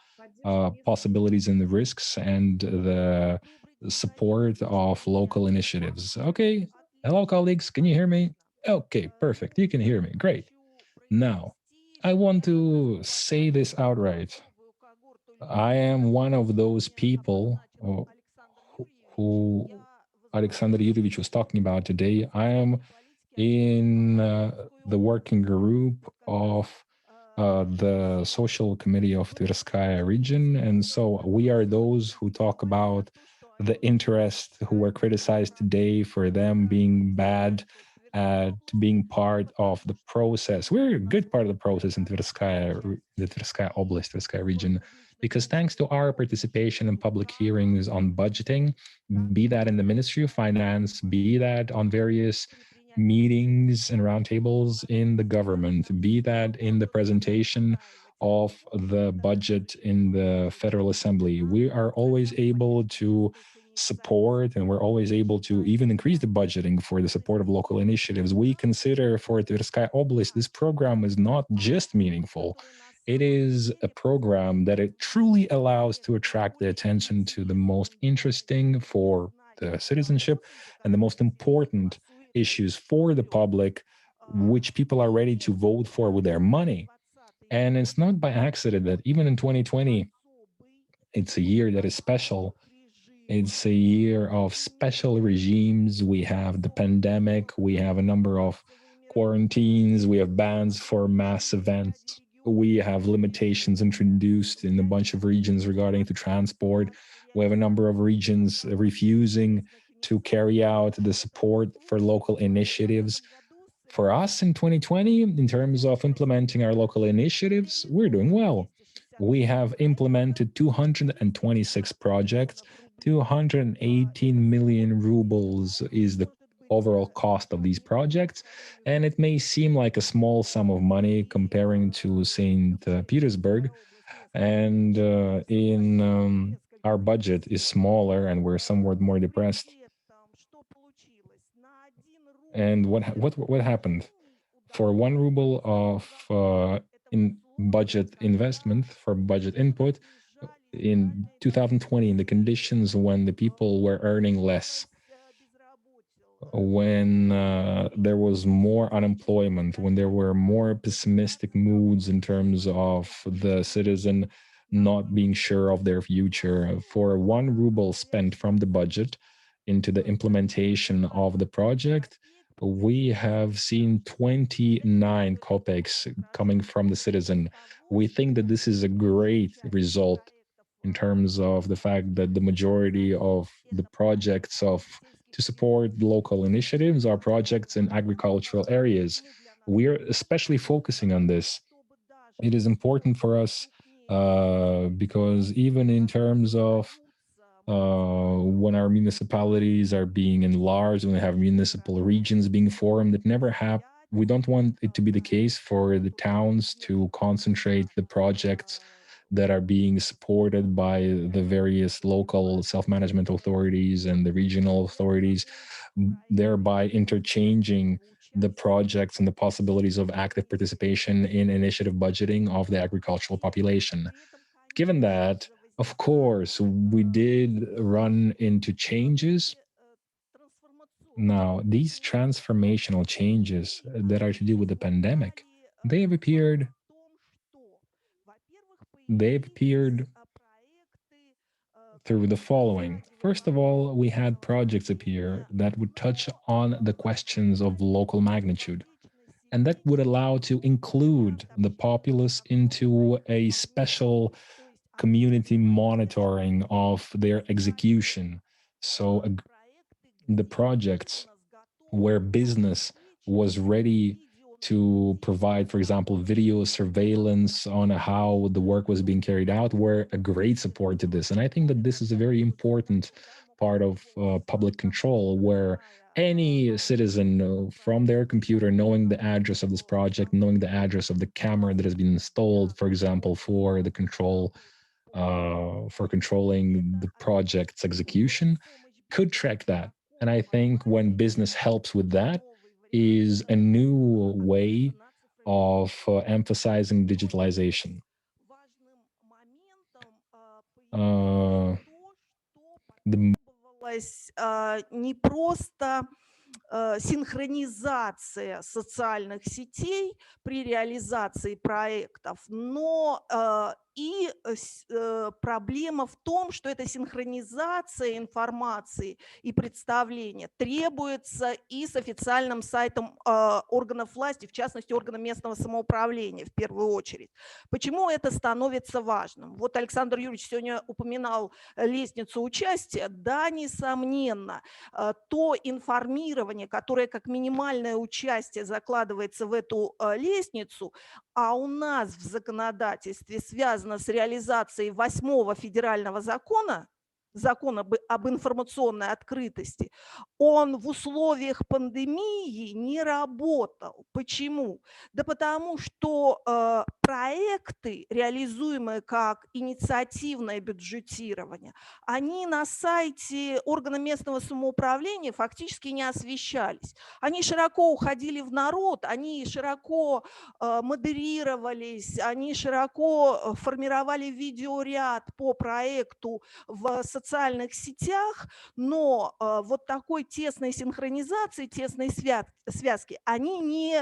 possibilities and risks and the support of local initiatives. Okay. Hello, colleagues. Can you hear me? Okay, perfect. You can hear me. Great. Now, I want to say this outright. I am one of those people who Alexander Yurovich was talking about today. I am in the working group of the social committee of Tverskaya region. And so we are those who talk about the interest who were criticized today for them being bad at being part of the process. We're a good part of the process in Tverskaya, the Tverskaya Oblast, Tverskaya region, because thanks to our participation in public hearings on budgeting, be that in the Ministry of Finance, be that on various meetings and roundtables in the government, be that in the presentation of the budget in the Federal Assembly, we are always able to support and we're always able to even increase the budgeting for the support of local initiatives. We consider for Tverskaya Oblast, this program is not just meaningful, it is a program that it truly allows to attract the attention to the most interesting for the citizenship and the most important issues for the public, which people are ready to vote for with their money. And it's not by accident that even in 2020, it's a year that is special. It's a year of special regimes. We have the pandemic, we have a number of quarantines, we have bans for mass events, we have limitations introduced in a bunch of regions regarding to transport. We have a number of regions refusing to carry out the support for local initiatives. For us in 2020, in terms of implementing our local initiatives, we're doing well. We have implemented 226 projects. 218 million rubles is the overall cost of these projects. And it may seem like a small sum of money comparing to St. Petersburg. And our budget is smaller and we're somewhat more depressed. And what happened? For 1 ruble of in budget investment, for budget input, in 2020, in the conditions when the people were earning less, when there was more unemployment, when there were more pessimistic moods in terms of the citizen not being sure of their future, for 1 ruble spent from the budget into the implementation of the project, we have seen 29 kopecks coming from the citizen. We think that this is a great result in terms of the fact that the majority of the projects to support local initiatives are projects in agricultural areas. We're especially focusing on this. It is important for us because even in terms of when our municipalities are being enlarged, when we have municipal regions being formed, it never happened. We don't want it to be the case for the towns to concentrate the projects that are being supported by the various local self-management authorities and the regional authorities, thereby interchanging the projects and the possibilities of active participation in initiative budgeting of the agricultural population. Given that, of course, we did run into changes Now, these transformational changes that are to do with the pandemic, they've appeared through the following. First of all, we had projects appear that would touch on the questions of local magnitude, and that would allow to include the populace into a special community monitoring of their execution. So the projects where business was ready to provide, for example, video surveillance on how the work was being carried out, were a great support to this. And I think that this is a very important part of public control, where any citizen from their computer, knowing the address of this project, knowing the address of the camera that has been installed, for example, for the control, for controlling the project's execution, could track that. And I think when business helps with that, is a new way of emphasizing digitalization. The не просто синхронизация социальных сетей при реализации проектов, но и проблема в том, что эта синхронизация информации и представления требуется и с официальным сайтом органов власти, в частности, органов местного самоуправления в первую очередь. Почему это становится важным? Вот Александр Юрьевич сегодня упоминал лестницу участия. Да, несомненно, то информирование, которое как минимальное участие закладывается в эту лестницу, а у нас в законодательстве связано с реализацией 8-го федерального закона, закон об информационной открытости, он в условиях пандемии не работал. Почему? Да потому что проекты, реализуемые как инициативное бюджетирование, они на сайте органа местного самоуправления фактически не освещались. Они широко уходили в народ, они широко модерировались, они широко формировали видеоряд по проекту в социальных сетях, но вот такой тесной синхронизации, тесной связки они не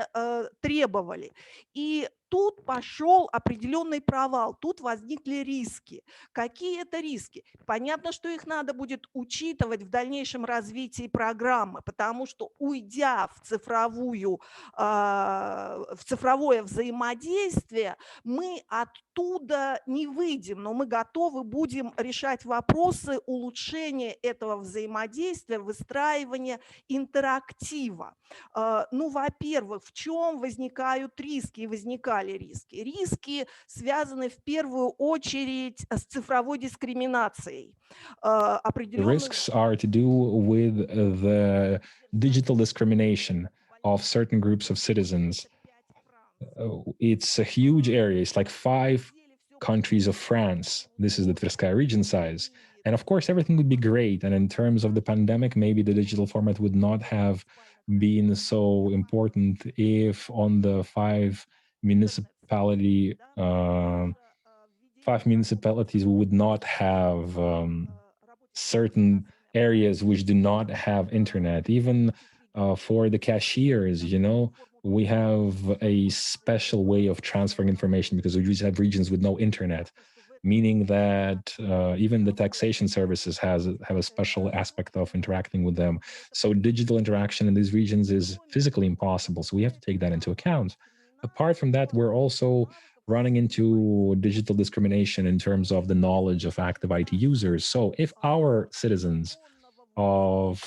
требовали. И тут пошел определенный провал, тут возникли риски. Какие это риски? Понятно, что их надо будет учитывать в дальнейшем развитии программы, потому что, уйдя в цифровое взаимодействие, мы оттуда не выйдем, но мы готовы будем решать вопросы улучшения этого взаимодействия, выстраивания интерактива. Ну, во-первых, в чем возникают риски и возникали риски? Риски связаны в первую очередь с цифровой дискриминацией. The risks are to do with the digital discrimination of certain groups of citizens. It's a huge area. It's like 5 countries of France. This is the Tverskaya region size. And of course, everything would be great. And in terms of the pandemic, maybe the digital format would not have been so important if on the 5 municipalities we would not have certain areas which do not have internet. Even for the cashiers, you know, we have a special way of transferring information because we usually have regions with no internet, meaning that even the taxation services have a special aspect of interacting with them. So digital interaction in these regions is physically impossible. So we have to take that into account. Apart from that, we're also running into digital discrimination in terms of the knowledge of active IT users. So if our citizens of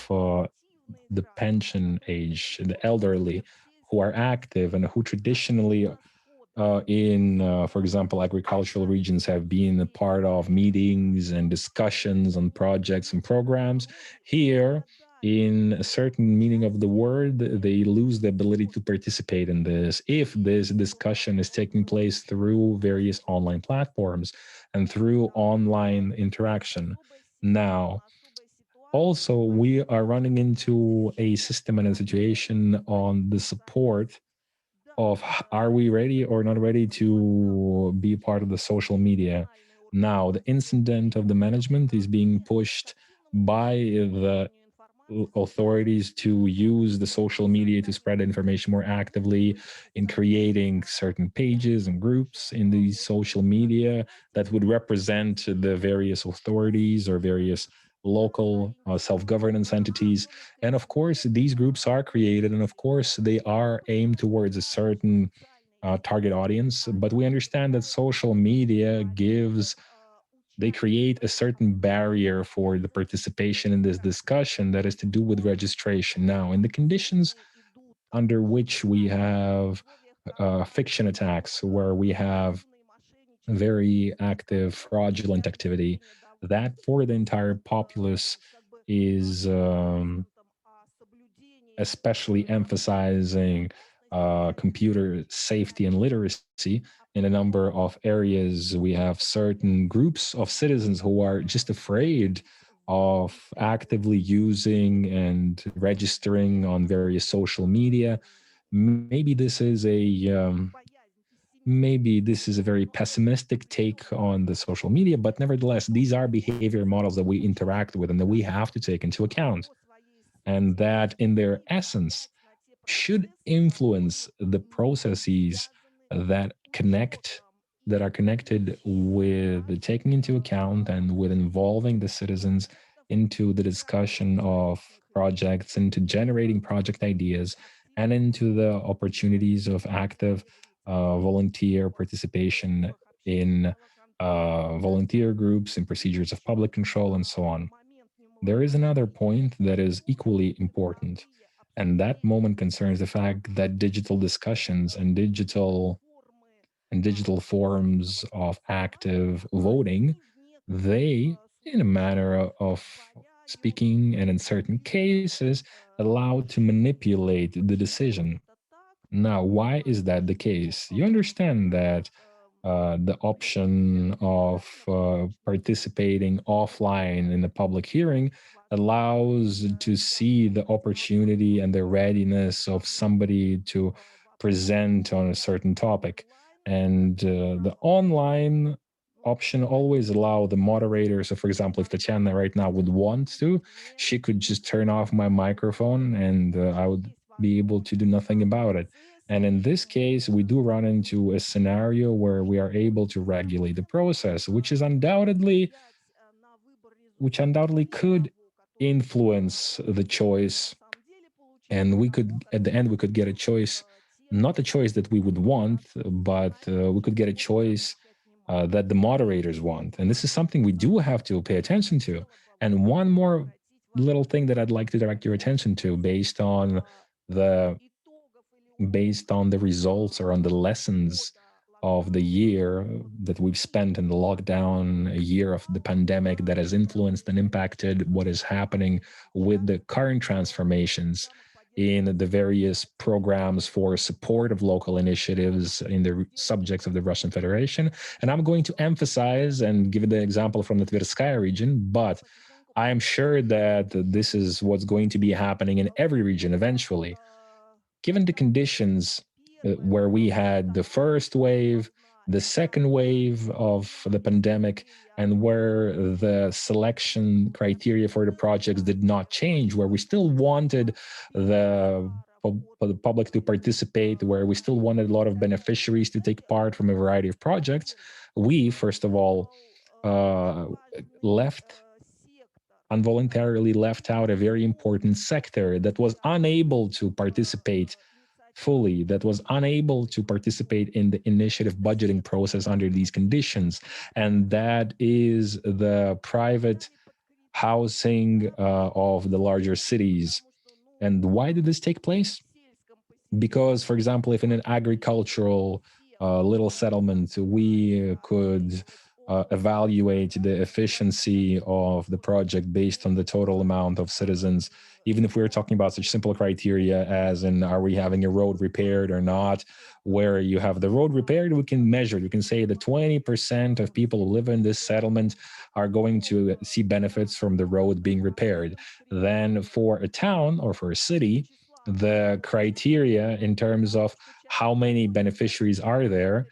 the pension age, the elderly, who are active and who traditionally for example, agricultural regions have been a part of meetings and discussions on projects and programs. Here, in a certain meaning of the word, they lose the ability to participate in this if this discussion is taking place through various online platforms and through online interaction. Now, also, we are running into a system and a situation on the support of are we ready or not ready to be part of the social media. Now, the incident of the management is being pushed by the authorities to use the social media to spread information more actively, in creating certain pages and groups in these social media that would represent the various authorities or various local self-governance entities. And of course, these groups are created, and of course, they are aimed towards a certain target audience. But we understand that social media they create a certain barrier for the participation in this discussion that is to do with registration. Now, in the conditions under which we have fiction attacks, where we have very active fraudulent activity, that for the entire populace is especially emphasizing computer safety and literacy. In a number of areas, we have certain groups of citizens who are just afraid of actively using and registering on various social media. Maybe this is a very pessimistic take on the social media, but nevertheless, these are behavior models that we interact with and that we have to take into account, and that in their essence should influence the processes that are connected with taking into account and with involving the citizens into the discussion of projects, into generating project ideas, and into the opportunities of active volunteer participation in volunteer groups, in procedures of public control, and so on. There is another point that is equally important, and that moment concerns the fact that digital discussions and digital forms of active voting, they, in a manner of speaking and in certain cases, allow to manipulate the decision. Now, why is that the case? You understand that the option of participating offline in a public hearing allows to see the opportunity and the readiness of somebody to present on a certain topic. And the online option always allow the moderator. So for example, if Tatiana right now would want to, she could just turn off my microphone and I would be able to do nothing about it. And in this case, we do run into a scenario where we are able to regulate the process, which undoubtedly could influence the choice. And we could, at the end, we could get a choice, not a choice that we would want, but we could get a choice that the moderators want. And this is something we do have to pay attention to. And one more little thing that I'd like to direct your attention to based on the results or on the lessons of the year that we've spent in the lockdown, a year of the pandemic that has influenced and impacted what is happening with the current transformations in the various programs for support of local initiatives in the subjects of the Russian Federation. And I'm going to emphasize and give the example from the Tverskaya region, but I am sure that this is what's going to be happening in every region eventually. Given the conditions where we had the first wave, the second wave of the pandemic, and where the selection criteria for the projects did not change, where we still wanted the public to participate, where we still wanted a lot of beneficiaries to take part from a variety of projects, we, first of all, involuntarily left out a very important sector that was unable to participate fully, that was unable to participate in the initiative budgeting process under these conditions. And that is the private housing of the larger cities. And why did this take place? Because, for example, if in an agricultural little settlement, we could evaluate the efficiency of the project based on the total amount of citizens, even if we're talking about such simple criteria as in, are we having a road repaired or not? Where you have the road repaired, we can measure it. We can say that 20% of people who live in this settlement are going to see benefits from the road being repaired. Then for a town or for a city, the criteria in terms of how many beneficiaries are there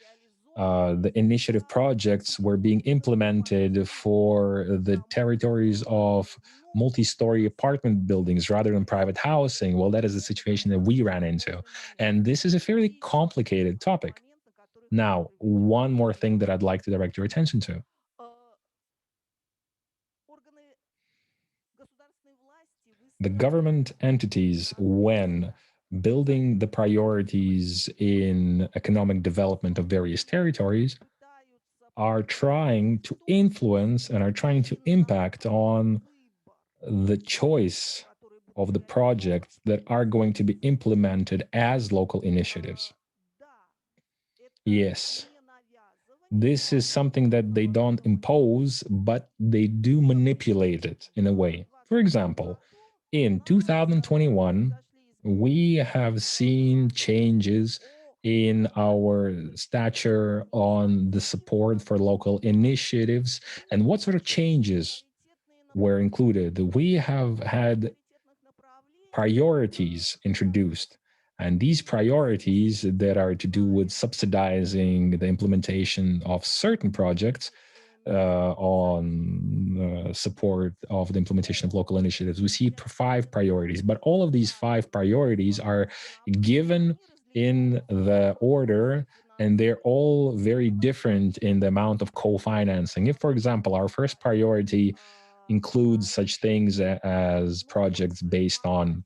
the initiative projects were being implemented for the territories of multi-story apartment buildings rather than private housing. Well, that is the situation that we ran into. And this is a fairly complicated topic. Now, one more thing that I'd like to direct your attention to. The government entities, when building the priorities in economic development of various territories, are trying to influence and are trying to impact on the choice of the projects that are going to be implemented as local initiatives. Yes, this is something that they don't impose, but they do manipulate it in a way. For example, in 2021, we have seen changes in our stature on the support for local initiatives. And what sort of changes were included? We have had priorities introduced. And these priorities that are to do with subsidizing the implementation of certain projects on support of the implementation of local initiatives. We see 5 priorities, but all of these 5 priorities are given in the order, and they're all very different in the amount of co-financing. If, for example, our first priority includes such things as projects based on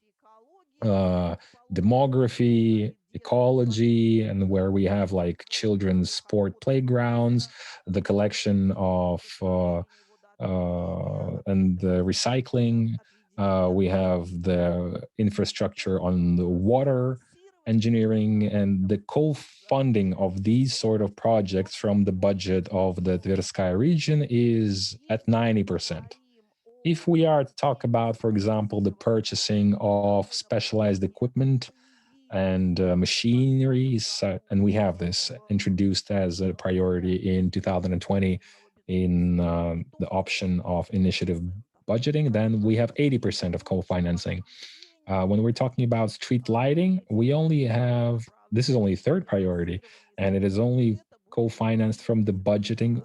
demography, ecology, and where we have like children's sport playgrounds, the collection of and the recycling. We have the infrastructure on the water engineering, and the co-funding of these sort of projects from the budget of the Tverskaya region is at 90%. If we are to talk about, for example, the purchasing of specialized equipment and machinery, and we have this introduced as a priority in 2020 in the option of initiative budgeting, then we have 80% of co-financing. When we're talking about street lighting, we only have, this is only 3rd priority, and it is only co-financed from the budgeting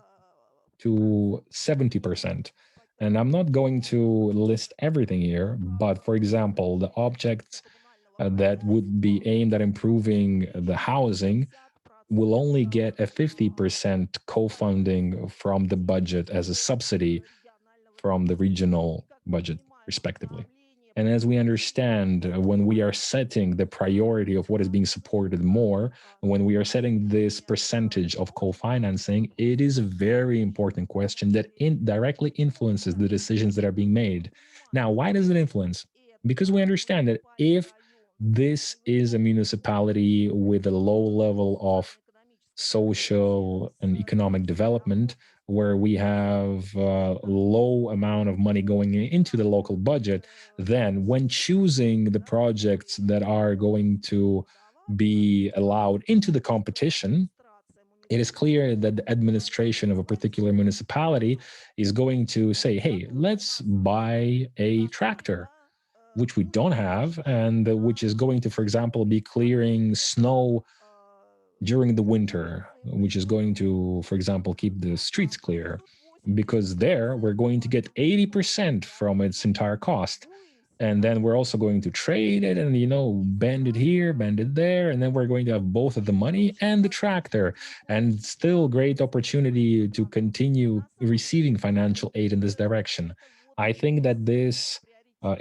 to 70%. And I'm not going to list everything here, but for example, the objects that would be aimed at improving the housing will only get a 50% co-funding from the budget as a subsidy from the regional budget, respectively. And as we understand, when we are setting the priority of what is being supported more, when we are setting this percentage of co-financing, it is a very important question that directly influences the decisions that are being made. Now, why does it influence? Because we understand that if this is a municipality with a low level of social and economic development, where we have a low amount of money going into the local budget, then when choosing the projects that are going to be allowed into the competition, it is clear that the administration of a particular municipality is going to say, hey, let's buy a tractor, which we don't have, and which is going to, for example, be clearing snow during the winter, which is going to, for example, keep the streets clear, because there we're going to get 80% from its entire cost. And then we're also going to trade it and, bend it here, bend it there. And then we're going to have both of the money and the tractor, and still great opportunity to continue receiving financial aid in this direction. I think that this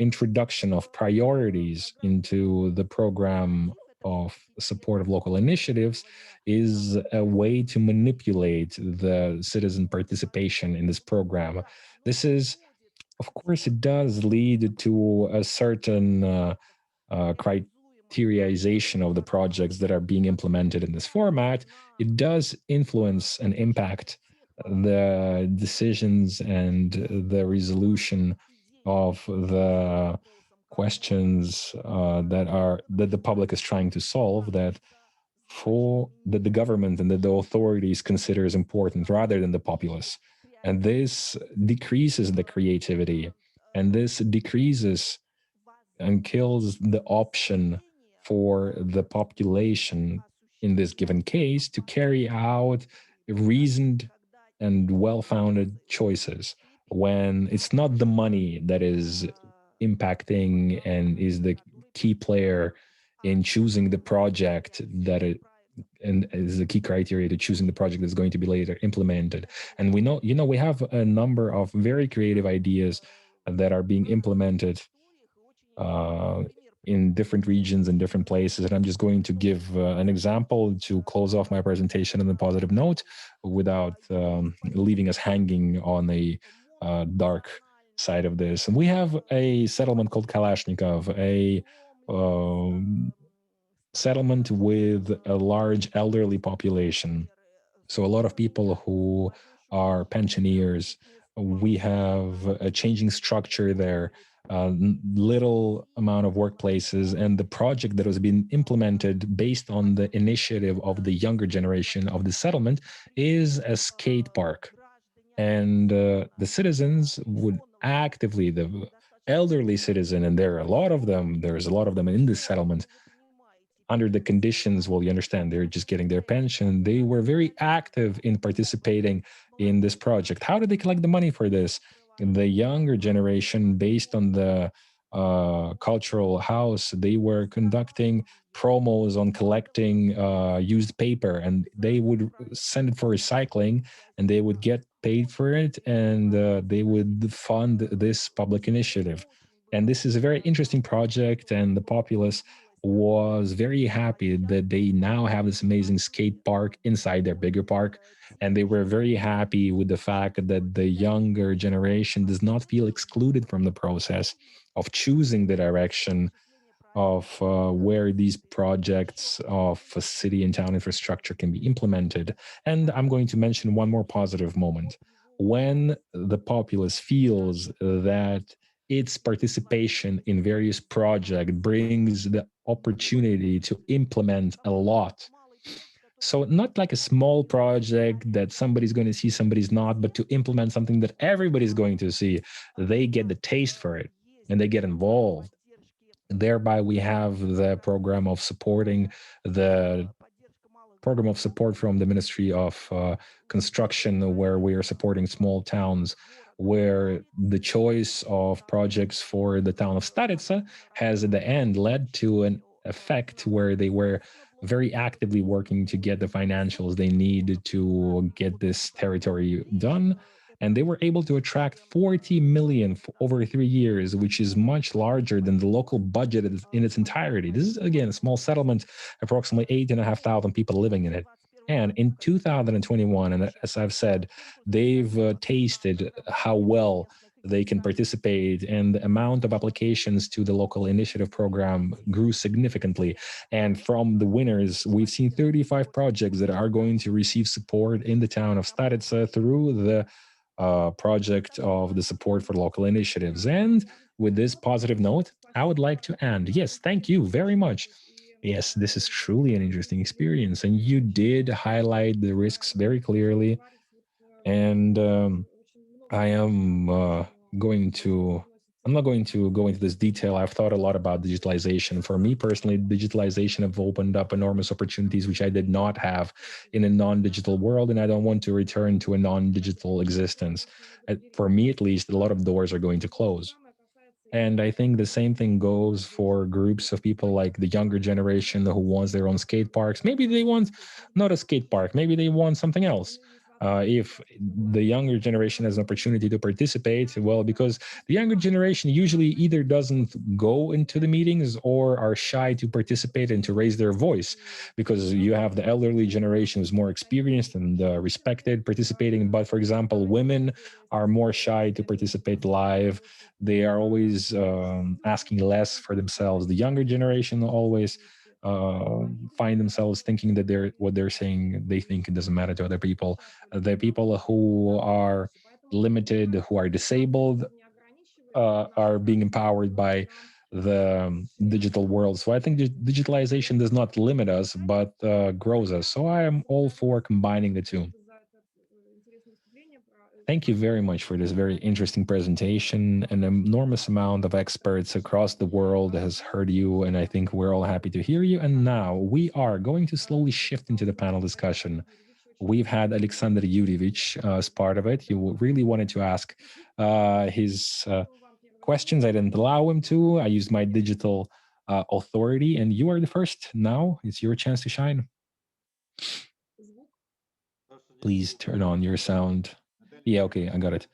introduction of priorities into the program of support of local initiatives is a way to manipulate the citizen participation in this program. This is, of course, it does lead to a certain criteriization of the projects that are being implemented in this format. It does influence and impact the decisions and the resolution of the questions that the public is trying to solve, that the government and that the authorities consider as important rather than the populace. And this decreases the creativity, and this decreases and kills the option for the population in this given case to carry out reasoned and well-founded choices when it's not the money that is impacting and is the key player in choosing the project that it and is the key criteria to choosing the project that's going to be later implemented. And we know, we have a number of very creative ideas that are being implemented in different regions and different places. And I'm just going to give an example to close off my presentation on a positive note without leaving us hanging on a dark side of this. And we have a settlement called Kalashnikov, a settlement with a large elderly population. So a lot of people who are pensioners. We have a changing structure there, little amount of workplaces, and the project that was being implemented based on the initiative of the younger generation of the settlement is a skate park. And the citizens would actively, the elderly citizen, and there are a lot of them, there's a lot of them in this settlement, under the conditions, well, you understand, they're just getting their pension. They were very active in participating in this project. How did they collect the money for this? The younger generation, based on the cultural house, they were conducting promos on collecting used paper, and they would send it for recycling, and they would get paid for it, and they would fund this public initiative. And this is a very interesting project, and the populace was very happy that they now have this amazing skate park inside their bigger park. And they were very happy with the fact that the younger generation does not feel excluded from the process of choosing the direction of where these projects of city and town infrastructure can be implemented. And I'm going to mention one more positive moment. When the populace feels that its participation in various projects brings the opportunity to implement a lot. So not like a small project that somebody's going to see, somebody's not, but to implement something that everybody's going to see. They get the taste for it and they get involved. Thereby, we have the program of supporting the program of support from the Ministry of Construction, where we are supporting small towns, where the choice of projects for the town of Staritsa has at the end led to an effect where they were very actively working to get the financials they need to get this territory done. And they were able to attract 40 million for over 3 years, which is much larger than the local budget in its entirety. This is, again, a small settlement, approximately 8,500 people living in it. And in 2021, and as I've said, they've tasted how well they can participate, and the amount of applications to the local initiative program grew significantly. And from the winners, we've seen 35 projects that are going to receive support in the town of Staritsa through the project of the support for local initiatives. And with this positive note, I would like to end. Yes, thank you very much. Yes, this is truly an interesting experience. And you did highlight the risks very clearly. And I'm not going to go into this detail. I've thought a lot about digitalization. For me personally, digitalization have opened up enormous opportunities which I did not have in a non-digital world, and I don't want to return to a non-digital existence. For me, at least, a lot of doors are going to close. And I think the same thing goes for groups of people like the younger generation who wants their own skate parks. Maybe they want not a skate park, maybe they want something else. If the younger generation has an opportunity to participate, well, because the younger generation usually either doesn't go into the meetings or are shy to participate and to raise their voice, because you have the elderly generation who's more experienced and respected participating. But for example, women are more shy to participate live. They are always asking less for themselves. The younger generation always find themselves thinking that what they're saying, they think it doesn't matter to other people. The people who are limited, who are disabled, are being empowered by the digital world. So I think digitalization does not limit us, but grows us. So I am all for combining the two. Thank you very much for this very interesting presentation. An enormous amount of experts across the world has heard you, and I think we're all happy to hear you. And now we are going to slowly shift into the panel discussion. We've had Alexander Yurievich as part of it. You really wanted to ask his questions. I didn't allow him to. I used my digital authority, and you are the first. Now it's your chance to shine. Please turn on your sound. Yeah, okay, I got it.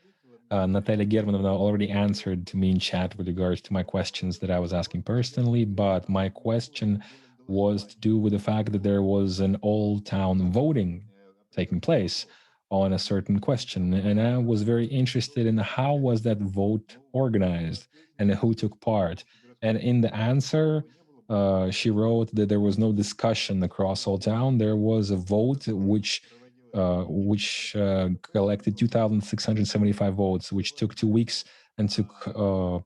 Natalia Germanovna already answered to me in chat with regards to my questions that I was asking personally, but my question was to do with the fact that there was an all-town voting taking place on a certain question, and I was very interested in how was that vote organized and who took part. And in the answer, she wrote that there was no discussion across all town. There was a vote which collected 2,675 votes, which took 2 weeks and took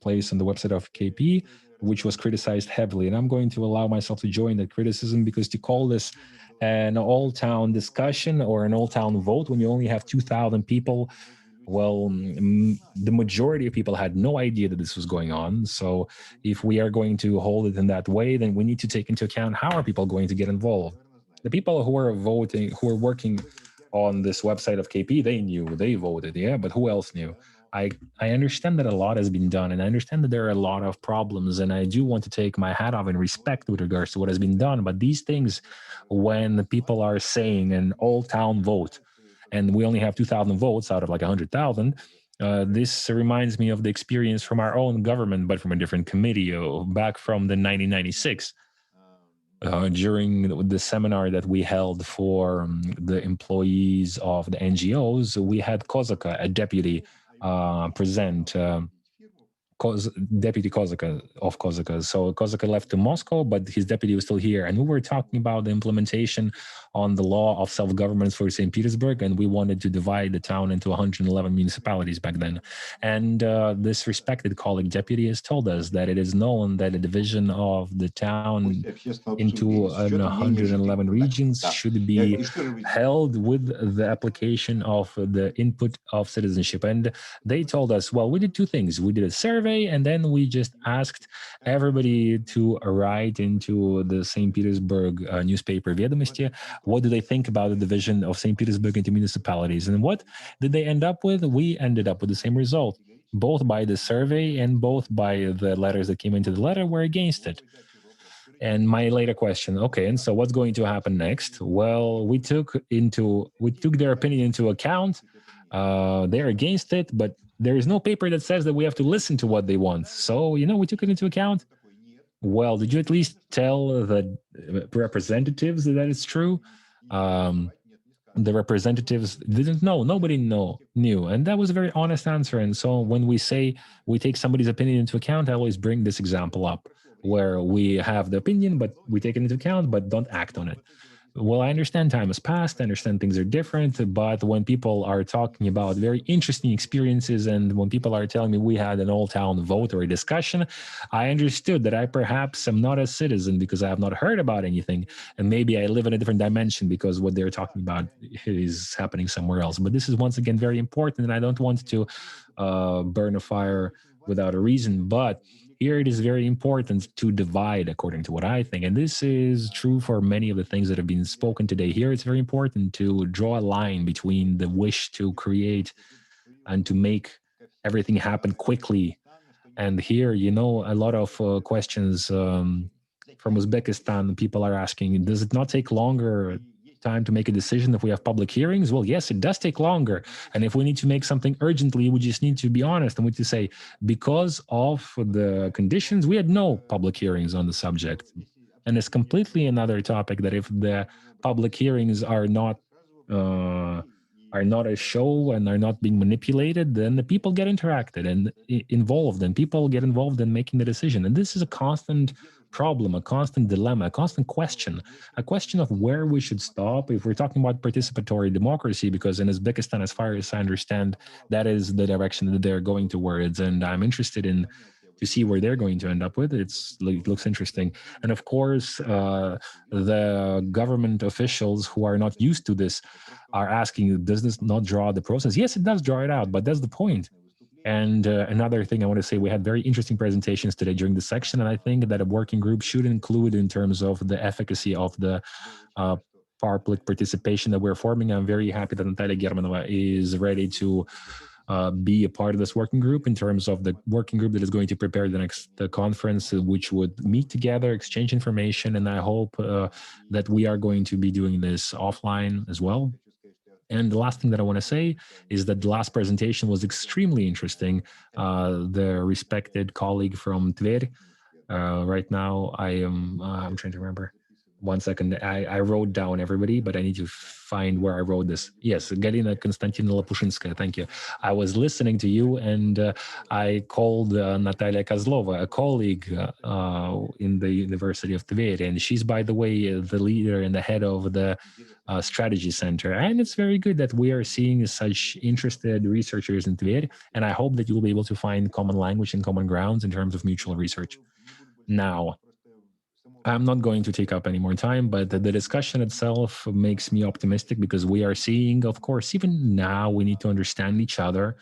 place on the website of KP, which was criticized heavily. And I'm going to allow myself to join that criticism, because to call this an all-town discussion or an all-town vote when you only have 2,000 people, well, the majority of people had no idea that this was going on. So if we are going to hold it in that way, then we need to take into account how are people going to get involved. The people who are voting, who are working on this website of KP, they knew, they voted, yeah, but who else knew? I understand that a lot has been done, and I understand that there are a lot of problems, and I do want to take my hat off in respect with regards to what has been done. But these things, when people are saying an all-town vote, and we only have 2,000 votes out of like 100,000, this reminds me of the experience from our own government, but from a different committee back from the 1996. During the seminar that we held for the employees of the NGOs, we had Kozaka, a deputy, present. Deputy Kozaka of Kozaka. So Kozaka left to Moscow, but his deputy was still here. And we were talking about the implementation on the law of self-governance for St. Petersburg, and we wanted to divide the town into 111 municipalities back then. And this respected colleague deputy has told us that it is known that a division of the town into 111 regions should be held with the application of the input of citizenship. And they told us, well, we did two things. We did a survey, and then we just asked everybody to write into the St. Petersburg newspaper Vedomosti, what do they think about the division of St. Petersburg into municipalities? And what did they end up with? We ended up with the same result. Both by the survey and both by the letters that came into the letter were against it. And my later question, okay, and so what's going to happen next? Well, we took their opinion into account. They're against it, but there is no paper that says that we have to listen to what they want. So, we took it into account. Well, did you at least tell the representatives that it's true? The representatives didn't know. Nobody knew. And that was a very honest answer. And so when we say we take somebody's opinion into account, I always bring this example up, where we have the opinion, but we take it into account, but don't act on it. Well, I understand time has passed. I understand things are different. But when people are talking about very interesting experiences, and when people are telling me we had an all-town vote or a discussion, I understood that I perhaps am not a citizen because I have not heard about anything. And maybe I live in a different dimension because what they're talking about is happening somewhere else. But this is once again very important, and I don't want to burn a fire without a reason. But here it is very important to divide, according to what I think. And this is true for many of the things that have been spoken today. Here it's very important to draw a line between the wish to create and to make everything happen quickly. And here, a lot of questions from Uzbekistan, people are asking, does it not take longer time to make a decision if we have public hearings? Well, yes, it does take longer. And if we need to make something urgently, we just need to be honest and we need to say, because of the conditions, we had no public hearings on the subject. And it's completely another topic that if the public hearings are not a show and are not being manipulated, then the people get interacted and involved, and people get involved in making the decision. And this is a constant problem, a constant dilemma, a constant question, a question of where we should stop if we're talking about participatory democracy, because in Uzbekistan, as far as I understand, that is the direction that they're going towards. And I'm interested in to see where they're going to end up with. It looks interesting. And of course, the government officials who are not used to this are asking, does this not draw the process? Yes, it does draw it out, but that's the point. And another thing I want to say, we had very interesting presentations today during the section, and I think that a working group should include in terms of the efficacy of the public participation that we're forming. I'm very happy that Natalia Germanova is ready to be a part of this working group in terms of the working group that is going to prepare the conference, which would meet together, exchange information, and I hope that we are going to be doing this offline as well. And the last thing that I want to say is that the last presentation was extremely interesting. The respected colleague from Tver, right now I'm trying to remember. 1 second, I wrote down everybody, but I need to find where I wrote this. Yes, Galina Konstantina Lapushinskaya, thank you. I was listening to you and I called Natalia Kozlova, a colleague in the University of Tver, and she's, by the way, the leader and the head of the strategy center. And it's very good that we are seeing such interested researchers in Tver, and I hope that you'll be able to find common language and common grounds in terms of mutual research. Now, I'm not going to take up any more time, but the discussion itself makes me optimistic because we are seeing, of course, even now we need to understand each other.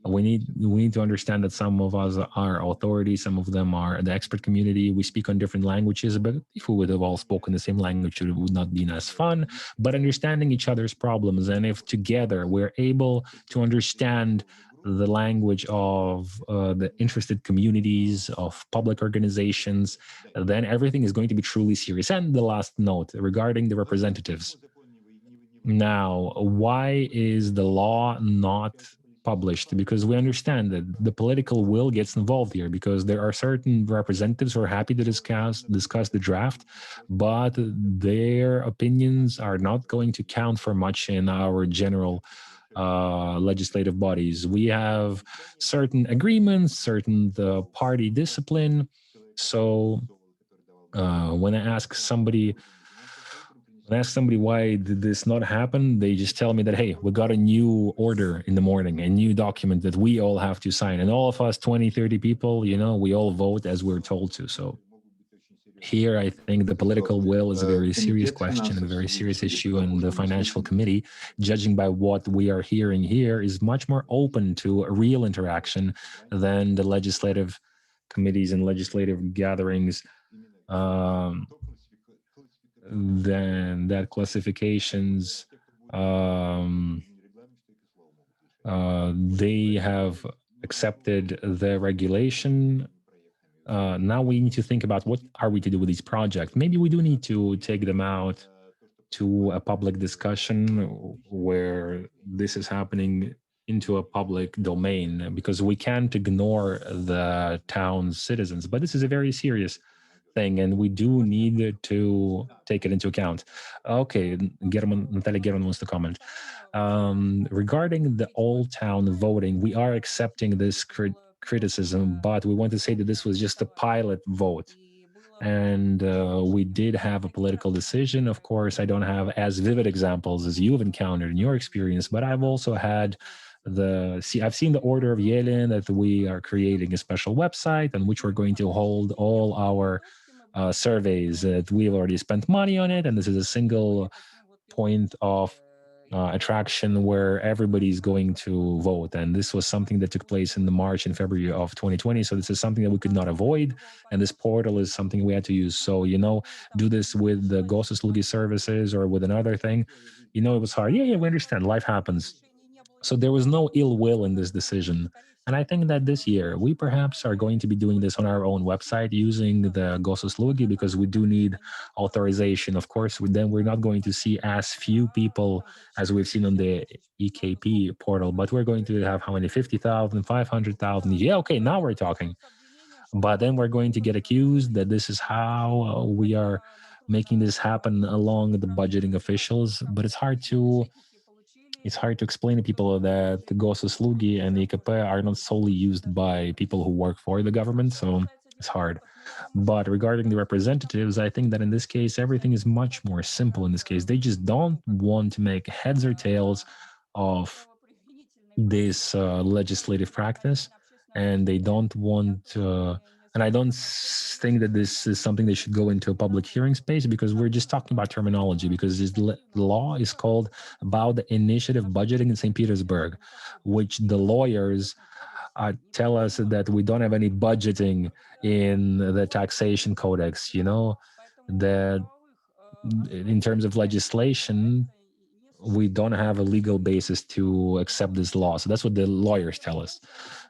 We need to understand that some of us are authorities, some of them are the expert community. We speak on different languages, but if we would have all spoken the same language, it would not be as fun. But understanding each other's problems, and if together we're able to understand the language of the interested communities, of public organizations, then everything is going to be truly serious. And the last note regarding the representatives. Now, why is the law not published? Because we understand that the political will gets involved here, because there are certain representatives who are happy to discuss the draft, but their opinions are not going to count for much in our general legislative bodies. We have certain agreements, certain party discipline. So when I ask somebody why did this not happen, they just tell me that, hey, we got a new order in the morning, a new document that we all have to sign. And all of us, 20, 30 people, we all vote as we're told to. So here, I think the political will is a very serious question and a very serious issue, and the financial committee, judging by what we are hearing here, is much more open to a real interaction than the legislative committees and legislative gatherings. Then that classifications, they have accepted the regulation. Now we need to think about what are we to do with these projects. Maybe we do need to take them out to a public discussion where this is happening into a public domain, because we can't ignore the town's citizens. But this is a very serious thing, and we do need to take it into account. Okay, Natalia German wants to comment. Regarding the Old Town voting, we are accepting this criticism, but we want to say that this was just a pilot vote. And we did have a political decision. Of course, I don't have as vivid examples as you've encountered in your experience, but I've also had I've seen the order of Yelin that we are creating a special website on which we're going to hold all our surveys. That we've already spent money on it, and this is a single point of attraction where everybody's going to vote. And this was something that took place in the March and February of 2020. So this is something that we could not avoid. And this portal is something we had to use. So, do this with the Gosuslugi services or with another thing. It was hard. Yeah, we understand. Life happens. So there was no ill will in this decision. And I think that this year, we perhaps are going to be doing this on our own website using the Gosuslugi, because we do need authorization. Of course, then we're not going to see as few people as we've seen on the EKP portal, but we're going to have how many? 50,000, 500,000. Yeah, okay, now we're talking. But then we're going to get accused that this is how we are making this happen along the budgeting officials. But it's hard to explain to people that the Gosuslugi and the EKP are not solely used by people who work for the government, so it's hard. But regarding the representatives, I think that in this case, everything is much more simple in this case. They just don't want to make heads or tails of this legislative practice. and they don't want. And I don't think that this is something that should go into a public hearing space, because we're just talking about terminology. Because this law is called about the initiative budgeting in St. Petersburg, which the lawyers tell us that we don't have any budgeting in the taxation codex. That in terms of legislation, we don't have a legal basis to accept this law. So that's what the lawyers tell us.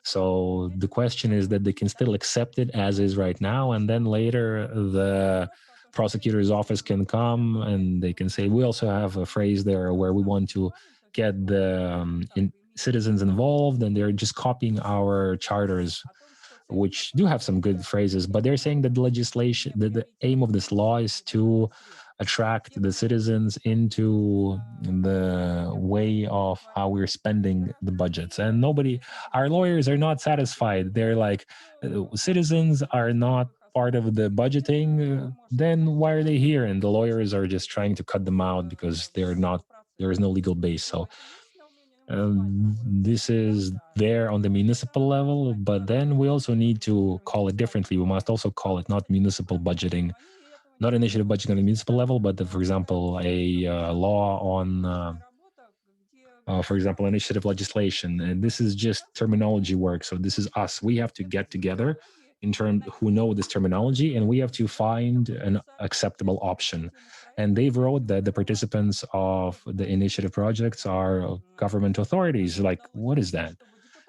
So the question is that they can still accept it as is right now, and then later the prosecutor's office can come and they can say, we also have a phrase there where we want to get the citizens involved, and they're just copying our charters, which do have some good phrases, but they're saying that the legislation, that the aim of this law is to attract the citizens into the way of how we're spending the budgets. And our lawyers are not satisfied. They're like, citizens are not part of the budgeting, then why are they here? And the lawyers are just trying to cut them out because there is no legal base. So this is there on the municipal level, but then we also need to call it differently. We must also call it not municipal budgeting, not initiative budgeting on the municipal level, but for example, a law on, for example, initiative legislation. And this is just terminology work. So this is us. We have to get together who know this terminology, and we have to find an acceptable option. And they've wrote that the participants of the initiative projects are government authorities. Like, what is that?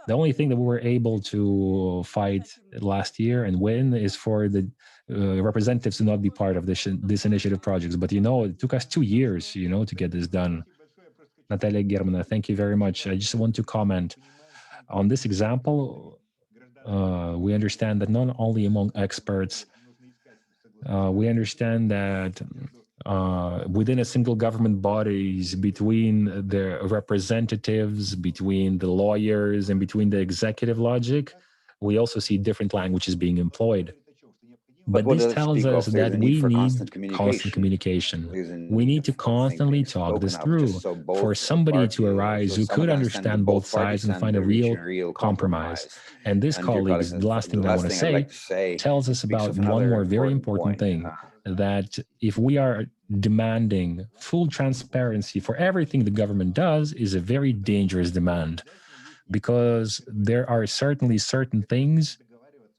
The only thing that we were able to fight last year and win is for the representatives to not be part of this initiative projects. But it took us 2 years, to get this done. Natalia Germana, thank you very much. I just want to comment on this example. We understand that not only among experts, we understand that within a single government bodies, between the representatives, between the lawyers, and between the executive logic, we also see different languages being employed. But this tells us that we need constant communication. We need to constantly talk this through for somebody to arise who could understand both sides and find a real compromise. And this, colleagues, the last thing I want to say, tells us about one more very important thing, that if we are demanding full transparency for everything the government does, is a very dangerous demand, because there are certainly certain things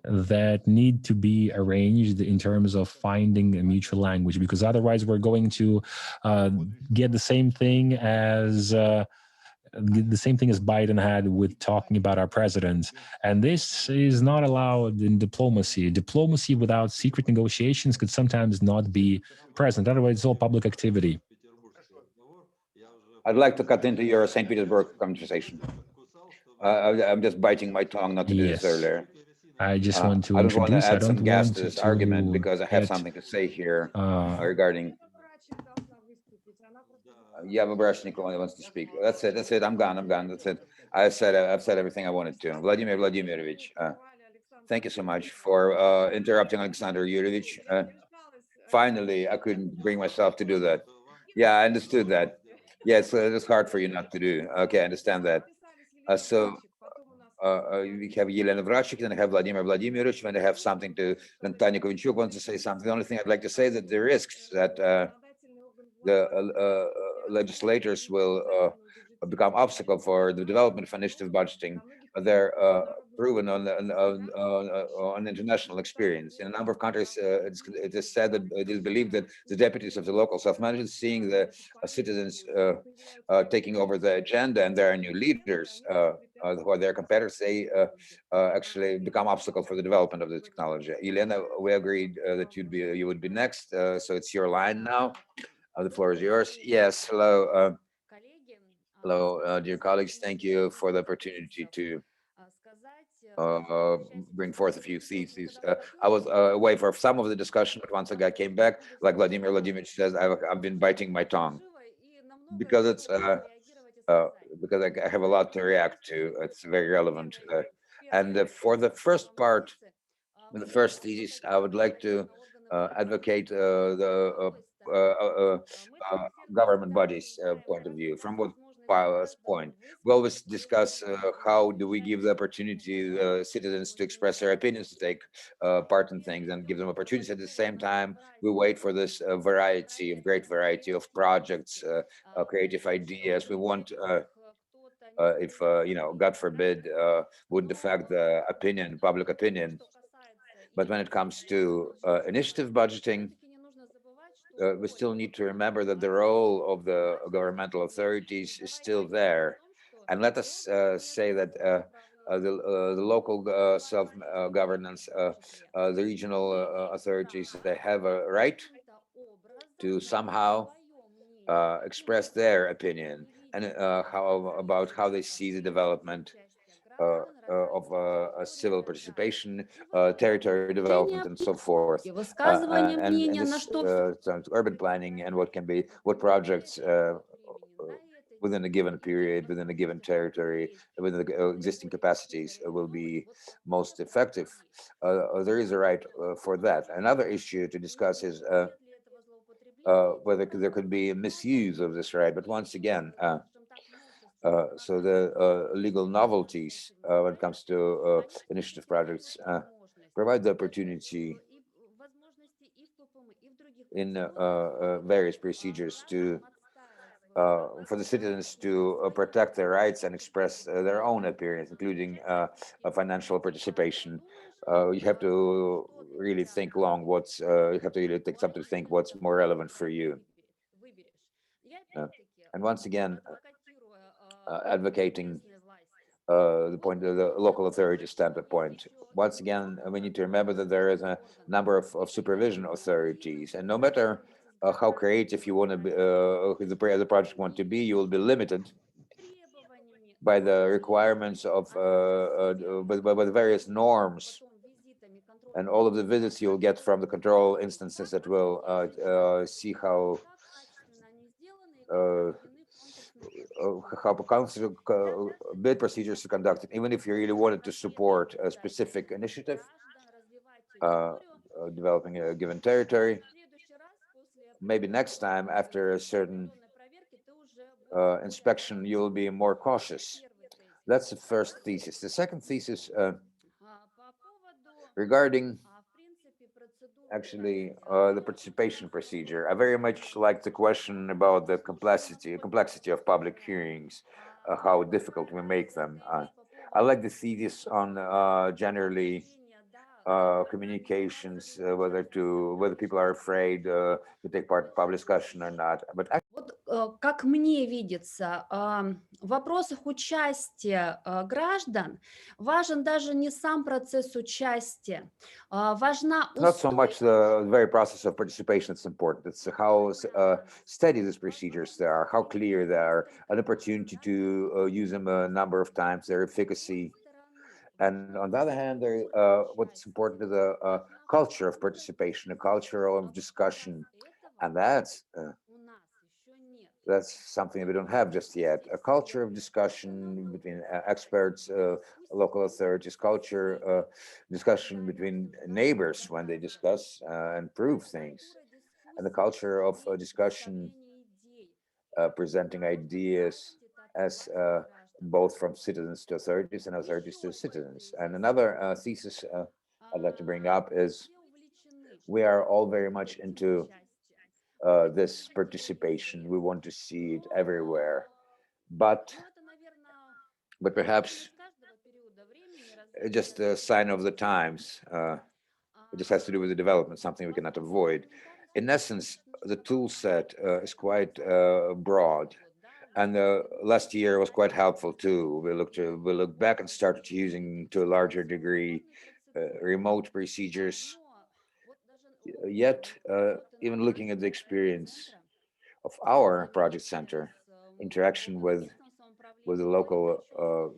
that need to be arranged in terms of finding a mutual language, because otherwise we're going to get the same thing as Biden had with talking about our president. And this is not allowed in diplomacy. Diplomacy without secret negotiations could sometimes not be present. Otherwise, it's all public activity. I'd like to cut into your St. Petersburg conversation. I'm just biting my tongue not to do this earlier. I just want to introduce. I don't want to add some gas to this argument because I have something to say here regarding. Yababrashnikov wants to speak. That's it. That's it. I'm gone. That's it. I've said everything I wanted to. Vladimir Vladimirovich, thank you so much for interrupting Alexander Yurovich. Finally, I couldn't bring myself to do that. Yeah, I understood that. Yes, it's hard for you not to do. Okay, I understand that. We have Yelena Vrachik, and I have Vladimir Vladimirovich, and I have something to, and Tanya Kovinchuk wants to say something. The only thing I'd like to say is that the risks that the legislators will become obstacle for the development of initiative budgeting, they're proven on international experience. In a number of countries, it is said that it is believed that the deputies of the local self-management, seeing the citizens taking over the agenda, and there are new leaders who are their competitors, they actually become obstacle for the development of the technology. Elena, we agreed that you would be next, so it's your line now. The floor is yours. Yes, hello. Hello, dear colleagues. Thank you for the opportunity to bring forth a few theses. I was away for some of the discussion, but once I came back, like Vladimir Vladimirovich says, I've been biting my tongue because it's because I have a lot to react to. It's very relevant. And for the first part, the first thesis, I would like to advocate the government bodies point of view. From what point. We always discuss how do we give the opportunity citizens to express their opinions, to take part in things, and give them opportunities. At the same time, we wait for this great variety of projects, creative ideas. We want, if God forbid, wouldn't affect the opinion, public opinion. But when it comes to initiative budgeting, we still need to remember that the role of the governmental authorities is still there. And let us say that the local self-governance, the regional authorities, they have a right to somehow express their opinion and about how they see the development of civil participation, territory development, and so forth. And in this urban planning and what projects within a given period, within a given territory, within the existing capacities will be most effective. There is a right for that. Another issue to discuss is whether there could be a misuse of this right. But once again, so the legal novelties when it comes to initiative projects provide the opportunity in various procedures to for the citizens to protect their rights and express their own appearance, including financial participation. You have to really think long. You have to really take time to think what's more relevant for you. And once again, advocating the point of the local authority standpoint. Once again, we need to remember that there is a number of supervision authorities, and no matter how creative you want to be, the project want to be, you will be limited by the requirements of by the various norms and all of the visits you'll get from the control instances that will see how bid procedures are conducted, even if you really wanted to support a specific initiative, developing a given territory. Maybe next time, after a certain inspection, you'll be more cautious. That's the first thesis. The second thesis regarding actually the participation procedure. I very much like the question about the complexity of public hearings, how difficult we make them. I like the thesis on generally communications, whether people are afraid to take part in public discussion or not. But как мне видится, в вопросах участия граждан важен даже не сам процесс участия, важна not so much the very process of participation that's important. It's how steady these procedures are, how clear they are, an opportunity to use them a number of times, their efficacy. And on the other hand, what's important is a culture of participation, a culture of discussion. And that's something we don't have just yet. A culture of discussion between experts, local authorities, discussion between neighbors when they discuss and prove things. And the culture of discussion, presenting ideas as both from citizens to authorities and authorities to citizens. And another thesis I'd like to bring up is we are all very much into this participation. We want to see it everywhere, but perhaps just a sign of the times. It just has to do with the development, something we cannot avoid. In essence, the tool set is quite broad. And last year was quite helpful too. We looked back and started using to a larger degree remote procedures. Yet, even looking at the experience of our project center, interaction with the local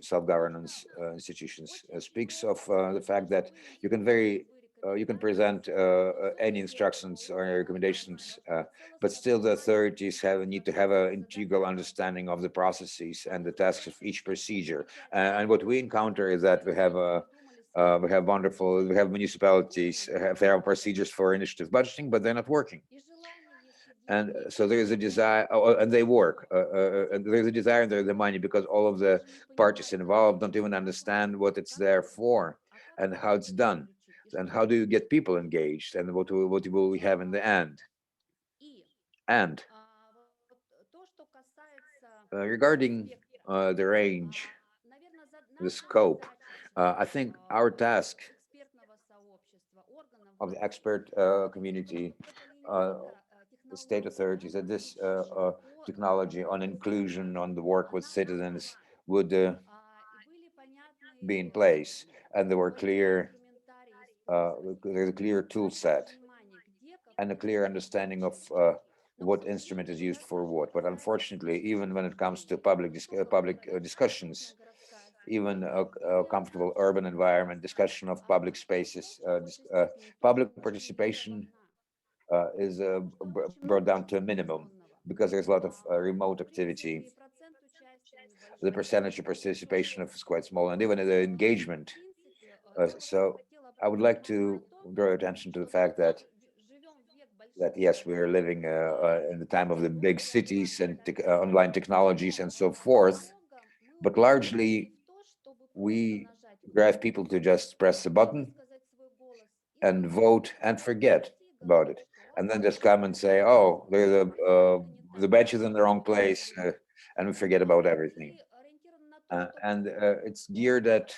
self-governance institutions speaks of the fact that you can present any instructions or recommendations, but still the authorities need to have an integral understanding of the processes and the tasks of each procedure. And what we encounter is that we have municipalities have procedures for initiative budgeting, but they're not working. And so there is a desire, and they work, and there's a desire and there's the money, because all of the parties involved don't even understand what it's there for and how it's done, and how do you get people engaged, and what will we have in the end. And regarding the range, the scope, I think our task of the expert community, the state authorities, that this technology on inclusion, on the work with citizens would be in place, and there were clear, there's a clear tool set and a clear understanding of what instrument is used for what. But unfortunately, even when it comes to public discussions, even a comfortable urban environment, discussion of public spaces, public participation is brought down to a minimum, because there's a lot of remote activity. The percentage of participation is quite small, and even the engagement. So I would like to draw attention to the fact that yes, we are living in the time of the big cities and online technologies and so forth, but largely we drive people to just press the button and vote and forget about it, and then just come and say, oh, the badge is in the wrong place, and we forget about everything. And it's geared at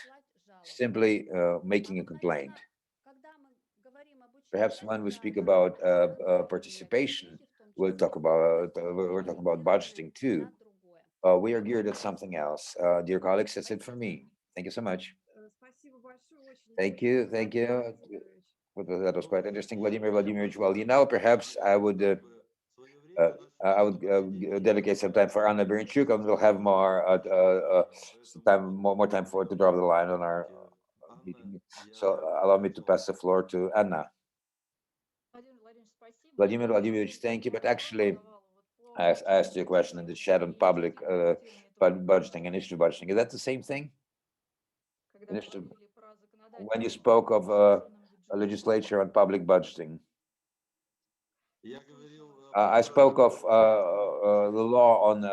simply making a complaint. Perhaps when we speak about participation, we're talking about budgeting too. We are geared at something else. Dear colleagues, that's it for me. Thank you so much. Thank you. Thank you. That was quite interesting, Vladimir Vladimirovich. Well, perhaps I would dedicate some time for Anna Berinchuk, and we'll have more time for to draw the line on our meeting. So allow me to pass the floor to Anna. Vladimir Vladimirovich, thank you. But actually, I asked you a question in the chat on public budgeting, initiative budgeting. Is that the same thing? Initiative. When you spoke of a legislature on public budgeting, I spoke of the law on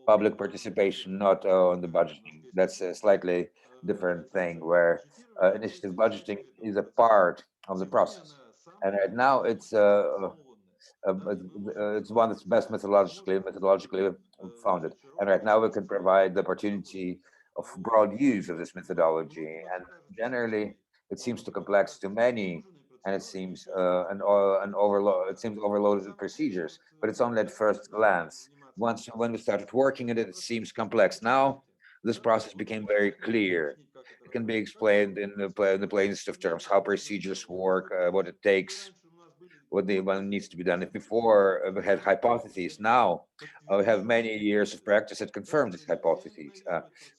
public participation, not on the budgeting. That's a slightly different thing, where initiative budgeting is a part of the process. And right now it's one that's best methodologically founded. And right now we can provide the opportunity of broad use of this methodology. And generally, it seems too complex to many, and it seems it seems overloaded with procedures. But it's only at first glance. When we started working at it, it seems complex. Now, this process became very clear. It can be explained in the plainest of terms, how procedures work, what it takes, what needs to be done. If before we had hypotheses, now we have many years of practice that confirm these hypotheses,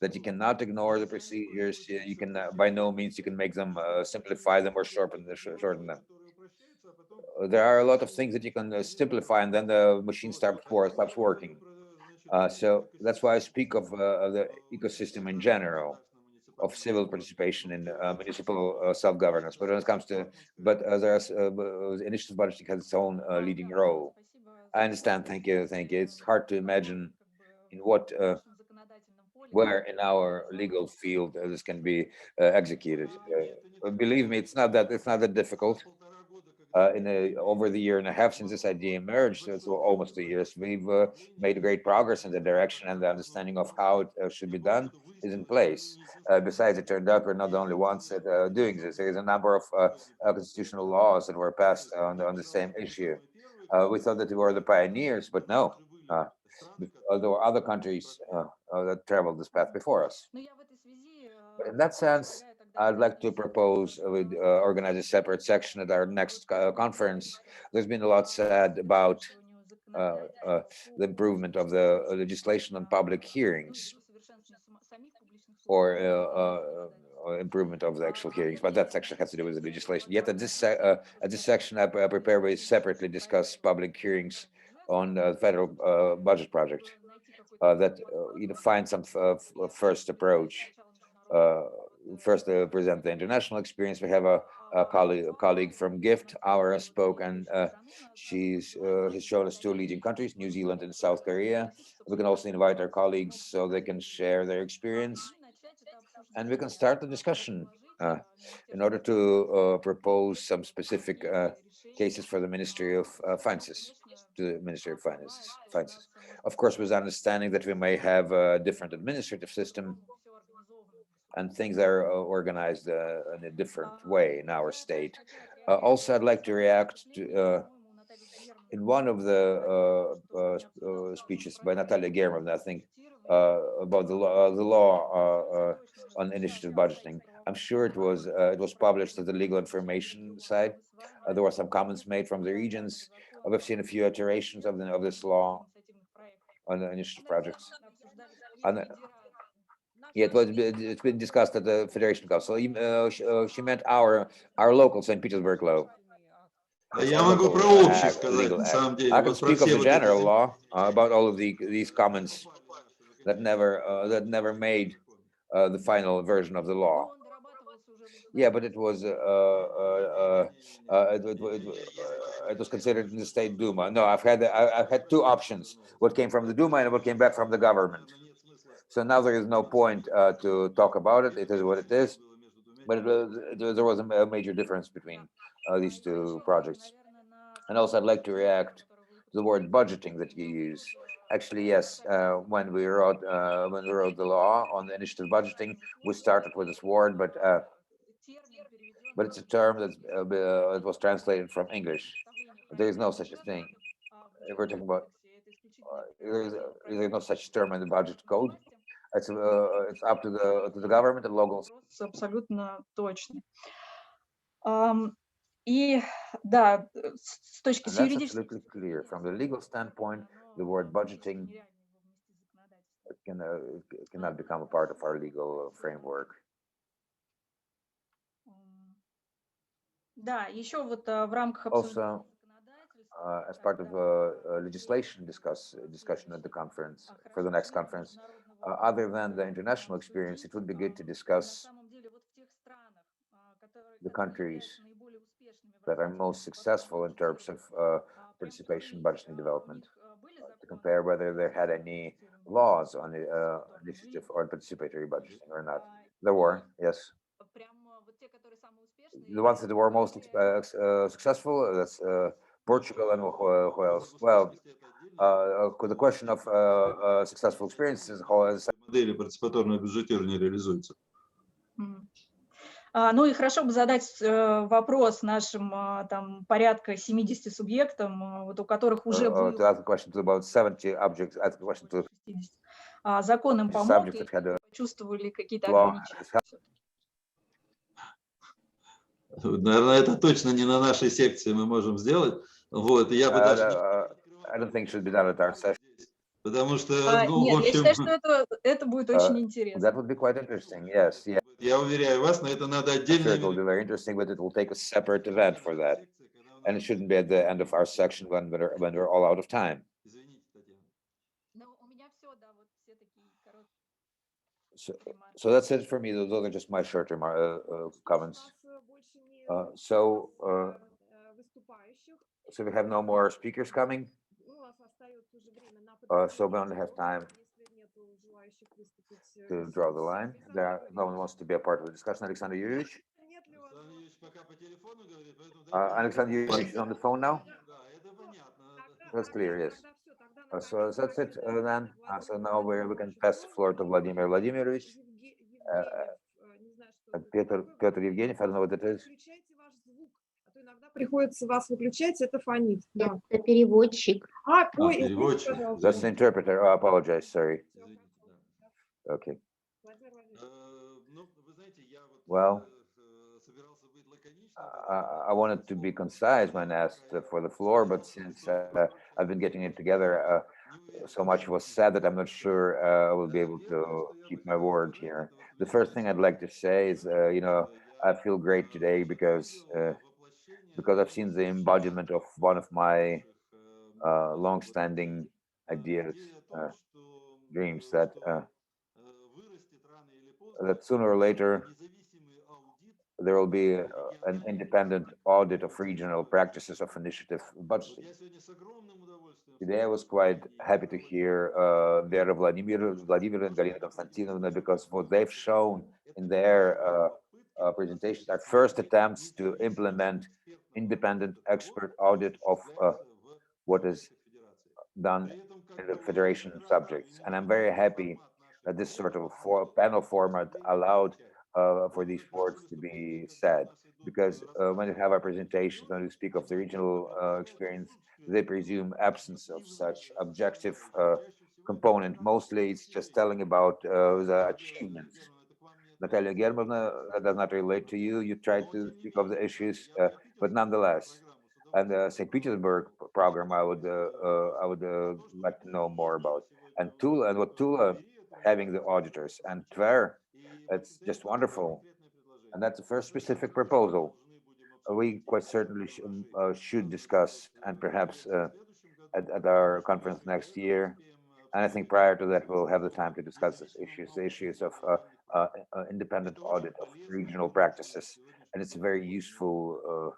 that you cannot ignore the procedures. You can, by no means, you can make them, simplify them or shorten them. There are a lot of things that you can simplify, and then the machine stops working. So that's why I speak of the ecosystem in general, of civil participation in municipal self-governance. But when it comes to, there's initiative budgeting has its own leading role. I understand. Thank you. Thank you. It's hard to imagine in what, where in our legal field this can be executed. Believe me, it's not that difficult. Over the year and a half since this idea emerged, so almost 2 years, we've made great progress in the direction, and the understanding of how it should be done is in place. Besides, it turned out we're not the only ones that doing this. There is a number of constitutional laws that were passed on the same issue. We thought that we were the pioneers, but no. There were other countries that traveled this path before us. But in that sense, I'd like to propose organize a separate section at our next conference. There's been a lot said about the improvement of the legislation on public hearings, or improvement of the actual hearings, but that section has to do with the legislation. Yet at this section, I prepare we separately discuss public hearings on the federal budget project, that find some first approach. first present the international experience. We have a colleague from Gift Hour spoke, and she's has shown us two leading countries, New Zealand and South Korea. We can also invite our colleagues so they can share their experience, and we can start the discussion in order to propose some specific cases for the Ministry of Finances, to the Ministry of Finances. Of course, with understanding that we may have a different administrative system and things are organized in a different way in our state. Also, I'd like to react to in one of the speeches by Natalia Germovna, I think, about the law on initiative budgeting. I'm sure it was published at the legal information site. There were some comments made from the regions. We've seen a few iterations of this law on the initiative projects. And, yeah, it's been discussed at the Federation Council. She meant our local St. Petersburg law. Я могу про общий сказать, на самом деле. I can speak of the general law about all of these comments that never made the final version of the law. Yeah, but it was considered in the State Duma. No, I've had two options: what came from the Duma and what came back from the government. So now there is no point to talk about it. It is what it is. But there was a major difference between these two projects. And also, I'd like to react to the word budgeting that you use. Actually, yes, when we wrote the law on the initiative budgeting, we started with this word, but it's a term that it was translated from English. There is no such a thing. We're talking about there's no such term in the budget code. It's up to the government and local. Абсолютно точно. И да, с точки And с that's юридической absolutely clear. From the legal standpoint, the word budgeting cannot become a part of our legal framework. Да, еще вот в рамках Also, as part of legislation discussion at the conference, for the next conference, other than the international experience, it would be good to discuss the countries that are most successful in terms of participation budgeting development, to compare whether they had any laws on the initiative or participatory budgeting or not. There were, yes. The ones that were most successful, that's Portugal and who else? Well, the question of successful experiences. Модели партиципаторного бюджетирования реализуются. Ну и хорошо бы задать вопрос нашим там порядка 70 субъектам, вот у которых уже был to ask a question to about 70 objects, ask a question to закон им помог, и почувствовали какие-то ограничения. Наверное, это точно не на нашей секции мы можем сделать. Вот, я бы даже... I don't think it should be done at our session. Потому что, ну, Нет, в общем... я считаю, что это будет очень интересно. That would be quite interesting, yes. Yeah. Я уверяю вас, но это надо отдельно... It will be very interesting, but it will take a separate event for that. And it shouldn't be at the end of our section when we're all out of time. So that's it for me. Those are just my short comments. So we have no more speakers coming. So we only have time to draw the line. No one wants to be a part of the discussion. Alexander Yurievich? Alexander Yurievich is on the phone now? That's clear, yes. So that's it then. So now we can pass the floor to Vladimir Vladimirovich. Peter Evgeniev, I don't know what it is. Приходится вас выключать, это фонит. Это переводчик. Ой, переводчик. That's the interpreter. I apologize, sorry. Okay. Well, I wanted to be concise when asked for the floor, but since I've been getting it together, so much was said that I'm not sure I will be able to keep my word here. The first thing I'd like to say is, I feel great today because I've seen the embodiment of one of my long-standing ideas, dreams that sooner or later there will be an independent audit of regional practices of initiative budgeting. Today, I was quite happy to hear Vera Vladimir and Galina Konstantinovna, because what they've shown in their presentations are first attempts to implement independent expert audit of what is done in the federation subjects. And I'm very happy that this sort of panel format allowed for these words to be said, because when we have our presentations, when we speak of the regional experience, they presume absence of such objective component. Mostly it's just telling about the achievements. Natalia Germovna, that does not relate to you. You try to speak of the issues, but nonetheless. And the St. Petersburg program, I would like to know more about. And Tula, and what Tula having the auditors, and Tver, it's just wonderful. And that's the first specific proposal we quite certainly should discuss, and perhaps at our conference next year. And I think prior to that, we'll have the time to discuss these issues, the issues of independent audit of regional practices. And it's a very useful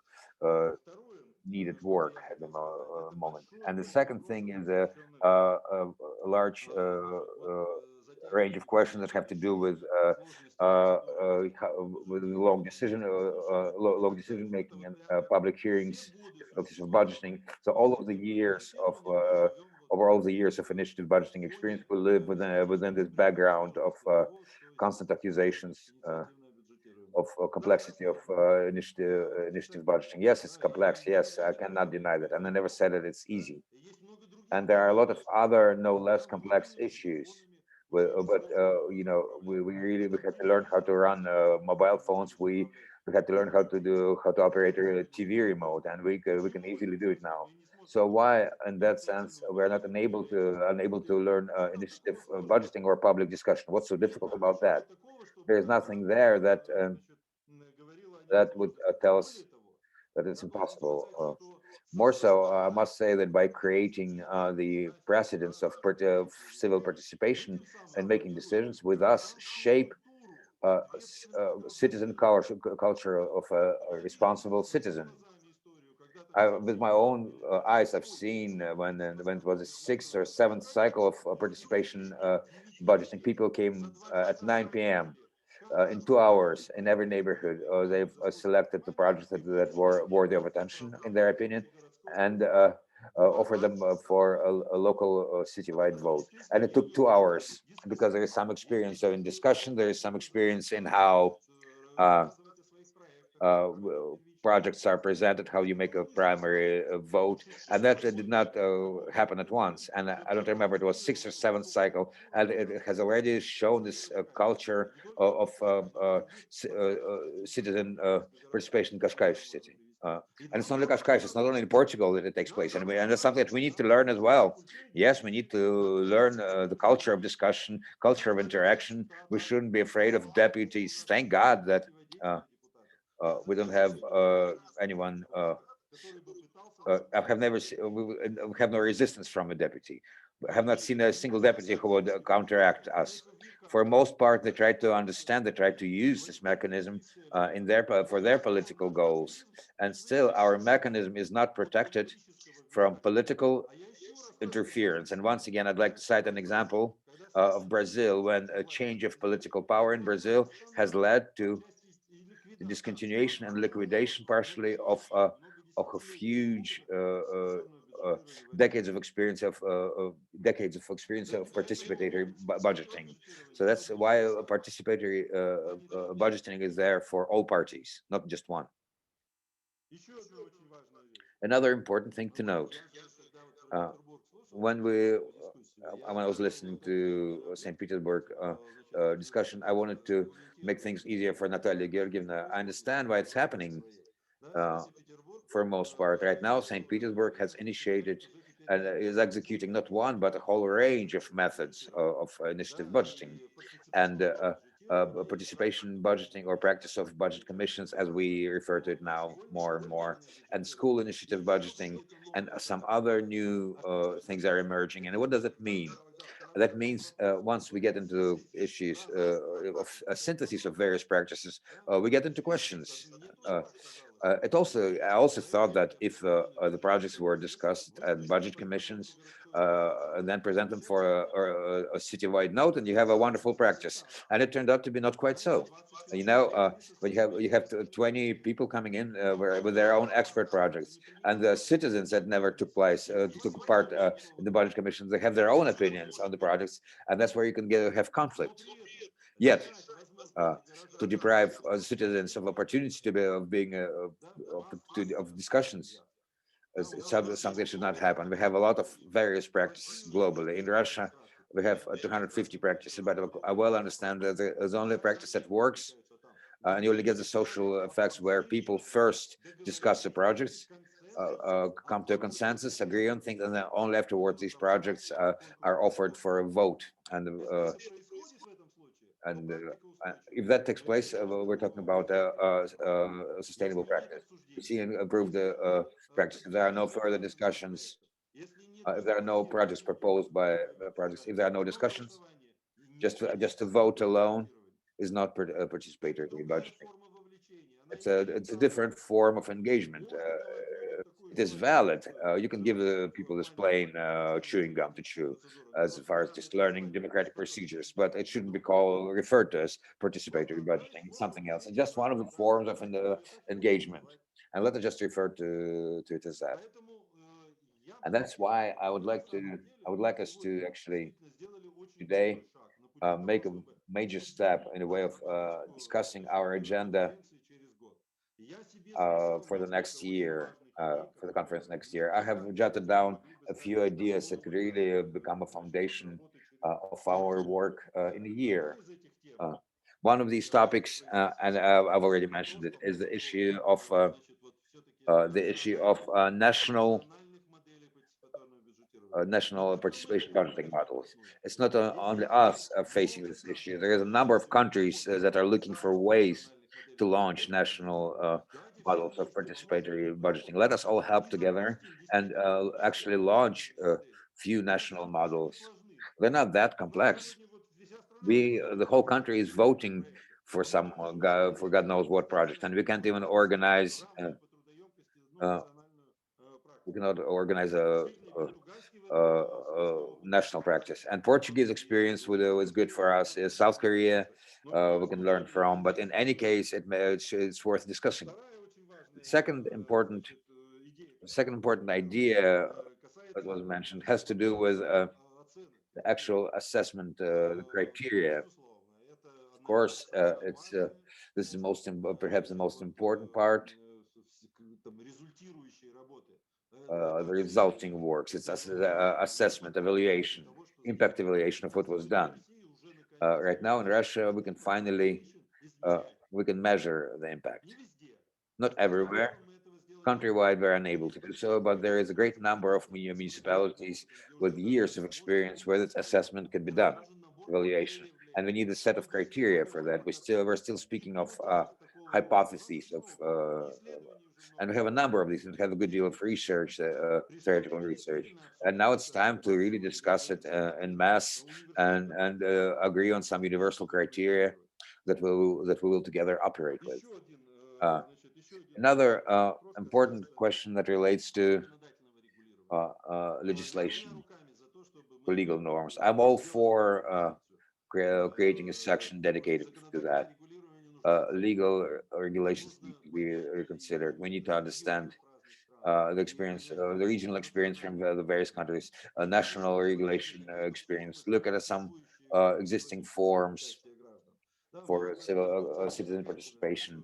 needed work at the moment. And the second thing is a large range of questions that have to do with long decision making and public hearings, difficulties of budgeting. So all of the years of over all the years of initiative budgeting experience, we live within this background of constant accusations of complexity of initiative budgeting. Yes, it's complex. Yes, I cannot deny that, and I never said that it's easy. And there are a lot of other no less complex issues. But you know, we really we had to learn how to run mobile phones. We had to learn how to operate a TV remote, and we can easily do it now. So why, in that sense, we're not unable to learn initiative budgeting or public discussion? What's so difficult about that? There is nothing there that that would tell us that it's impossible. More so, I must say that by creating the precedents of civil participation and making decisions with us, shape citizen culture of a responsible citizen. With my own eyes, I've seen when it was the sixth or seventh cycle of participation budgeting, people came at 9 p.m. In 2 hours in every neighborhood. They've selected the projects that were worthy of attention, in their opinion, and offered them for a local citywide vote. And it took 2 hours because there is some experience in discussion, there is some experience in how projects are presented, how you make a primary vote, and that did not happen at once. And I don't remember, it was sixth or seventh cycle, and it has already shown this culture of citizen participation in Qashqai city. And it's not only Qashqai, it's not only in Portugal that it takes place, and that's something that we need to learn as well. Yes, we need to learn the culture of discussion, culture of interaction. We shouldn't be afraid of deputies. Thank God that we don't have anyone. I have never we have no resistance from a deputy. I have not seen a single deputy who would counteract us. For most part, they try to understand, they try to use this mechanism in for their political goals. And still, our mechanism is not protected from political interference. And once again, I'd like to cite an example of Brazil, when a change of political power in Brazil has led to the discontinuation and liquidation partially of a huge decades of experience of participatory budgeting. So that's why participatory budgeting is there for all parties, not just one. Another important thing to note, when I was listening to St. Petersburg discussion, I wanted to make things easier for Natalia Georgievna. I understand why it's happening for most part. Right now, St. Petersburg has initiated and is executing not one, but a whole range of methods of initiative budgeting. And participation budgeting, or practice of budget commissions, as we refer to it now more and more, and school initiative budgeting, and some other new things are emerging. And what does it mean? That means once we get into issues of a synthesis of various practices, we get into questions. I also thought that if the projects were discussed at budget commissions and then present them for a citywide note, and you have a wonderful practice. And it turned out to be not quite so. You know, when you have 20 people coming in with their own expert projects, and the citizens that never took part in the budget commissions, they have their own opinions on the projects, and that's where you can have conflict. Yet, to deprive citizens of opportunity to be of being of discussions, something should not happen. We have a lot of various practices globally. In Russia, we have 250 practices, but I well understand that there's only a practice that works, and you only get the social effects where people first discuss the projects, come to a consensus, agree on things, and then only afterwards these projects are offered for a vote. And if that takes place, we're talking about a sustainable practice. We see and improve the practice. If there are no further discussions, if there are no projects proposed by projects, if there are no discussions, just to vote alone is not participatory budgeting. It's a different form of engagement. It is valid. You can give the people this plain chewing gum to chew, as far as just learning democratic procedures, but it shouldn't be referred to as participatory budgeting. It's something else. It's just one of the forms of engagement, and let us just refer to it as that. And that's why I would like us to actually today make a major step in the way of discussing our agenda for the next year, for the conference next year. I have jotted down a few ideas that could really become a foundation of our work in a year. One of these topics, and I've already mentioned it, is the issue of national participation budgeting models. It's not only us facing this issue. There is a number of countries that are looking for ways to launch national models of participatory budgeting. Let us all help together and actually launch a few national models. They're not that complex. The whole country is voting for for God knows what project, and we can't even organize. We cannot organize national practice. And Portuguese experience was good for us. South Korea, we can learn from. But in any case, it's worth discussing. Second important idea that was mentioned has to do with the actual assessment criteria. Of course, this is perhaps the most important part. The resulting works. It's assessment, evaluation, impact evaluation of what was done. Right now in Russia, we can finally we can measure the impact. Not everywhere. Countrywide, we're unable to do so, but there is a great number of municipalities with years of experience where this assessment can be done, evaluation. And we need a set of criteria for that. We're still speaking of hypotheses and we have a number of these, and we have a good deal of research, theoretical research. And now it's time to really discuss it in mass and agree on some universal criteria that we will together operate with. Another important question that relates to legislation, for legal norms. I'm all for creating a section dedicated to that. Legal regulations need to be reconsidered. We need to understand the experience, the regional experience from the various countries, national regulation experience. Look at some existing forms for citizen participation.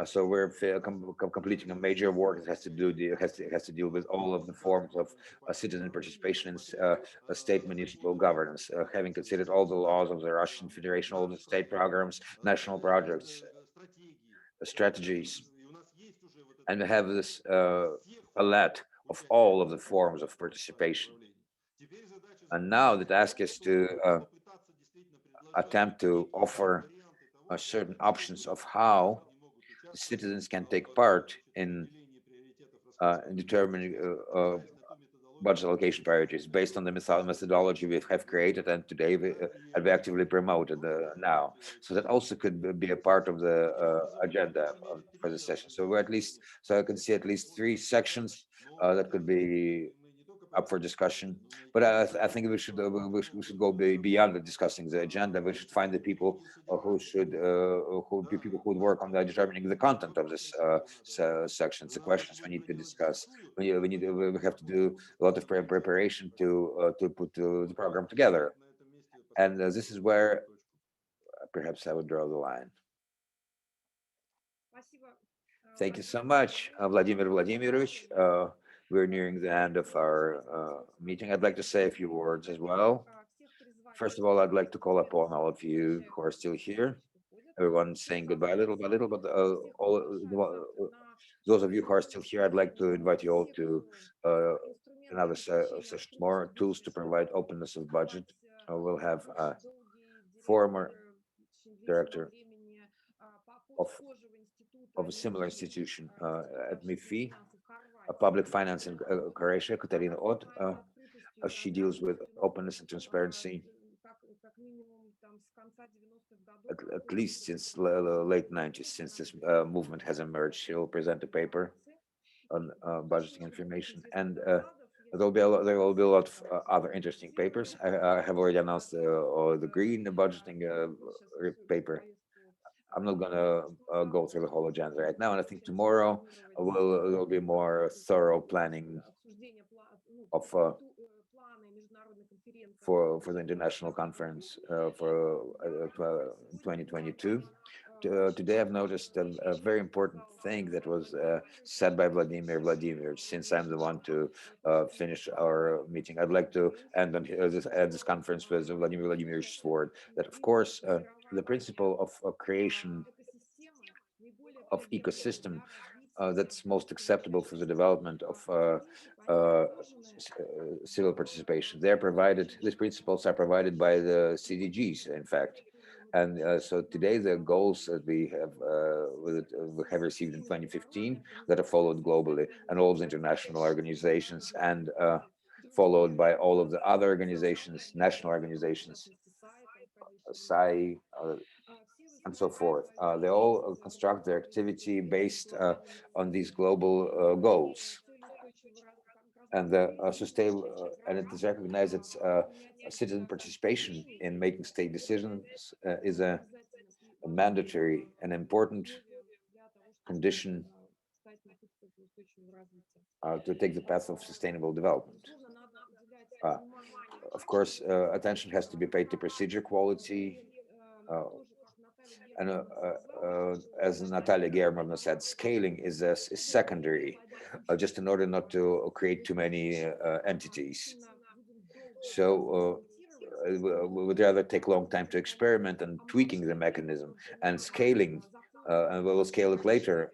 So we're completing a major work that has to deal with all of the forms of citizen participation in state municipal governance, having considered all the laws of the Russian Federation, all the state programs, national projects, strategies, and we have this palette of all of the forms of participation. And now the task is to attempt to offer certain options of how the citizens can take part in determining budget allocation priorities based on the methodology we have created and today we actively promoted now. So that also could be a part of the agenda for the session. So we're at least, so I can see at least 3 sections that could be up for discussion. But I think we should go beyond the discussing the agenda. We should find the people who be people who would work on determining the content of this sections, the questions we need to discuss. We have to do a lot of preparation to put the program together, and this is where perhaps I would draw the line. Thank you so much, Vladimir Vladimirovich. We're nearing the end of our meeting. I'd like to say a few words as well. First of all, I'd like to call upon all of you who are still here. Everyone's saying goodbye little by little, but those of you who are still here, I'd like to invite you all to another session more, tools to provide openness of budget. We'll have a former director of a similar institution at MIFI, a public finance in Croatia, Katarina Ott. She deals with openness and transparency at least since late 90s, since this movement has emerged. She'll present a paper on budgeting information, and there will be a lot of other interesting papers. I have already announced the green budgeting paper. I'm not gonna go through the whole agenda right now, and I think tomorrow there'll be more thorough planning of for the international conference for 2022. Today I've noticed a very important thing that was said by Vladimir Vladimirovich. Since I'm the one to finish our meeting, I'd like to end on this conference with Vladimir Vladimirovич's word that, of course, the principle of creation of ecosystem that's most acceptable for the development of civil participation. They're provided, these principles are provided by the CDGs, in fact. And so today the goals that we have received in 2015 that are followed globally and all of the international organizations and followed by all of the other organizations, national organizations, SAI, and so forth. They all construct their activity based on these global goals. And the sustainable, and it is recognized that citizen participation in making state decisions is a mandatory and important condition to take the path of sustainable development. Of course, attention has to be paid to procedure quality. And as Natalia Germanovna said, scaling is secondary, just in order not to create too many entities. So we would rather take a long time to experiment and tweaking the mechanism and scaling. And we will scale it later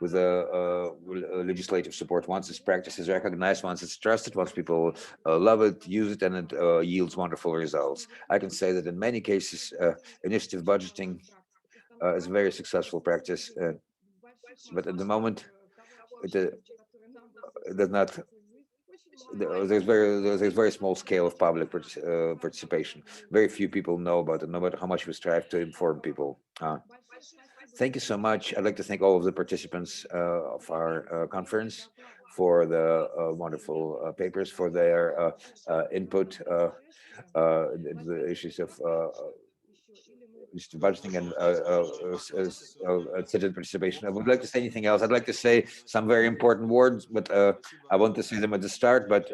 with legislative support. Once this practice is recognized, once it's trusted, once people love it, use it, and it yields wonderful results. I can say that in many cases, initiative budgeting is a very successful practice, but at the moment, it does not. There's very small scale of public participation. Very few people know about it, no matter how much we strive to inform people. Thank you so much. I'd like to thank all of the participants of our conference for the wonderful papers, for their input, the issues of budgeting and citizen participation. I would like to say anything else. I'd like to say some very important words, but I want to say them at the start. But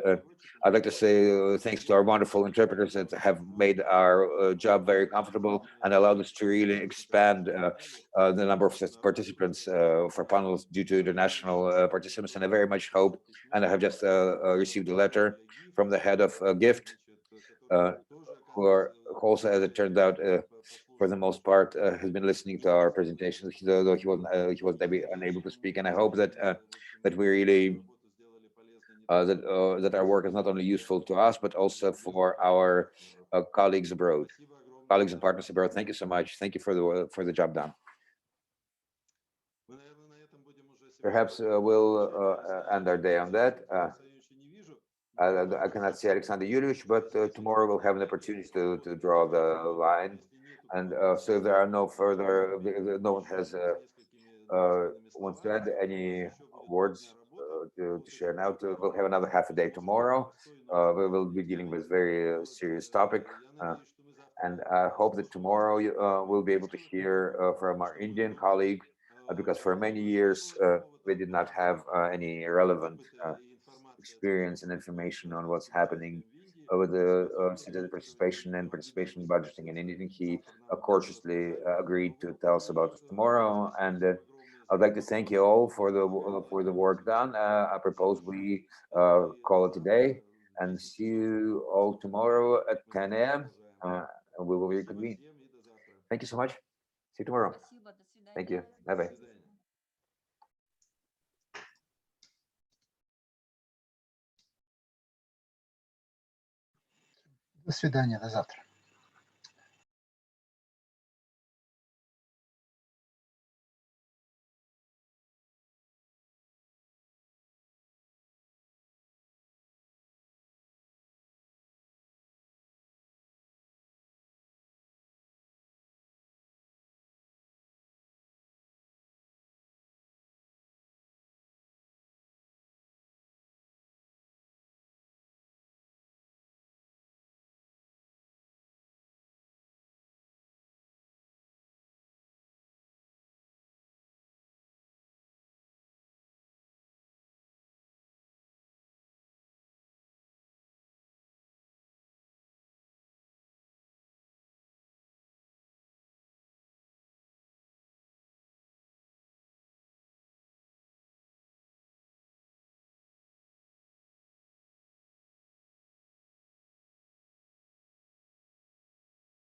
I'd like to say thanks to our wonderful interpreters that have made our job very comfortable and allowed us to really expand the number of participants for panels due to international participants. And I very much hope, and I have just received a letter from the head of GIFT, who also, as it turned out, for the most part, has been listening to our presentations, though he was unable to speak. And I hope that that we really that our work is not only useful to us, but also for our colleagues abroad, colleagues and partners abroad. Thank you so much. Thank you for the job done. Perhaps we'll end our day on that. I cannot see Alexander Yuryevich, but tomorrow we'll have an opportunity to draw the line. And so if there are no further, no one has wants to add any words to share now. We'll have another half a day tomorrow. We will be dealing with very serious topic. And I hope that tomorrow we'll be able to hear from our Indian colleague, because for many years we did not have any relevant experience and information on what's happening with the citizen participation and participation budgeting and anything. He cautiously agreed to tell us about tomorrow. And I'd like to thank you all for the work done. I propose we call it a day and see you all tomorrow at 10 a.m. And we will reconvene. Thank you so much. See you tomorrow. Thank you. Bye-bye. До свидания, до завтра.